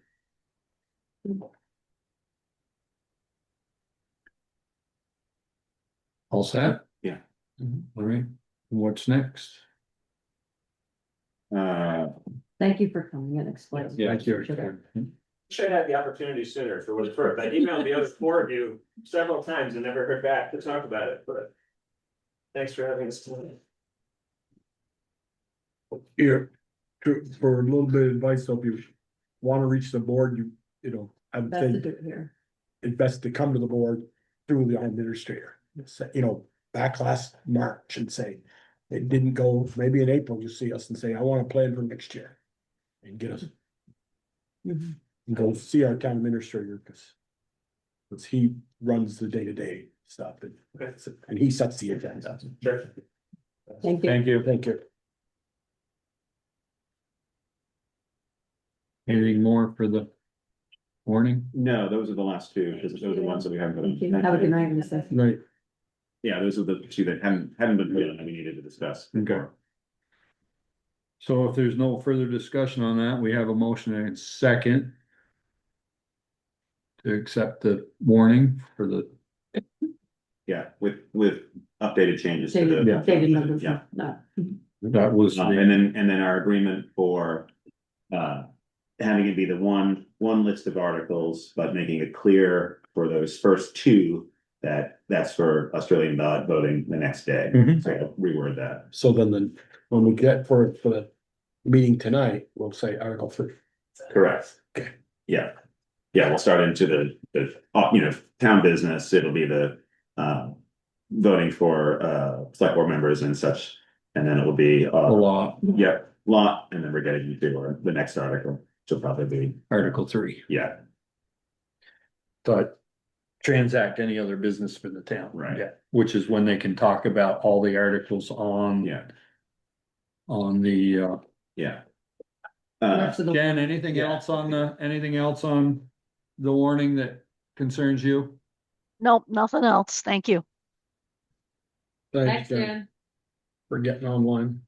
All set? Yeah. All right, what's next? Thank you for coming and explaining. Yeah, thank you. Should have had the opportunity sooner for what it's worth. I emailed the other four of you several times and never heard back to talk about it, but thanks for having us tonight. Here, for a little bit of advice, so if you want to reach the board, I would Best to say do it here. it's best to come to the board through the administrator. Back last March and say, it didn't go, maybe in April, you see us and say, I want to plan for next year. And get us, And go see our town administrator, because he runs the day-to-day stuff, and he sets the agenda. Sure. Thank you. Thank you. Thank you. Anything more for the warning? No, those are the last two, because those are the ones that we haven't. Thank you. Have a good night, Mr. Right. Yeah, those are the two that haven't been put on that we needed to discuss. Okay. So if there's no further discussion on that, we have a motion and a second to accept the warning for the, Yeah, with updated changes to the. Updated numbers. Yeah. No. that was And the, then our agreement for having it be the one list of articles, but making it clear for those first two that that's for Australian ballot voting the next day. Mhm. So I'll reword that. So then, when we get for the meeting tonight, we'll say Article 3. Correct. Okay. Yeah. Yeah, we'll start into the town business. It'll be the voting for select board members and such. And then it will be a lot, Yep, lot, and then we're getting into the next article, which will probably be, Article 3. yeah, But transact any other business for the town. Right. Yeah, which is when they can talk about all the articles on. yeah, On the, yeah. Jen, anything else on the warning that concerns you? Nope, nothing else. Thank you. Thanks, Jen, Jen. for getting online.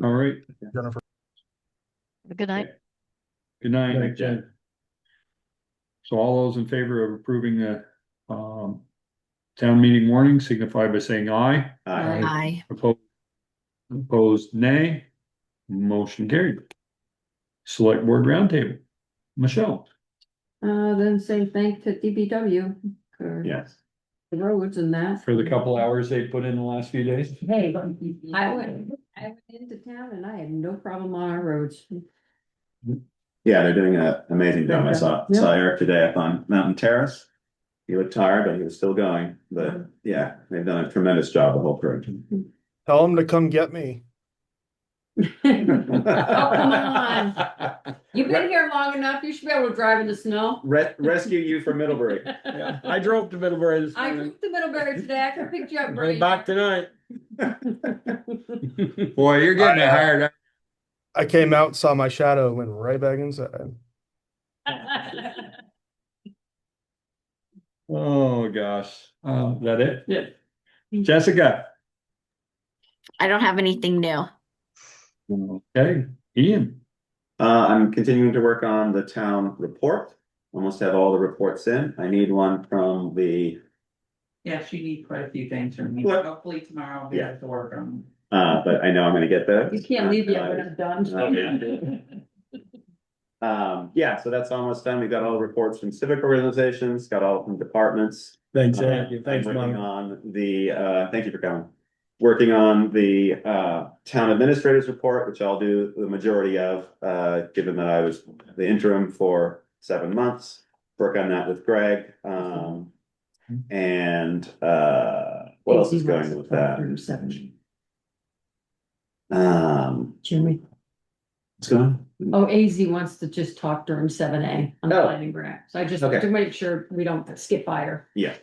All right, Jennifer. Good night. good night. Thanks, Jen. So all those in favor of approving the town meeting warning signify by saying aye. Aye. Opposed, nay. Motion carried. Select board roundtable. Michelle. Then say thank to DPW for Yes. the roads and that. For the couple hours they put in the last few days. Hey, I went into town and I had no problem on our roads. Yeah, they're doing an amazing job. I saw Yep. Eric today up on Mountain Terrace. He looked tired, but he was still going. But yeah, they've done a tremendous job, the whole crew. Tell him to come get me. Oh, come on. You've been here long enough. You should be able to drive in the snow. Rescue you from Middlebury. Yeah, I drove to Middlebury this I morning. drove to Middlebury today. I can pick you up. Going Brady. back tonight. Boy, you're getting it hard. I came out, saw my shadow, went right back inside. Oh, gosh. Is that it? Yeah. Jessica. I don't have anything new. Okay, Ian. I'm continuing to work on the town report. Almost have all the reports in. I need one from the, Yes, you need quite a few things from me. What? Hopefully tomorrow I'll be able to work on. but I know I'm gonna get there. You can't leave yet. We're not done. Yeah, so that's almost done. We got all the reports from civic organizations, got all from departments. Thanks, Thank Andy. Thanks, working Mom. on the, thank you for coming. Working on the town administrators report, which I'll do the majority of, given that I was the interim for 7 months. Work on that with Greg. And what else is going with that? Jimmy. What's going on? Oh, AZ wants to just talk during 7A on the Oh. planning grant. So I just Okay. to make sure we don't skip fire. Yeah.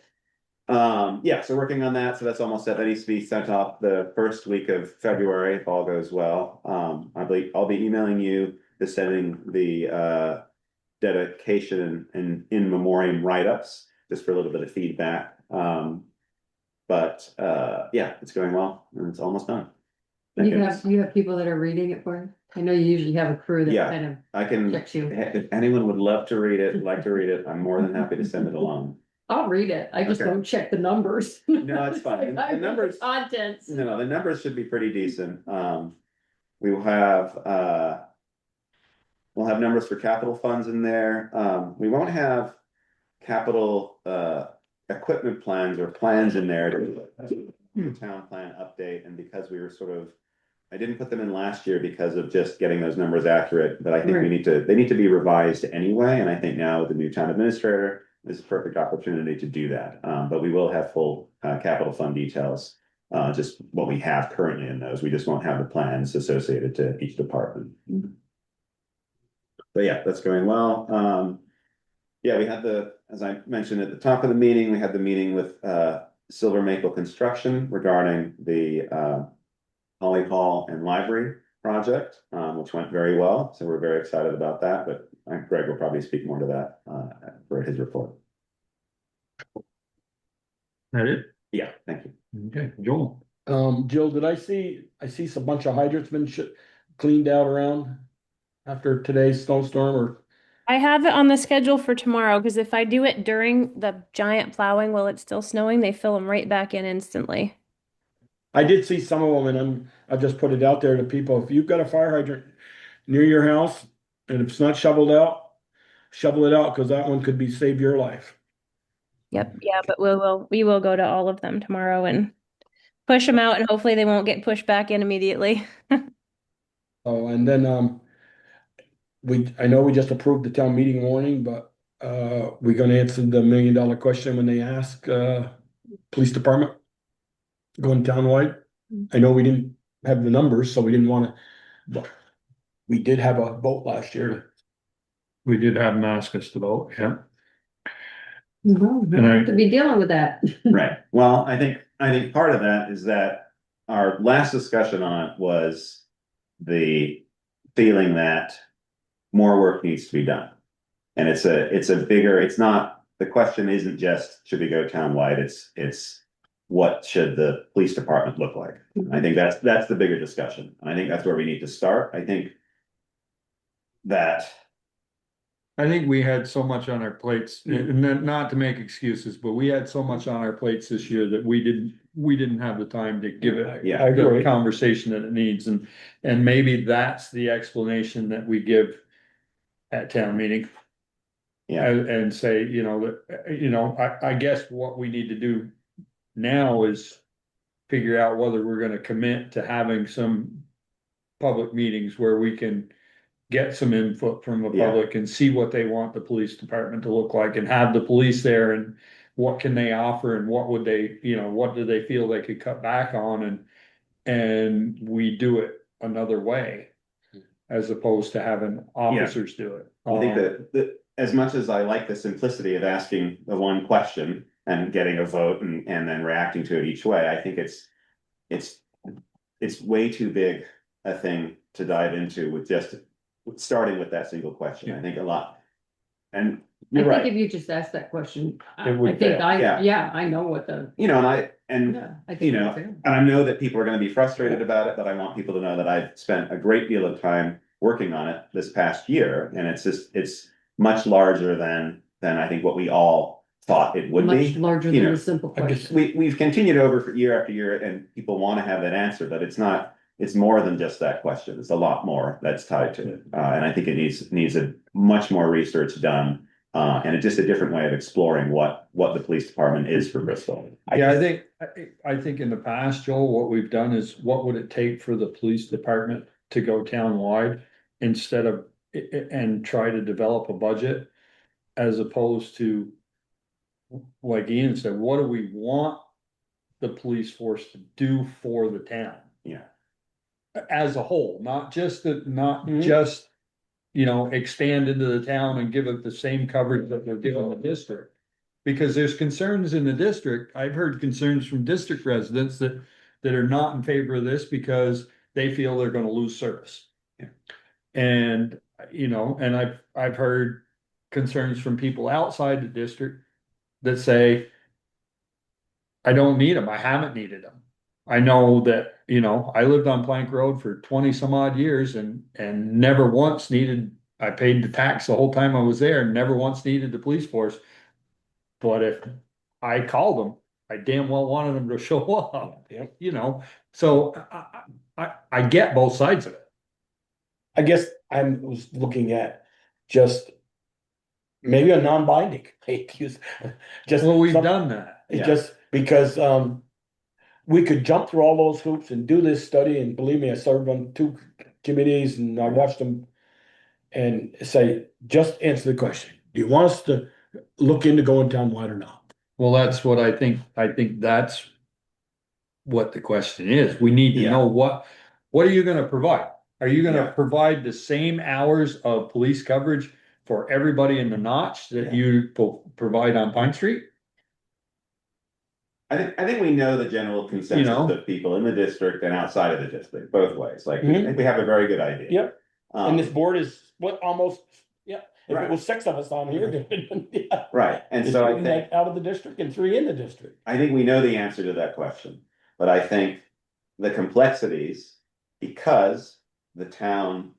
Yeah, so working on that, so that's almost set. That needs to be sent off the first week of February, if all goes well. I'll be emailing you, sending the dedication and in memoriam write-ups, just for a little bit of feedback. But yeah, it's going well, and it's almost done. You have people that are reading it for you? I know you usually have a crew that Yeah, kind of I can, checks you. if anyone would love to read it, like to read it, I'm more than happy to send it along. I'll read it. I just Okay. don't check the numbers. No, it's fine. I The numbers, Contents. no, the numbers should be pretty decent. We will have, we'll have numbers for capital funds in there. We won't have capital, equipment plans or plans in there to town plan update. And because we were sort of, I didn't put them in last year because of just getting those numbers accurate, but I think they need to be revised anyway. And I think now with the new town administrator, this is a perfect opportunity to do that. But we will have full capital fund details, just what we have currently in those. We just won't have the plans associated to each department. but yeah, that's going well. Yeah, we had as I mentioned at the top of the meeting, we had the meeting with Silver Maple Construction regarding the Holly Hall and Library project, which went very well. So we're very excited about that, but Greg will probably speak more to that for his report. That it? Yeah, thank you. Okay, Joel. Jill, I see some bunch of hydrants been cleaned out around after today's snowstorm, or? I have it on the schedule for tomorrow because if I do it during the giant plowing while it's still snowing, they fill them right back in instantly. I did see some of them, and I just put it out there to people. If you've got a fire hydrant near your house and if it's not shoveled out, shovel it out, because that one could save your life. Yep. Yeah, but we will go to all of them tomorrow and push them out, and hopefully they won't get pushed back in immediately. Oh, and then I know we just approved the town meeting warning, but we're gonna answer the $1 million question when they ask police department going townwide. I know we didn't have the numbers, so we didn't want to, but we did have a vote last year. We did have them ask us to vote, yeah. No, we have to be dealing with that. Right. Well, I think part of that is that our last discussion on it was the feeling that more work needs to be done. And it's not, the question isn't just, should we go townwide? It's what should the police department look like? I think that's the bigger discussion. And I think that's where we need to start. I think we had so much on our plates, and not to make excuses, but we had so much on our plates this year that we didn't have the time to give it the conversation that it needs, and maybe that's the explanation that we give at town meeting. Yeah, and say, I guess what we need to do now is figure out whether we're gonna commit to having some public meetings where we can get some input from the public and see what they want the police department to look like, and have the police there, and what can they offer, and what would they, what do they feel they could cut back on, and we do it another way as opposed to having officers do it. I think that as much as I like the simplicity of asking the one question and getting a vote and then reacting to it each way, I think it's way too big a thing to dive into with just starting with that single question. I think a lot. And you're right. I think if you just ask that question, I would think fail. I know what the. And I know that people are going to be frustrated about it, but I want people to know that I've spent a great deal of time working on it this past year, and it's much larger than I think what we all thought it would be. Much larger than a simple question. We've continued over for year after year, and people want to have that answer, but it's not. It's more than just that question. It's a lot more that's tied to it, and I think it needs a much more research done, and it's just a different way of exploring what the police department is for Bristol. I think in the past, Joel, what we've done is, what would it take for the police department to go townwide instead of and try to develop a budget, as opposed to, like Ian said, what do we want the police force to do for the town? Yeah. As a whole, not just expand into the town and give it the same coverage that we're giving the district. Because there's concerns in the district. I've heard concerns from district residents that are not in favor of this because they feel they're gonna lose service. Yeah. And, and I've heard concerns from people outside the district that say, I don't need them. I haven't needed them. I know that, I lived on Plank Road for 20 some odd years and never once I paid the tax the whole time I was there, and never once needed the police force. But if I called them, I damn well wanted them to show up, so I get both sides of it. I guess I was looking at just maybe a non-binding. We've done that. Just because we could jump through all those hoops and do this study, and believe me, I served on 2 committees and I watched them, and say, just answer the question. Do you want us to look into going townwide or not? Well, that's what I think. I think that's what the question is. We need to know what are you gonna provide? Are you Yeah. gonna provide the same hours of police coverage for everybody in the notch that you provide on Pine Street? I think we know the general consensus of people in the district and outside of the district, both ways. Like, I think we have a very good idea. Yep. And this Um, board is what, almost, yeah, if it Right. was 6 of us on here. Yeah. right, and It's so I three, think, like, out of the district and 3 in the district. I think we know the answer to that question. But I think the complexities, because the town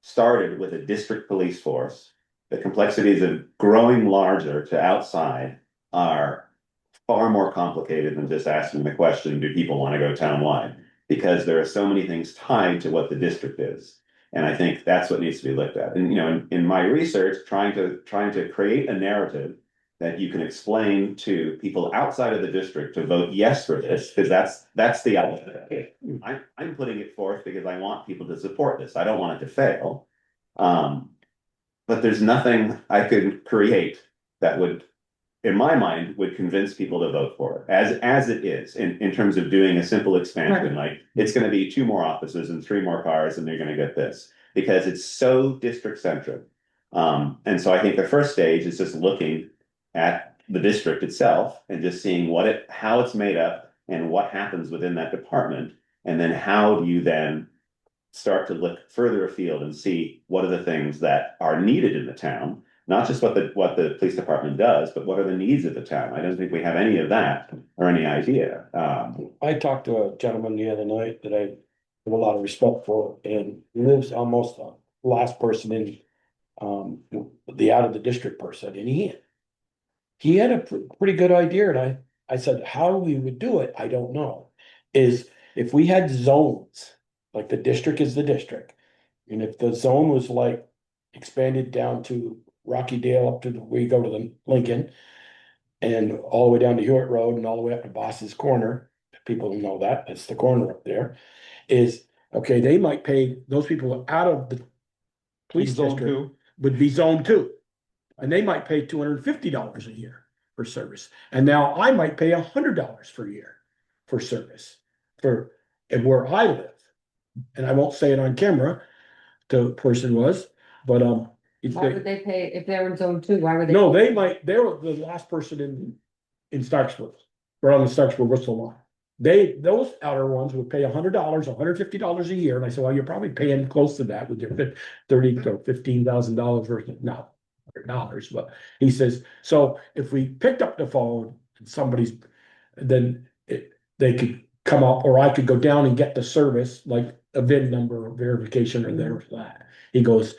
started with a district police force, the complexities of growing larger to outside are far more complicated than just asking the question, do people want to go townwide? Because there are so many things tied to what the district is. And I think that's what needs to be looked at. And, in my research, trying to create a narrative that you can explain to people outside of the district to vote yes for this, because that's the idea. I'm putting it forth because I want people to support this. I don't want it to fail. But there's nothing I could create that would, in my mind, would convince people to vote for it as it is in terms of doing a simple expansion. Like, it's going to be 2 more offices and 3 more cars and they're going to get this because it's so district centric. And so I think the first stage is just looking at the district itself and just seeing how it's made up and what happens within that department. And then how do you then start to look further afield and see what are the things that are needed in the town, not just what the police department does, but what are the needs of the town. I don't think we have any of that or any idea. I talked to a gentleman the other night that I have a lot of respect for, and he lives almost the last person in the out of the district person, and he had a pretty good idea, and I said how we would do it, I don't know, is if we had zones, like the district is the district, and if the zone was like expanded down to Rocky Dale up to we go to the Lincoln and all the way down to Hewitt Road and all the way up to Boss's Corner, people who know that, it's the corner up there, is okay, they might pay those people out of the police Zone district 2. would be zone 2. And they might pay $250 a year for service. And now I might pay $100 per year for service and where I live. And I won't say it on camera, the person was, but Why would they pay, if they were in zone 2, why would they? no, they were the last person in Starksville, or on the Starksville Bristol line. Those outer ones would pay $100, $150 a year. And I said, well, you're probably paying close to that with your $30,000 to $15,000 worth of, no, $100. But he says, so if we picked up the phone and they could come up, or I could go down and get the service, like a VIN number or verification or there for that. He goes,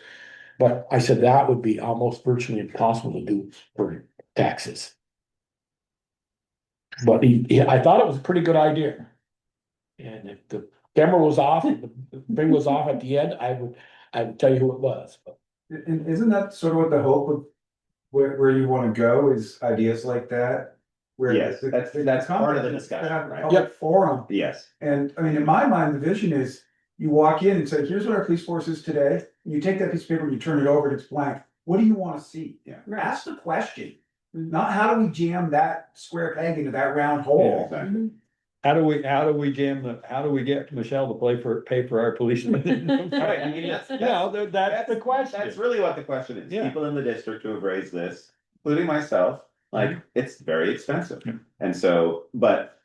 but I said that would be almost virtually impossible to do for taxes. But I thought it was a pretty good idea. And if the camera was off, and the thing was off at the end, I would tell you who it was. But And isn't that sort of what the hope of where you want to go is ideas like that? Where Yes, that's part of the discussion, right? Public forum. Yes. And I mean, in my mind, the vision is you walk in and say, here's what our police force is today. You take that piece of paper and you turn it over and it's blank. What do you want to see? Yeah. Ask the question. Not how do we jam that square peg into that round hole? Yeah, exactly. How do we get Michelle to pay for our policemen? Right, I mean, that's the question. That's really what the question is. Yeah. People in the district who have raised this, including myself, like, it's very expensive. And so, but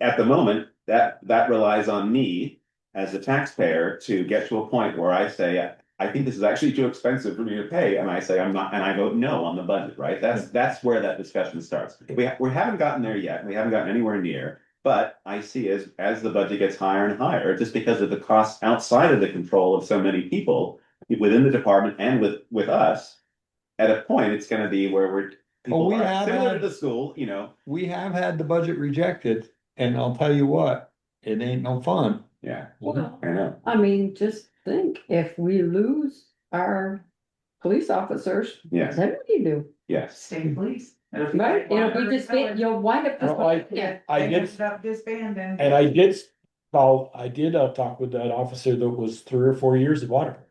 at the moment, that relies on me as a taxpayer to get to a point where I say, I think this is actually too expensive for me to pay, and I say I'm not, and I vote no on the budget, right? That's where that discussion starts. We haven't gotten there yet. We haven't gotten anywhere near. But I see as the budget gets higher and higher, just because of the costs outside of the control of so many people within the department and with us, at a point it's going to be where people are similar to the school, We have had the budget rejected, and I'll tell you what, it ain't no fun. Yeah, Well, I know. I mean, just think, if we lose our police officers, Yes. then what do you do? Yes. State police. Right, it'll be disbanded, you'll wind up. I did, Ended up disbanding. and I did talk with that officer that was 3 or 4 years at Waterbury.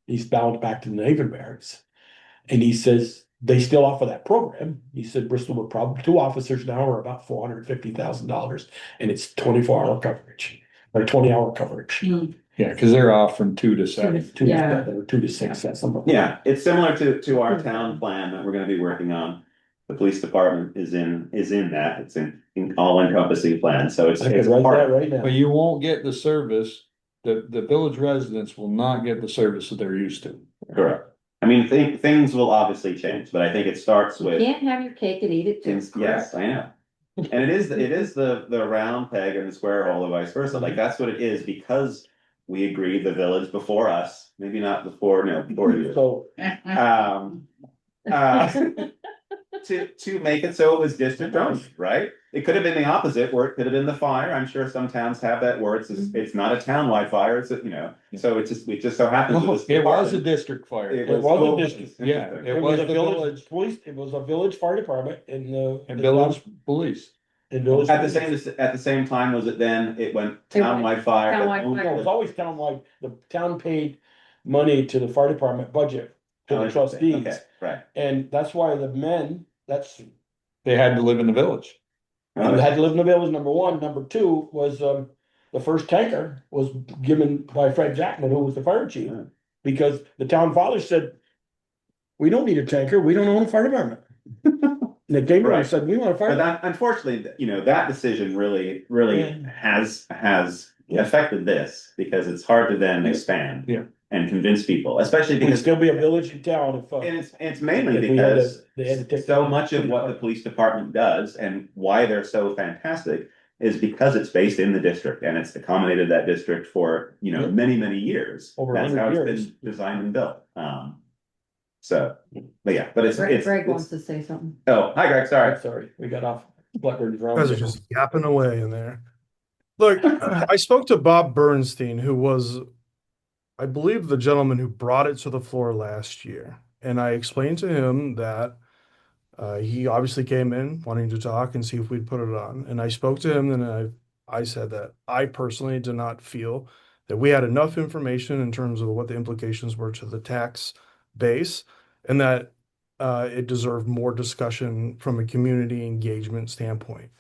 He's bound back to the Navy barracks. And he says they still offer that program. He said Bristol would probably 2 officers now are about $450,000, and it's 24-hour coverage or 20-hour coverage. Yeah, cause they're off from 2 to 7. Yeah. Or 2 to 6, that's something. Yeah, it's similar to our town plan that we're gonna be working on. The police department is in that, it's in all encompassing plan, so it's. I could it's write part- that right now. But you won't get the service, the village residents will not get the service that they're used to. Correct. I mean, things will obviously change, but I think it starts You with. can't have your cake and eat it too. Yes, I know. And it is the round peg and the square hole, or vice versa, like that's what it is, because we agreed, the village before us, maybe not before, no, before you. So, To make it so it was district owned, right? It could have been the opposite, where it could have been the fire. I'm sure some towns have that, where it's not a townwide fire, it's so it just so happens. It was a district fire. It it was was a district. Yeah, it was a the village police, it was a village fire department in the. and village police. In village. At the same time, was it then, it went townwide fire? Townwide but- fire. It was always townwide, the town paid money to the fire department budget, to Oh, the trustees. okay, right. And that's why the men, They had to live in the village. you had to live in the village, number one. Number two was, the first tanker was given by Fred Jackman, who was the fire chief. Yeah. Because the town father said, we don't need a tanker, we don't own a fire department. And they came around and said, we want a fire. But that, unfortunately, that decision really has affected this, because it's hard to then expand. Yeah. And convince people, especially We'd because. still be a village in town if. And it's mainly if we had because they had to take. so much of what the police department does and why they're so fantastic is because it's based in the district, and it's accommodated that district for, Yeah. many, many years. Over That's how 100 it's years. been designed and built. But Greg wants to say something. oh, hi Greg, sorry. Sorry, we got off Blackbird's You guys are just yapping away in there. Look, I spoke to Bob Bernstein, who was, I believe, the gentleman who brought it to the floor last year. And I explained to him that he obviously came in wanting to talk and see if we'd put it on. And I spoke to him and I said that I personally did not feel that we had enough information in terms of what the implications were to the tax base, and that it deserved more discussion from a community engagement standpoint.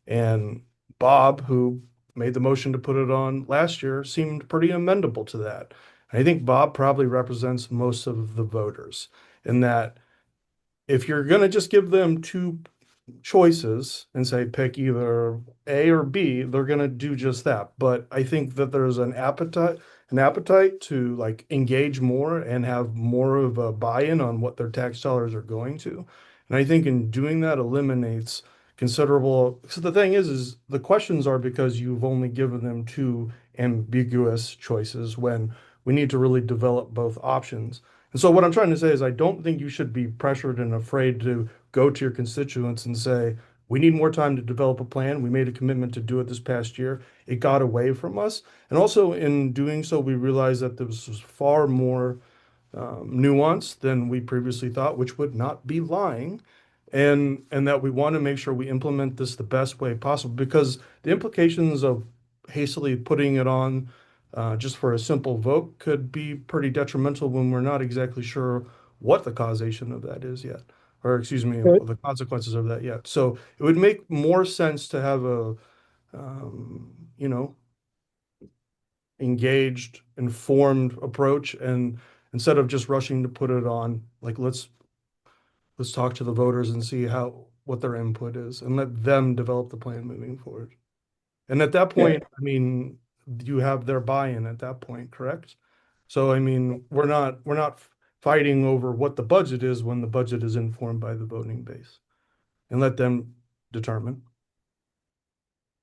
And Bob, who made the motion to put it on last year, seemed pretty amenable to that. And I think Bob probably represents most of the voters, in that if you're going to just give them two choices and say pick either A or B, they're going to do just that. But I think that there's an appetite to like engage more and have more of a buy-in on what their tax dollars are going to. And I think in doing that eliminates considerable. So the thing is the questions are because you've only given them two ambiguous choices, when we need to really develop both options. And so what I'm trying to say is I don't think you should be pressured and afraid to go to your constituents and say, we need more time to develop a plan. We made a commitment to do it this past year. It got away from us. And also in doing so, we realized that this was far more nuanced than we previously thought, which would not be lying. And that we want to make sure we implement this the best way possible, because the implications of hastily putting it on just for a simple vote could be pretty detrimental when we're not exactly sure what the causation of that is yet, or excuse me, the consequences of that yet. So it would make more sense to have a, engaged, informed approach, and instead of just rushing to put it on, like let's talk to the voters and see what their input is, and let them develop the plan moving forward. And at that point, I mean, you have their buy-in at that point, correct? So, I mean, we're not fighting over what the budget is when the budget is informed by the voting base, and let them determine.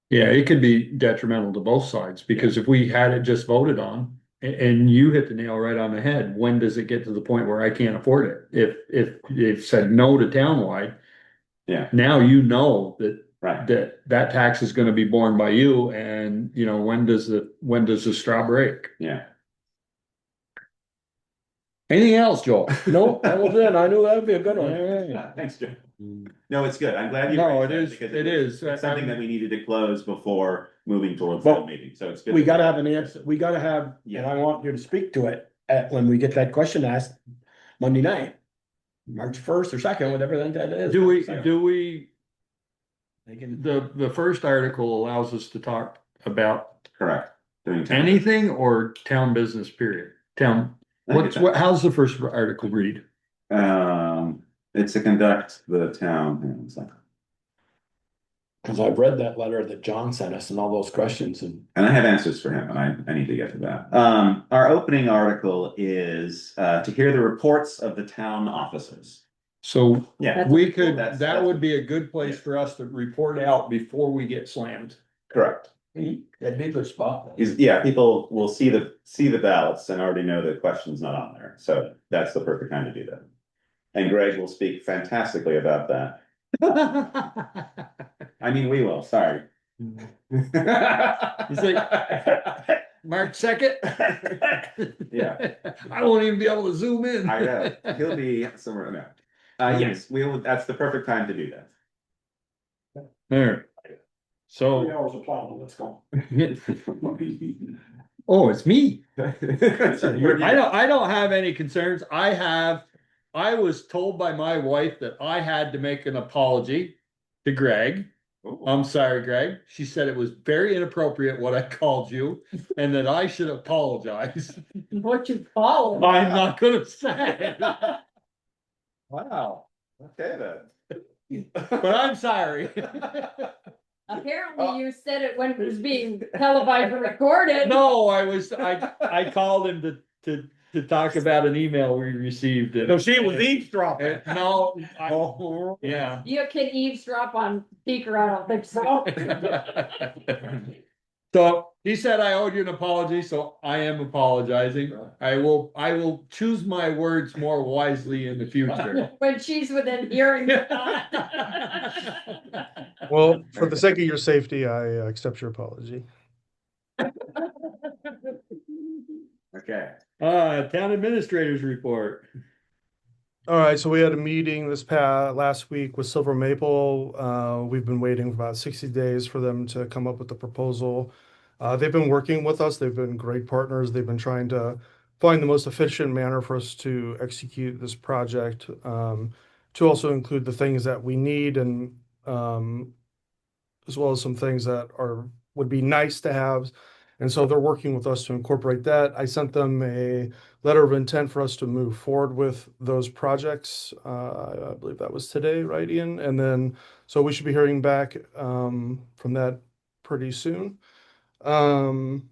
Yeah, it could be detrimental to both sides, because if we had it just voted on, and you hit the nail right on the head, when does it get to the point where I can't afford it? If they've said no to townwide, yeah, now you know that. Right. That tax is gonna be borne by you, and when does the straw break? Yeah. Anything else, Joel? No, that was it. I knew that'd be a good one. Yeah, thanks, Jim. No, it's good. I'm glad you. No, raised it that, is- because it is. It's something that we needed to close before moving towards Well, that meeting, so it's good. We gotta have an answer. We gotta have, and I want you to speak to it when we get that question asked Monday night, March 1st or 2nd, whatever that is. Do we, the first article allows us to talk about Correct. During town. Anything or town business period? Town, how's the first article read? It's to conduct the town. Hang on a second. Cause I've read that letter that John sent us and all those questions and. And I have answers for him, but I need to get to that. Our opening article is to hear the reports of the town officers. So Yeah, we could, That's- that that's- would be a good place for us to report out before we get slammed. Correct. That'd be a good spot. Yeah, people will see the ballots and already know the question's not on there, so that's the perfect time to do that. And Greg will speak fantastically about that. I mean, we will, sorry. He's like, March 2nd? Yeah. I won't even be able to zoom in. I know, he'll be somewhere, no. Yes, that's the perfect time to do that. There. So. 3 hours of plowing, let's go. Oh, it's me. I I don't have any concerns. I was told by my wife that I had to make an apology to Greg. I'm sorry, Greg. She said it was very inappropriate what I called you and that I should apologize. What you call him? I'm not gonna say. Wow, okay then. But I'm sorry. Apparently you said it when it was being televised and recorded. No, I called him to talk about an email we received. No, she was eavesdropping. No, Oh. yeah. You can eavesdrop on speaker, I don't think so. So he said I owed you an apology, so I am apologizing. I will choose my words more wisely in the future. When she's within hearing. Well, for the sake of your safety, I accept your apology. Okay. Town administrators report. All right, so we had a meeting last week with Silver Maple. We've been waiting for about 60 days for them to come up with the proposal. They've been working with us. They've been great partners. They've been trying to find the most efficient manner for us to execute this project, to also include the things that we need and as well as some things that would be nice to have. And so they're working with us to incorporate that. I sent them a letter of intent for us to move forward with those projects. I believe that was today, right, Ian? And then, so we should be hearing back from that pretty soon. Outside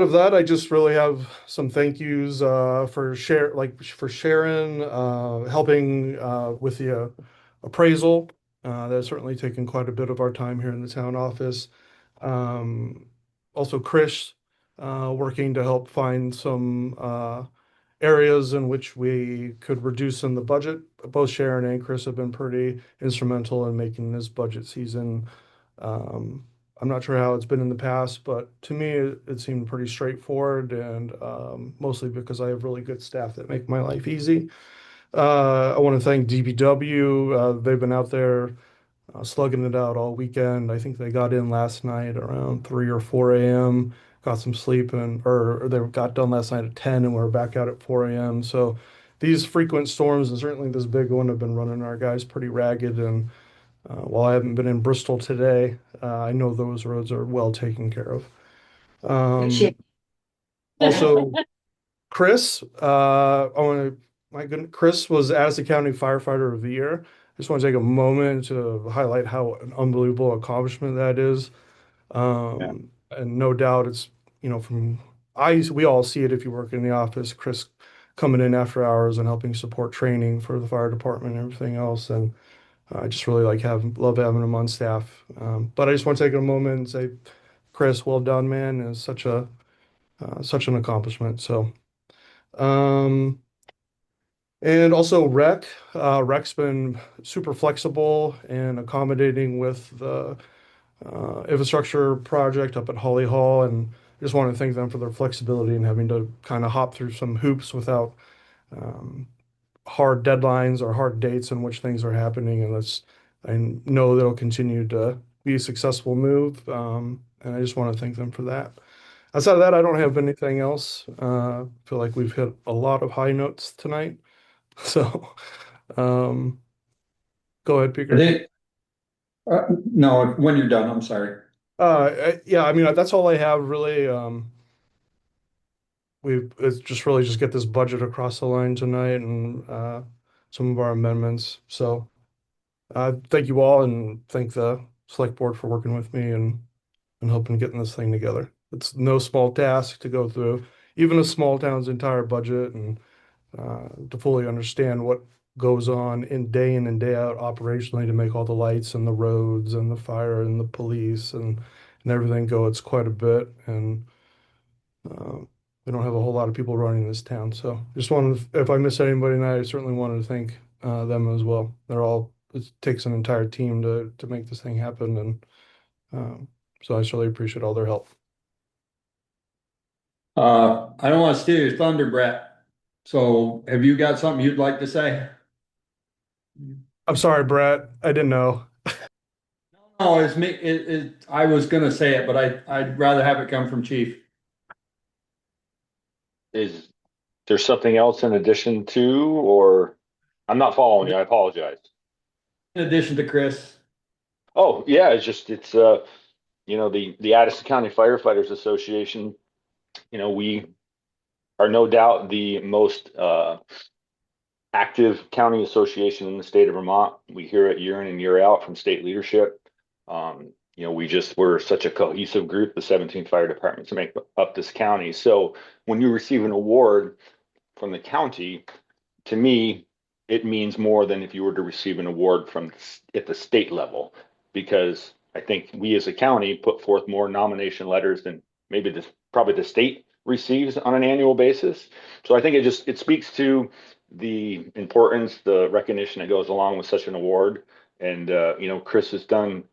of that, I just really have some thank yous for Sharon helping with the appraisal. That's certainly taken quite a bit of our time here in the town office. Also Chris, working to help find some areas in which we could reduce in the budget. Both Sharon and Chris have been pretty instrumental in making this budget season. I'm not sure how it's been in the past, but to me, it seemed pretty straightforward and mostly because I have really good staff that make my life easy. I want to thank DPW. They've been out there slugging it out all weekend. I think they got in last night around 3 or 4 a.m., got some sleep, or they got done last night at 10 and we're back out at 4 a.m. So these frequent storms, and certainly this big one, have been running our guys pretty ragged. And while I haven't been in Bristol today, I know those roads are well taken care of. Also, Chris, my goodness, Chris was Addison County Firefighter of the Year. I just want to take a moment to highlight how an unbelievable accomplishment that is. And no doubt it's, we all see it if you work in the office, Chris coming in after hours and helping support training for the fire department and everything else. And I just really love having him on staff. But I just want to take a moment and say, Chris, well done, man. It's such an accomplishment. So, and also Rec's been super flexible and accommodating with the infrastructure project up at Holly Hall, and I just want to thank them for their flexibility and having to kind of hop through some hoops without hard deadlines or hard dates in which things are happening. And I know they'll continue to be a successful move, and I just want to thank them for that. Outside of that, I don't have anything else. Feel like we've hit a lot of high notes tonight. So, go ahead, Peter. No, when you're done, I'm sorry. Yeah, I mean, that's all I have really. It's just really just get this budget across the line tonight and some of our amendments. So thank you all and thank the select board for working with me and helping getting this thing together. It's no small task to go through, even a small town's entire budget and to fully understand what goes on in and day out operationally to make all the lights and the roads and the fire and the police and everything go. It's quite a bit, and uh, we don't have a whole lot of people running this town. So just wanted, if I miss anybody tonight, I certainly wanted to thank them as well. It takes an entire team to make this thing happen, and so I certainly appreciate all their help. I don't want to steal your thunder, Brett. So have you got something you'd like to say? I'm sorry, Brett. I didn't know. No, it's me. I was gonna say it, but I'd rather have it come from Chief. Is there something else in addition to, or I'm not following you, I apologize. In addition to Chris. Oh, yeah, the Addison County Firefighters Association, we are no doubt the most active county association in the state of Vermont. We hear it year in and year out from state leadership. We're such a cohesive group, the 17 fire departments that make up this county. So when you receive an award from the county, to me, it means more than if you were to receive an award at the state level, because I think we as a county put forth more nomination letters than probably the state receives on an annual basis. So I think it speaks to the importance, the recognition that goes along with such an award. And Chris has been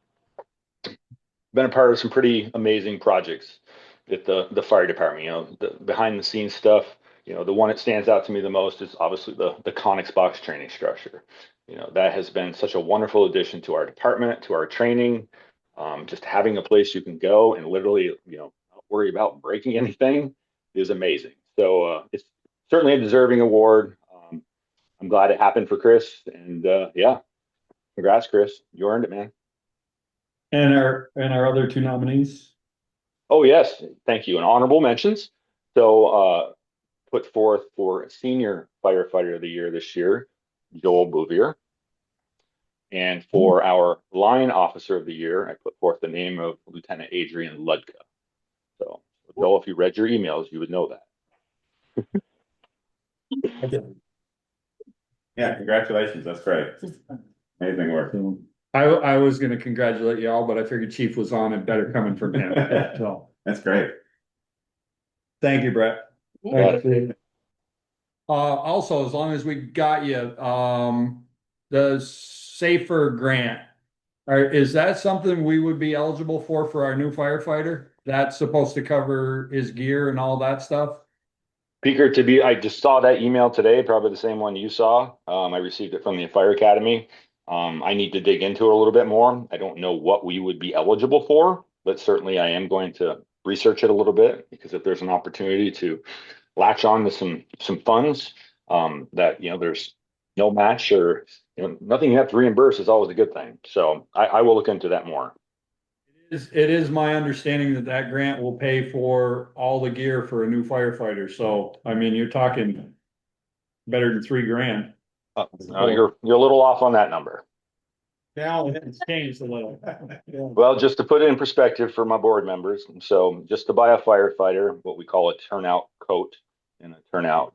a part of some pretty amazing projects at the fire department. The behind the scenes stuff. The one that stands out to me the most is obviously the Conex box training structure. That has been such a wonderful addition to our department, to our training. Just having a place you can go and literally, not worry about breaking anything is amazing. So it's certainly a deserving award. I'm glad it happened for Chris, and yeah, congrats, Chris. You earned it, man. And our other two nominees. Oh yes, thank you. And honorable mentions. So put forth for Senior Firefighter of the Year this year, Joel Bouvier. And for our Line Officer of the Year, I put forth the name of Lieutenant Adrian Ludka. So, Joel, if you read your emails, you would know that. Yeah, congratulations. That's great. Amazing work. I was gonna congratulate you all, but I figured Chief was on and better coming from him. So That's great. thank you, Brett. Thanks, Steve. Also, as long as we got you, the Safer grant. Is that something we would be eligible for our new firefighter? That's supposed to cover his gear and all that stuff? Peaker, I just saw that email today, probably the same one you saw. I received it from the Fire Academy. I need to dig into it a little bit more. I don't know what we would be eligible for, but certainly I am going to research it a little bit, because if there's an opportunity to latch on to some funds that there's no match or nothing you have to reimburse is always a good thing. So I will look into that more. It is my understanding that grant will pay for all the gear for a new firefighter. So, I mean, you're talking better than $3,000. You're a little off on that number. Now it's changed a little. Yeah. Well, just to put it in perspective for my board members, so just to buy a firefighter, what we call a turnout coat and turnout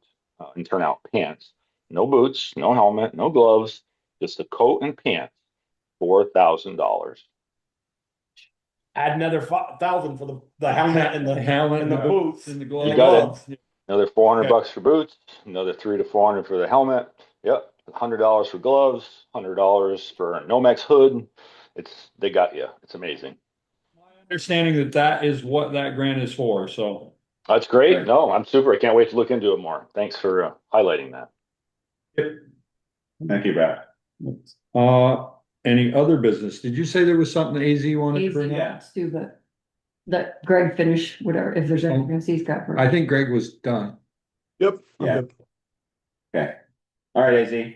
pants, no boots, no helmet, no gloves, just a coat and pants, $4,000. Add another 5,000 for the helmet and the boots and the gloves. You got it. Another $400 for boots, another $300 to $400 for the helmet. Yep, $100 for gloves, $100 for a Nomex hood. They got you. It's amazing. Understanding that is what that grant is for. So that's great. No, I'm super. I can't wait to look into it more. Thanks for highlighting that. Thank you, Brett. Any other business? Did you say there was something AZ wanted to bring up? wants to, but let Greg finish whatever, if there's anything he's got. I think Greg was done. Yep. Yeah. Okay. All right, AZ.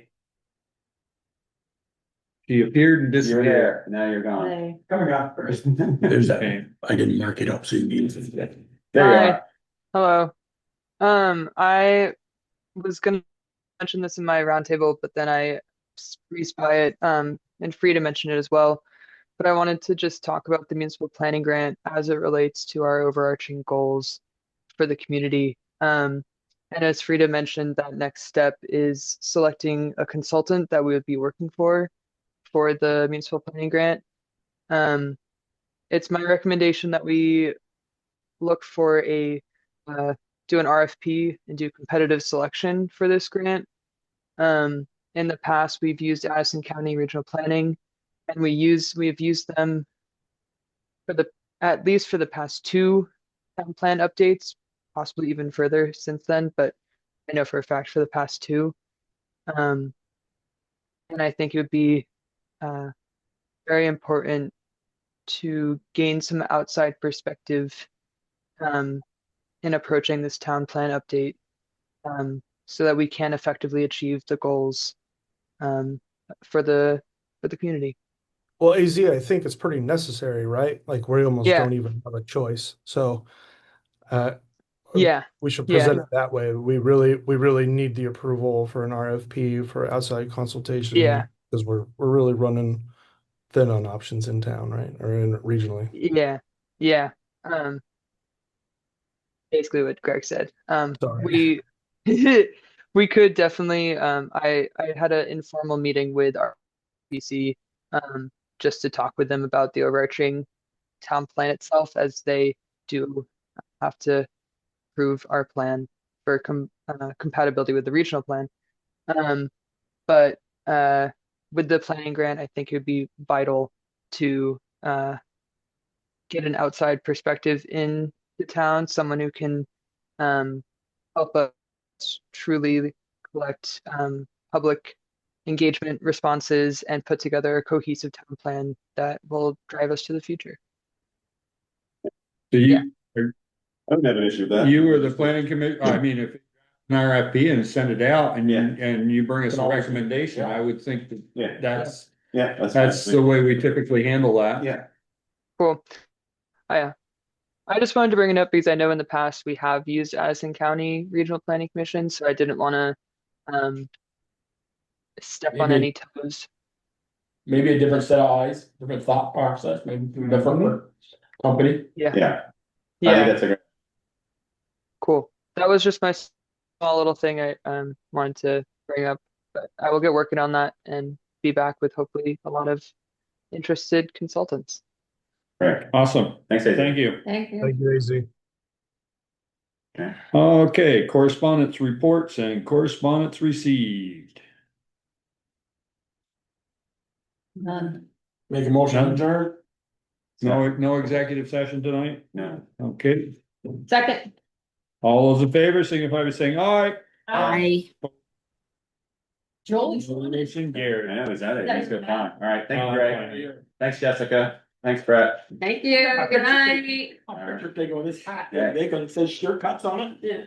She appeared and You're disappeared. there, now you're gone. Coming up first. There's that. I didn't mark it up, so you can. There you Hi. are. Hello. I was gonna mention this in my roundtable, but then I breezed by it, and Frida mentioned it as well. But I wanted to just talk about the municipal planning grant as it relates to our overarching goals for the community. And as Frida mentioned, that next step is selecting a consultant that we would be working for the municipal planning grant. It's my recommendation that we look for do an RFP and do competitive selection for this grant. In the past, we've used Addison County Regional Planning, and we've used them at least for the past two town plan updates, possibly even further since then, but I know for a fact for the past two. And I think it would be very important to gain some outside perspective in approaching this town plan update, so that we can effectively achieve the goals for the community. Well, AZ, I think it's pretty necessary, right? Like we almost Yeah. don't even have a choice. So Yeah. we should Yeah. present it that way. We really need the approval for an RFP for outside consultation. Yeah. Because we're really running thin on options in town, right? Or in regionally. Yeah. Yeah. Basically what Greg said. Sorry. We could definitely I had an informal meeting with our PC just to talk with them about the overarching town plan itself, as they do have to approve our plan for compatibility with the regional plan. But with the planning grant, I think it would be vital to get an outside perspective in the town, someone who can help us truly collect public engagement responses and put together a cohesive town plan that will drive us to the future. So you, I don't have an issue with that. you were the planning committee, I mean, if an RFP and send it out and Yeah. and you bring us Can a always- recommendation, yeah. I would think that Yeah. that's Yeah, that's the way we typically handle that. Yeah. Cool. I just wanted to bring it up because I know in the past we have used Addison County Regional Planning Commission, so I didn't want to step on any toes. Maybe a different set of eyes, different thought process, maybe different company. Yeah. Yeah. I Yeah. think that's a great. Cool. That was just my small little thing I wanted to bring up, but I will get working on that and be back with hopefully a lot of interested consultants. Right. Awesome. Thanks, AZ. Thank you. Thank you. Thank you, AZ. Okay. Okay, correspondence reports and correspondence received. None. Make a motion to None? adjourn. No executive session tonight? No. Okay, Second. all those in favor signify by saying aye. Aye. Joel. Motion carried. I know, is that it? Yeah. It's good fun. All right, thank you, Greg. Thanks, Jessica. Thanks, Brett. Thank you. Good night. I'll picture they go this hat, Yeah. they gonna say shirt cuts on it. Yeah.